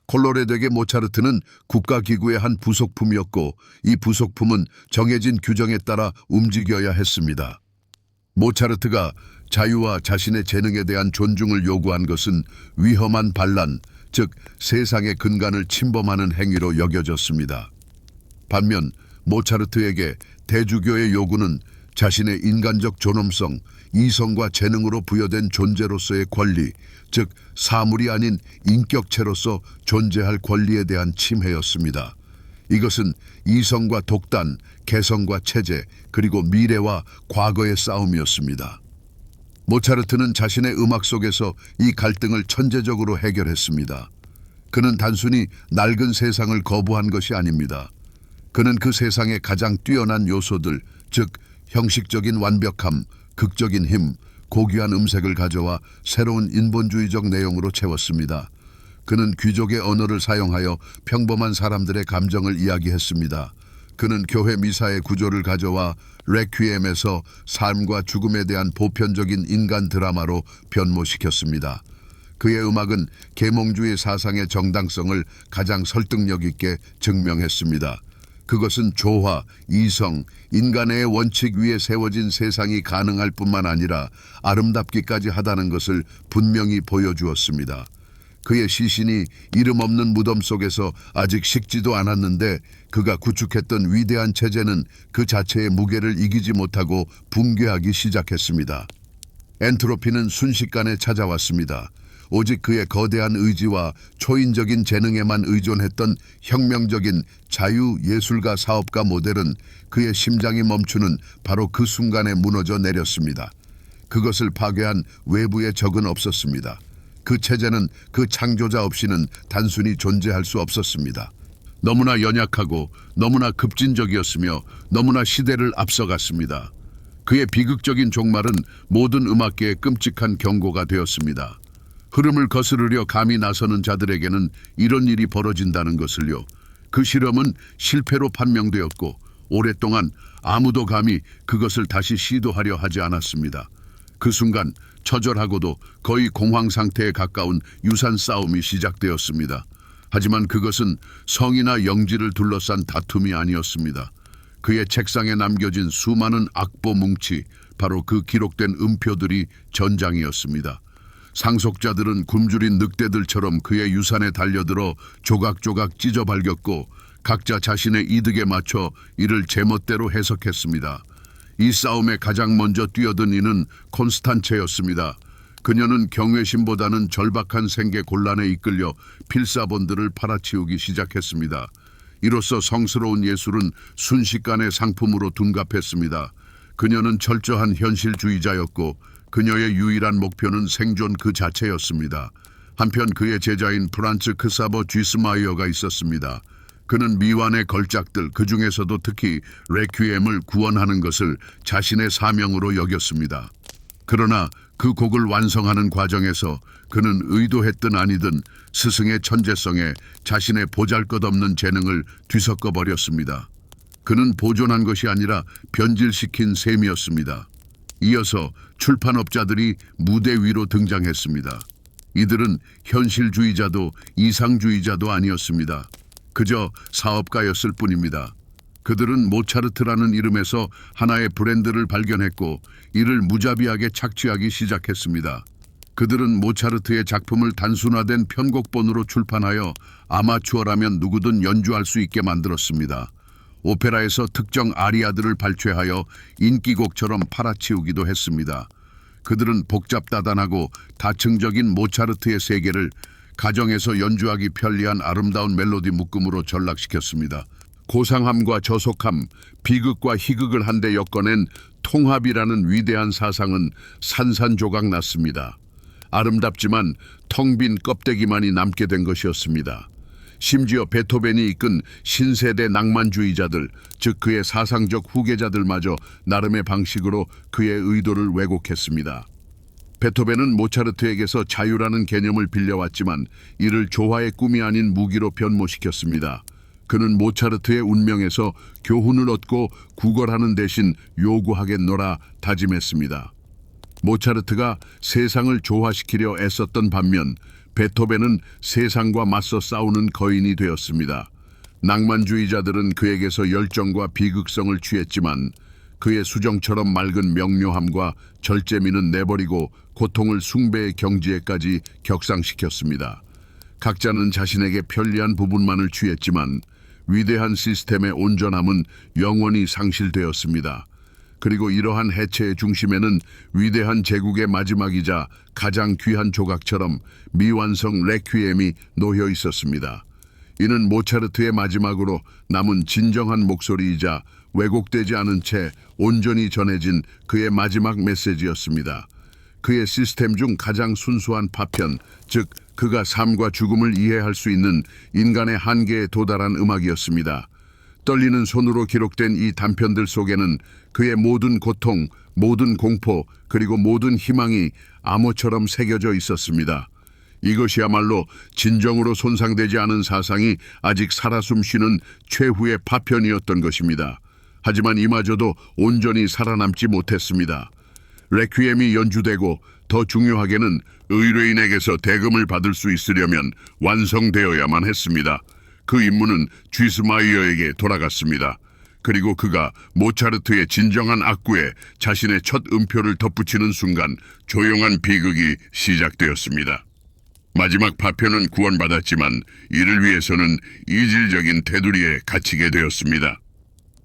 콜로레도에게 모차르트는 국가기구의 한 부속품이었고 이 부속품은 정해진 규정에 따라 움직여야 했습니다. 모차르트가 자유와 자신의 재능에 대한 존중을 요구한 것은 위험한 반란, 즉 세상의 근간을 침범하는 행위로 여겨졌습니다. 반면 모차르트에게 대주교의 요구는 자신의 인간적 존엄성, 이성과 재능으로 부여된 존재로서의 권리, 즉 사물이 아닌 인격체로서 존재할 권리에 대한 침해였습니다. 이것은 이성과 독단, 개성과 체제, 그리고 미래와 과거의 싸움이었습니다. 모차르트는 자신의 음악 속에서 이 갈등을 천재적으로 해결했습니다. 그는 단순히 낡은 세상을 거부한 것이 아닙니다. 그는 그 세상의 가장 뛰어난 요소들, 즉 형식적인 완벽함, 극적인 힘, 고귀한 음색을 가져와 새로운 인본주의적 내용으로 채웠습니다. 그는 귀족의 언어를 사용하여 평범한 사람들의 감정을 이야기했습니다. 그는 교회 미사의 구조를 가져와 레퀴엠에서 삶과 죽음에 대한 보편적인 인간 드라마로 변모시켰습니다. 그의 음악은 계몽주의 사상의 정당성을 가장 설득력 있게 증명했습니다. 그것은 조화, 이성, 인간의 원칙 위에 세워진 세상이 가능할 뿐만 아니라 아름답기까지 하다는 것을 분명히 보여주었습니다. 그의 시신이 이름 없는 무덤 속에서 아직 식지도 않았는데 그가 구축했던 위대한 체제는 그 자체의 무게를 이기지 못하고 붕괴하기 시작했습니다. 엔트로피는 순식간에 찾아왔습니다. 오직 그의 거대한 의지와 초인적인 재능에만 의존했던 혁명적인 자유예술가 사업가 모델은 그의 심장이 멈추는 바로 그 순간에 무너져 내렸습니다. 그것을 파괴한 외부의 적은 없었습니다. 그 체제는 그 창조자 없이는 단순히 존재할 수 없었습니다. 너무나 연약하고 너무나 급진적이었으며 너무나 시대를 앞서갔습니다. 그의 비극적인 종말은 모든 음악계의 끔찍한 경고가 되었습니다. 흐름을 거스르려 감히 나서는 자들에게는 이런 일이 벌어진다는 것을요. 그 실험은 실패로 판명되었고 오랫동안 아무도 감히 그것을 다시 시도하려 하지 않았습니다. 그 순간 처절하고도 거의 공황 상태에 가까운 유산 싸움이 시작되었습니다. 하지만 그것은 성이나 영지를 둘러싼 다툼이 아니었습니다. 그의 책상에 남겨진 수많은 악보 뭉치, 바로 그 기록된 음표들이 전장이었습니다. 상속자들은 굶주린 늑대들처럼 그의 유산에 달려들어 조각조각 찢어발겼고 각자 자신의 이득에 맞춰 이를 제멋대로 해석했습니다. 이 싸움에 가장 먼저 뛰어든 이는 콘스탄체였습니다. 그녀는 경외심보다는 절박한 생계 곤란에 이끌려 필사본들을 팔아치우기 시작했습니다. 이로써 성스러운 예술은 순식간에 상품으로 둔갑했습니다. 그녀는 철저한 현실주의자였고 그녀의 유일한 목표는 생존 그 자체였습니다. 한편 그의 제자인 프란츠 크사버 쥐스마이어가 있었습니다. 그는 미완의 걸작들, 그 중에서도 특히 레퀴엠을 구원하는 것을 자신의 사명으로 여겼습니다. 그러나 그 곡을 완성하는 과정에서 그는 의도했든 아니든 스승의 천재성에 자신의 보잘것없는 재능을 뒤섞어 버렸습니다. 그는 보존한 것이 아니라 변질시킨 셈이었습니다. 이어서 출판업자들이 무대 위로 등장했습니다. 이들은 현실주의자도 이상주의자도 아니었습니다. 그저 사업가였을 뿐입니다. 그들은 모차르트라는 이름에서 하나의 브랜드를 발견했고 이를 무자비하게 착취하기 시작했습니다. 그들은 모차르트의 작품을 단순화된 편곡본으로 출판하여 아마추어라면 누구든 연주할 수 있게 만들었습니다. 오페라에서 특정 아리아들을 발췌하여 인기곡처럼 팔아치우기도 했습니다. 그들은 복잡다단하고 다층적인 모차르트의 세계를 가정에서 연주하기 편리한 아름다운 멜로디 묶음으로 전락시켰습니다. 고상함과 저속함, 비극과 희극을 한데 엮어낸 통합이라는 위대한 사상은 산산조각 났습니다. 아름답지만 텅 빈 껍데기만이 남게 된 것이었습니다. 심지어 베토벤이 이끈 신세대 낭만주의자들, 즉 그의 사상적 후계자들마저 나름의 방식으로 그의 의도를 왜곡했습니다. 베토벤은 모차르트에게서 자유라는 개념을 빌려왔지만 이를 조화의 꿈이 아닌 무기로 변모시켰습니다. 그는 모차르트의 운명에서 교훈을 얻고 구걸하는 대신 요구하겠노라 다짐했습니다. 모차르트가 세상을 조화시키려 애썼던 반면 베토벤은 세상과 맞서 싸우는 거인이 되었습니다. 낭만주의자들은 그에게서 열정과 비극성을 취했지만 그의 수정처럼 맑은 명료함과 절제미는 내버리고 고통을 숭배의 경지에까지 격상시켰습니다. 각자는 자신에게 편리한 부분만을 취했지만 위대한 시스템의 온전함은 영원히 상실되었습니다. 그리고 이러한 해체의 중심에는 위대한 제국의 마지막이자 가장 귀한 조각처럼 미완성 레퀴엠이 놓여 있었습니다. 이는 모차르트의 마지막으로 남은 진정한 목소리이자 왜곡되지 않은 채 온전히 전해진 그의 마지막 메시지였습니다. 그의 시스템 중 가장 순수한 파편, 즉 그가 삶과 죽음을 이해할 수 있는 인간의 한계에 도달한 음악이었습니다. 떨리는 손으로 기록된 이 단편들 속에는 그의 모든 고통, 모든 공포, 그리고 모든 희망이 암호처럼 새겨져 있었습니다. 이것이야말로 진정으로 손상되지 않은 사상이 아직 살아 숨쉬는 최후의 파편이었던 것입니다. 하지만 이마저도 온전히 살아남지 못했습니다. 레퀴엠이 연주되고 더 중요하게는 의뢰인에게서 대금을 받을 수 있으려면 완성되어야만 했습니다. 그 임무는 쥐스마이어에게 돌아갔습니다. 그리고 그가 모차르트의 진정한 악구에 자신의 첫 음표를 덧붙이는 순간 조용한 비극이 시작되었습니다. 마지막 파편은 구원받았지만 이를 위해서는 이질적인 테두리에 갇히게 되었습니다.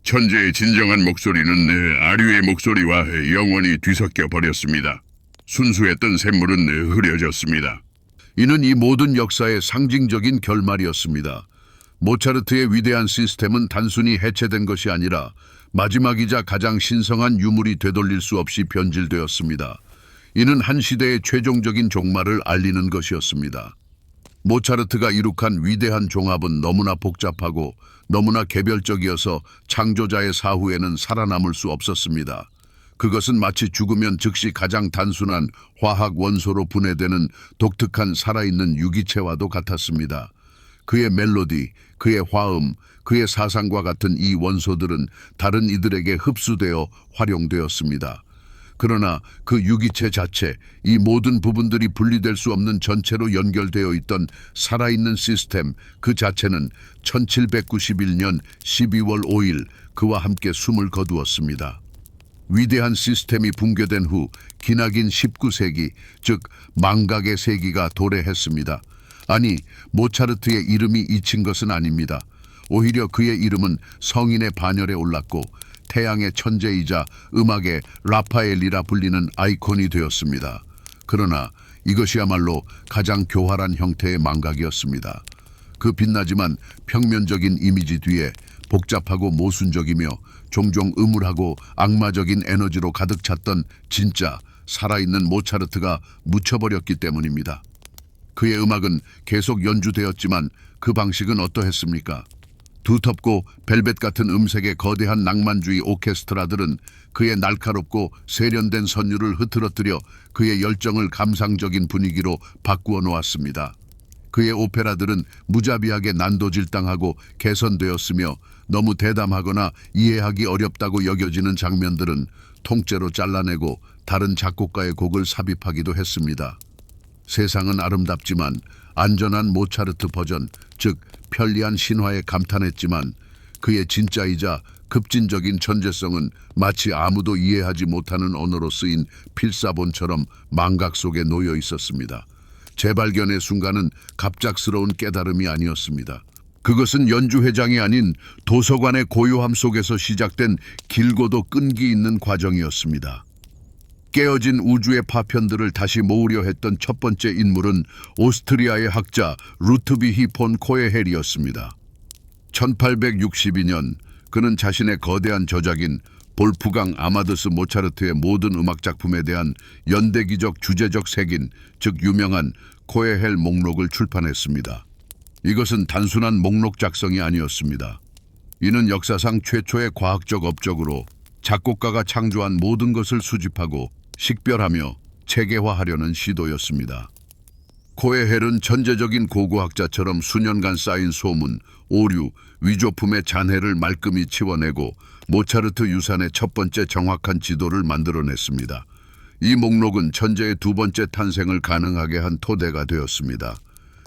천재의 진정한 목소리는 아류의 목소리와 영원히 뒤섞여 버렸습니다. 순수했던 샘물은 흐려졌습니다. 이는 이 모든 역사의 상징적인 결말이었습니다. 모차르트의 위대한 시스템은 단순히 해체된 것이 아니라 마지막이자 가장 신성한 유물이 되돌릴 수 없이 변질되었습니다. 이는 한 시대의 최종적인 종말을 알리는 것이었습니다. 모차르트가 이룩한 위대한 종합은 너무나 복잡하고 너무나 개별적이어서 창조자의 사후에는 살아남을 수 없었습니다. 그것은 마치 죽으면 즉시 가장 단순한 화학 원소로 분해되는 독특한 살아있는 유기체와도 같았습니다. 그의 멜로디, 그의 화음, 그의 사상과 같은 이 원소들은 다른 이들에게 흡수되어 활용되었습니다. 그러나 그 유기체 자체, 이 모든 부분들이 분리될 수 없는 전체로 연결되어 있던 살아있는 시스템, 그 자체는 1791년 12월 5일 그와 함께 숨을 거두었습니다. 위대한 시스템이 붕괴된 후 기나긴 19세기, 즉 망각의 세기가 도래했습니다. 아니, 모차르트의 이름이 잊힌 것은 아닙니다. 오히려 그의 이름은 성인의 반열에 올랐고 태양의 천재이자 음악의 라파엘이라 불리는 아이콘이 되었습니다. 그러나 이것이야말로 가장 교활한 형태의 망각이었습니다. 그 빛나지만 평면적인 이미지 뒤에 복잡하고 모순적이며 종종 음울하고 악마적인 에너지로 가득 찼던 진짜 살아있는 모차르트가 묻혀버렸기 때문입니다. 그의 음악은 계속 연주되었지만 그 방식은 어떠했습니까? 두텁고 벨벳 같은 음색의 거대한 낭만주의 오케스트라들은 그의 날카롭고 세련된 선율을 흐트러뜨려 그의 열정을 감상적인 분위기로 바꾸어 놓았습니다. 그의 오페라들은 무자비하게 난도질당하고 개선되었으며 너무 대담하거나 이해하기 어렵다고 여겨지는 장면들은 통째로 잘라내고 다른 작곡가의 곡을 삽입하기도 했습니다. 세상은 아름답지만 안전한 모차르트 버전, 즉 편리한 신화에 감탄했지만 그의 진짜이자 급진적인 천재성은 마치 아무도 이해하지 못하는 언어로 쓰인 필사본처럼 망각 속에 놓여 있었습니다. 재발견의 순간은 갑작스러운 깨달음이 아니었습니다. 그것은 연주회장이 아닌 도서관의 고요함 속에서 시작된 길고도 끈기 있는 과정이었습니다. 깨어진 우주의 파편들을 다시 모으려 했던 첫 번째 인물은 오스트리아의 학자 루트비히 폰 코에헬이었습니다. 1862년 그는 자신의 거대한 저작인 볼프강 아마데스 모차르트의 모든 음악 작품에 대한 연대기적 주제적 색인, 즉 유명한 코에헬 목록을 출판했습니다. 이것은 단순한 목록 작성이 아니었습니다. 이는 역사상 최초의 과학적 업적으로 작곡가가 창조한 모든 것을 수집하고 식별하며 체계화하려는 시도였습니다. 코에헬은 천재적인 고고학자처럼 수년간 쌓인 소문, 오류, 위조품의 잔해를 말끔히 치워내고 모차르트 유산의 첫 번째 정확한 지도를 만들어냈습니다. 이 목록은 천재의 두 번째 탄생을 가능하게 한 토대가 되었습니다.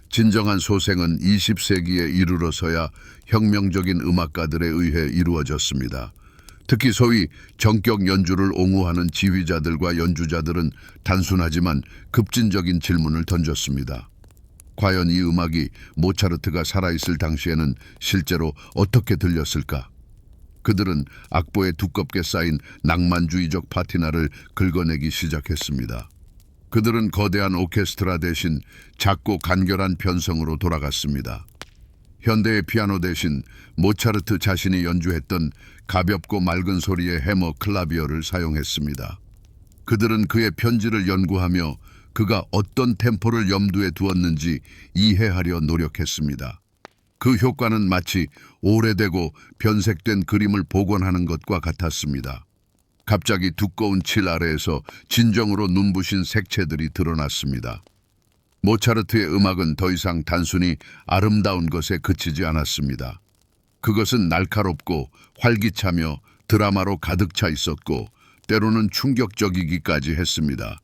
진정한 소생은 20세기에 이르러서야 혁명적인 음악가들에 의해 이루어졌습니다. 특히 소위 정격 연주를 옹호하는 지휘자들과 연주자들은 단순하지만 급진적인 질문을 던졌습니다. 과연 이 음악이 모차르트가 살아있을 당시에는 실제로 어떻게 들렸을까? 그들은 악보에 두껍게 쌓인 낭만주의적 파티나를 긁어내기 시작했습니다. 그들은 거대한 오케스트라 대신 작고 간결한 편성으로 돌아갔습니다. 현대의 피아노 대신 모차르트 자신이 연주했던 가볍고 맑은 소리의 해머 클라비어를 사용했습니다. 그들은 그의 편지를 연구하며 그가 어떤 템포를 염두에 두었는지 이해하려 노력했습니다. 그 효과는 마치 오래되고 변색된 그림을 복원하는 것과 같았습니다. 갑자기 두꺼운 칠 아래에서 진정으로 눈부신 색채들이 드러났습니다. 모차르트의 음악은 더 이상 단순히 아름다운 것에 그치지 않았습니다. 그것은 날카롭고 활기차며 드라마로 가득 차 있었고 때로는 충격적이기까지 했습니다.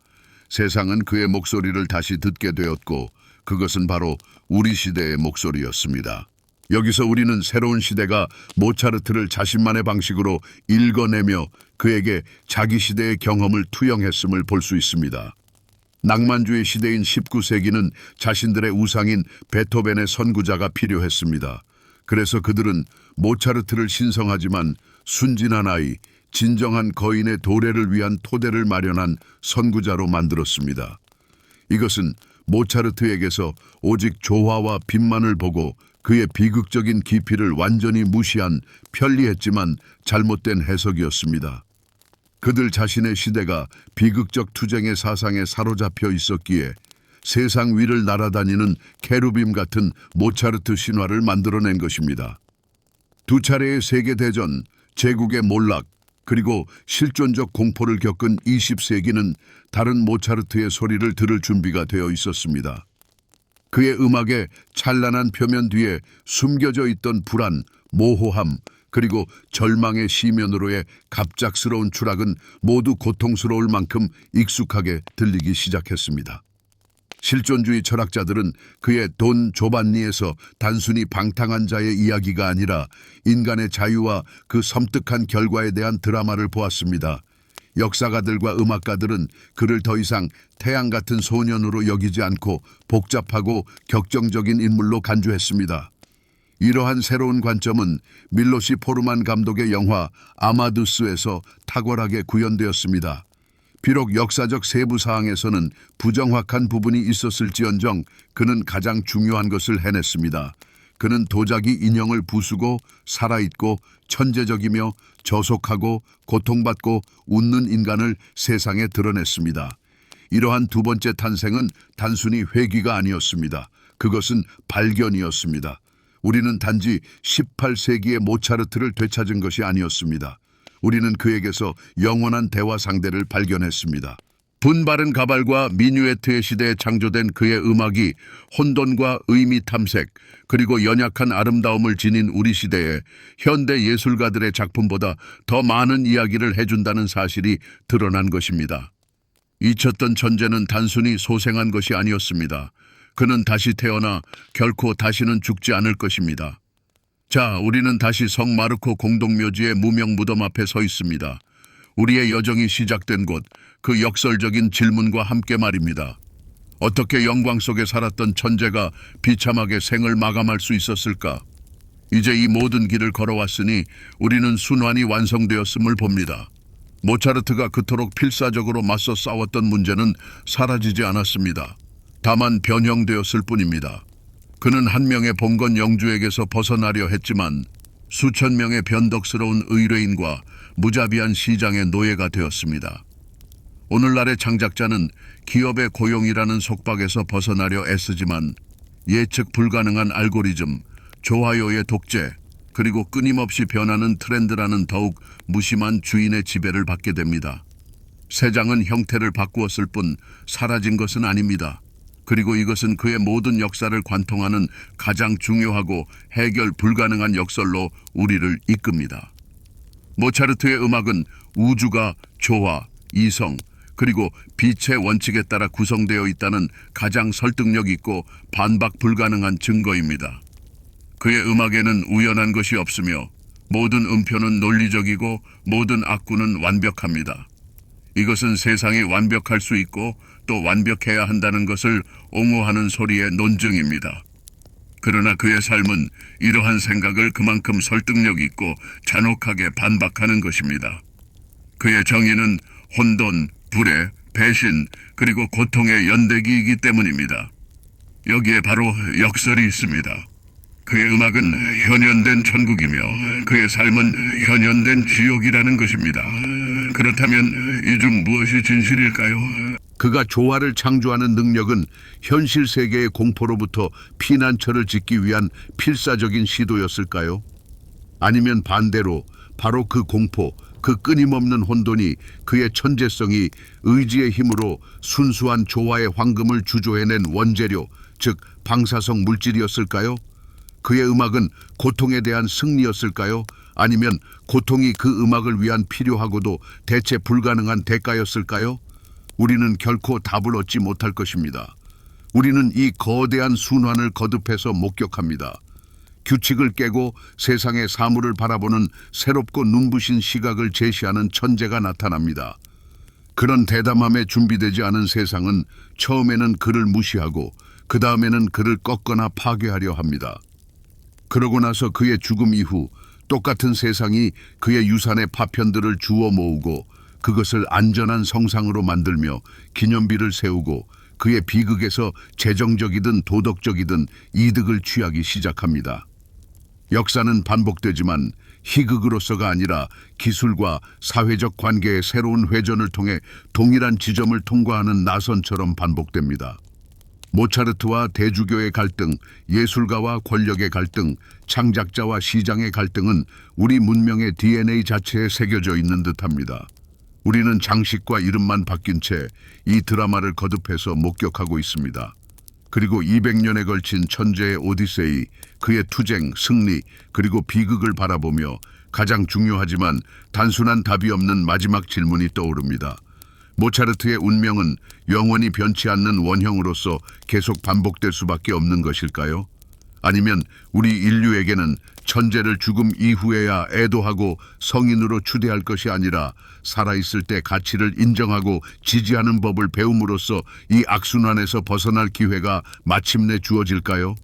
세상은 그의 목소리를 다시 듣게 되었고 그것은 바로 우리 시대의 목소리였습니다. 여기서 우리는 새로운 시대가 모차르트를 자신만의 방식으로 읽어내며 그에게 자기 시대의 경험을 투영했음을 볼 수 있습니다. 낭만주의 시대인 19세기는 자신들의 우상인 베토벤의 선구자가 필요했습니다. 그래서 그들은 모차르트를 신성하지만 순진한 아이, 진정한 거인의 도래를 위한 토대를 마련한 선구자로 만들었습니다. 이것은 모차르트에게서 오직 조화와 빛만을 보고 그의 비극적인 깊이를 완전히 무시한 편리했지만 잘못된 해석이었습니다. 그들 자신의 시대가 비극적 투쟁의 사상에 사로잡혀 있었기에 세상 위를 날아다니는 케루빔 같은 모차르트 신화를 만들어낸 것입니다. 두 차례의 세계대전, 제국의 몰락, 그리고 실존적 공포를 겪은 20세기는 다른 모차르트의 소리를 들을 준비가 되어 있었습니다. 그의 음악의 찬란한 표면 뒤에 숨겨져 있던 불안, 모호함, 그리고 절망의 시면으로의 갑작스러운 추락은 모두 고통스러울 만큼 익숙하게 들리기 시작했습니다. 실존주의 철학자들은 그의 돈 조반니에서 단순히 방탕한 자의 이야기가 아니라 인간의 자유와 그 섬뜩한 결과에 대한 드라마를 보았습니다. 역사가들과 음악가들은 그를 더 이상 태양 같은 소년으로 여기지 않고 복잡하고 격정적인 인물로 간주했습니다. 이러한 새로운 관점은 밀로시 포르만 감독의 영화 아마두스에서 탁월하게 구현되었습니다. 비록 역사적 세부 사항에서는 부정확한 부분이 있었을지언정 그는 가장 중요한 것을 해냈습니다. 그는 도자기 인형을 부수고 살아있고 천재적이며 저속하고 고통받고 웃는 인간을 세상에 드러냈습니다. 이러한 두 번째 탄생은 단순히 회귀가 아니었습니다. 그것은 발견이었습니다. 우리는 단지 18세기의 모차르트를 되찾은 것이 아니었습니다. 우리는 그에게서 영원한 대화 상대를 발견했습니다. 분바른 가발과 미뉴에트의 시대에 창조된 그의 음악이 혼돈과 의미 탐색, 그리고 연약한 아름다움을 지닌 우리 시대에 현대 예술가들의 작품보다 더 많은 이야기를 해준다는 사실이 드러난 것입니다. 잊혔던 천재는 단순히 소생한 것이 아니었습니다. 그는 다시 태어나 결코 다시는 죽지 않을 것입니다. 자, 우리는 다시 성 마르코 공동묘지의 무명 무덤 앞에 서 있습니다. 우리의 여정이 시작된 곳, 그 역설적인 질문과 함께 말입니다. 어떻게 영광 속에 살았던 천재가 비참하게 생을 마감할 수 있었을까? 이제 이 모든 길을 걸어왔으니 우리는 순환이 완성되었음을 봅니다. 모차르트가 그토록 필사적으로 맞서 싸웠던 문제는 사라지지 않았습니다. 다만 변형되었을 뿐입니다. 그는 한 명의 봉건 영주에게서 벗어나려 했지만 수천 명의 변덕스러운 의뢰인과 무자비한 시장의 노예가 되었습니다. 오늘날의 창작자는 기업의 고용이라는 속박에서 벗어나려 애쓰지만 예측 불가능한 알고리즘, 좋아요의 독재, 그리고 끊임없이 변하는 트렌드라는 더욱 무심한 주인의 지배를 받게 됩니다. 세장은 형태를 바꾸었을 뿐 사라진 것은 아닙니다. 그리고 이것은 그의 모든 역사를 관통하는 가장 중요하고 해결 불가능한 역설로 우리를 이끕니다. 모차르트의 음악은 우주가 조화, 이성, 그리고 빛의 원칙에 따라 구성되어 있다는 가장 설득력 있고 반박 불가능한 증거입니다. 그의 음악에는 우연한 것이 없으며 모든 음표는 논리적이고 모든 악구는 완벽합니다. 이것은 세상이 완벽할 수 있고 또 완벽해야 한다는 것을 옹호하는 소리의 논증입니다. 그러나 그의 삶은 이러한 생각을 그만큼 설득력 있고 잔혹하게 반박하는 것입니다. 그의 정의는 혼돈, 불의, 배신, 그리고 고통의 연대기이기 때문입니다. 여기에 바로 역설이 있습니다. 그의 음악은 현현된 천국이며 그의 삶은 현현된 지옥이라는 것입니다. 그렇다면 이 중 무엇이 진실일까요? 그가 조화를 창조하는 능력은 현실 세계의 공포로부터 피난처를 짓기 위한 필사적인 시도였을까요? 아니면 반대로 바로 그 공포, 그 끊임없는 혼돈이 그의 천재성이 의지의 힘으로 순수한 조화의 황금을 주조해낸 원재료, 즉 방사성 물질이었을까요? 그의 음악은 고통에 대한 승리였을까요? 아니면 고통이 그 음악을 위한 필요하고도 대체 불가능한 대가였을까요? 우리는 결코 답을 얻지 못할 것입니다. 우리는 이 거대한 순환을 거듭해서 목격합니다. 규칙을 깨고 세상의 사물을 바라보는 새롭고 눈부신 시각을 제시하는 천재가 나타납니다. 그런 대담함에 준비되지 않은 세상은 처음에는 그를 무시하고 그 다음에는 그를 꺾거나 파괴하려 합니다. 그러고 나서 그의 죽음 이후 똑같은 세상이 그의 유산의 파편들을 주워 모으고 그것을 안전한 성상으로 만들며 기념비를 세우고 그의 비극에서 재정적이든 도덕적이든 이득을 취하기 시작합니다. 역사는 반복되지만 희극으로서가 아니라 기술과 사회적 관계의 새로운 회전을 통해 동일한 지점을 통과하는 나선처럼 반복됩니다. 모차르트와 대주교의 갈등, 예술가와 권력의 갈등, 창작자와 시장의 갈등은 우리 문명의 DNA 자체에 새겨져 있는 듯합니다. 우리는 장식과 이름만 바뀐 채 이 드라마를 거듭해서 목격하고 있습니다. 그리고 200년에 걸친 천재의 오디세이, 그의 투쟁, 승리, 그리고 비극을 바라보며 가장 중요하지만 단순한 답이 없는 마지막 질문이 떠오릅니다. 모차르트의 운명은 영원히 변치 않는 원형으로서 계속 반복될 수밖에 없는 것일까요? 아니면 우리 인류에게는 천재를 죽음 이후에야 애도하고 성인으로 추대할 것이 아니라 살아있을 때 가치를 인정하고 지지하는 법을 배움으로써 이 악순환에서 벗어날 기회가 마침내 주어질까요?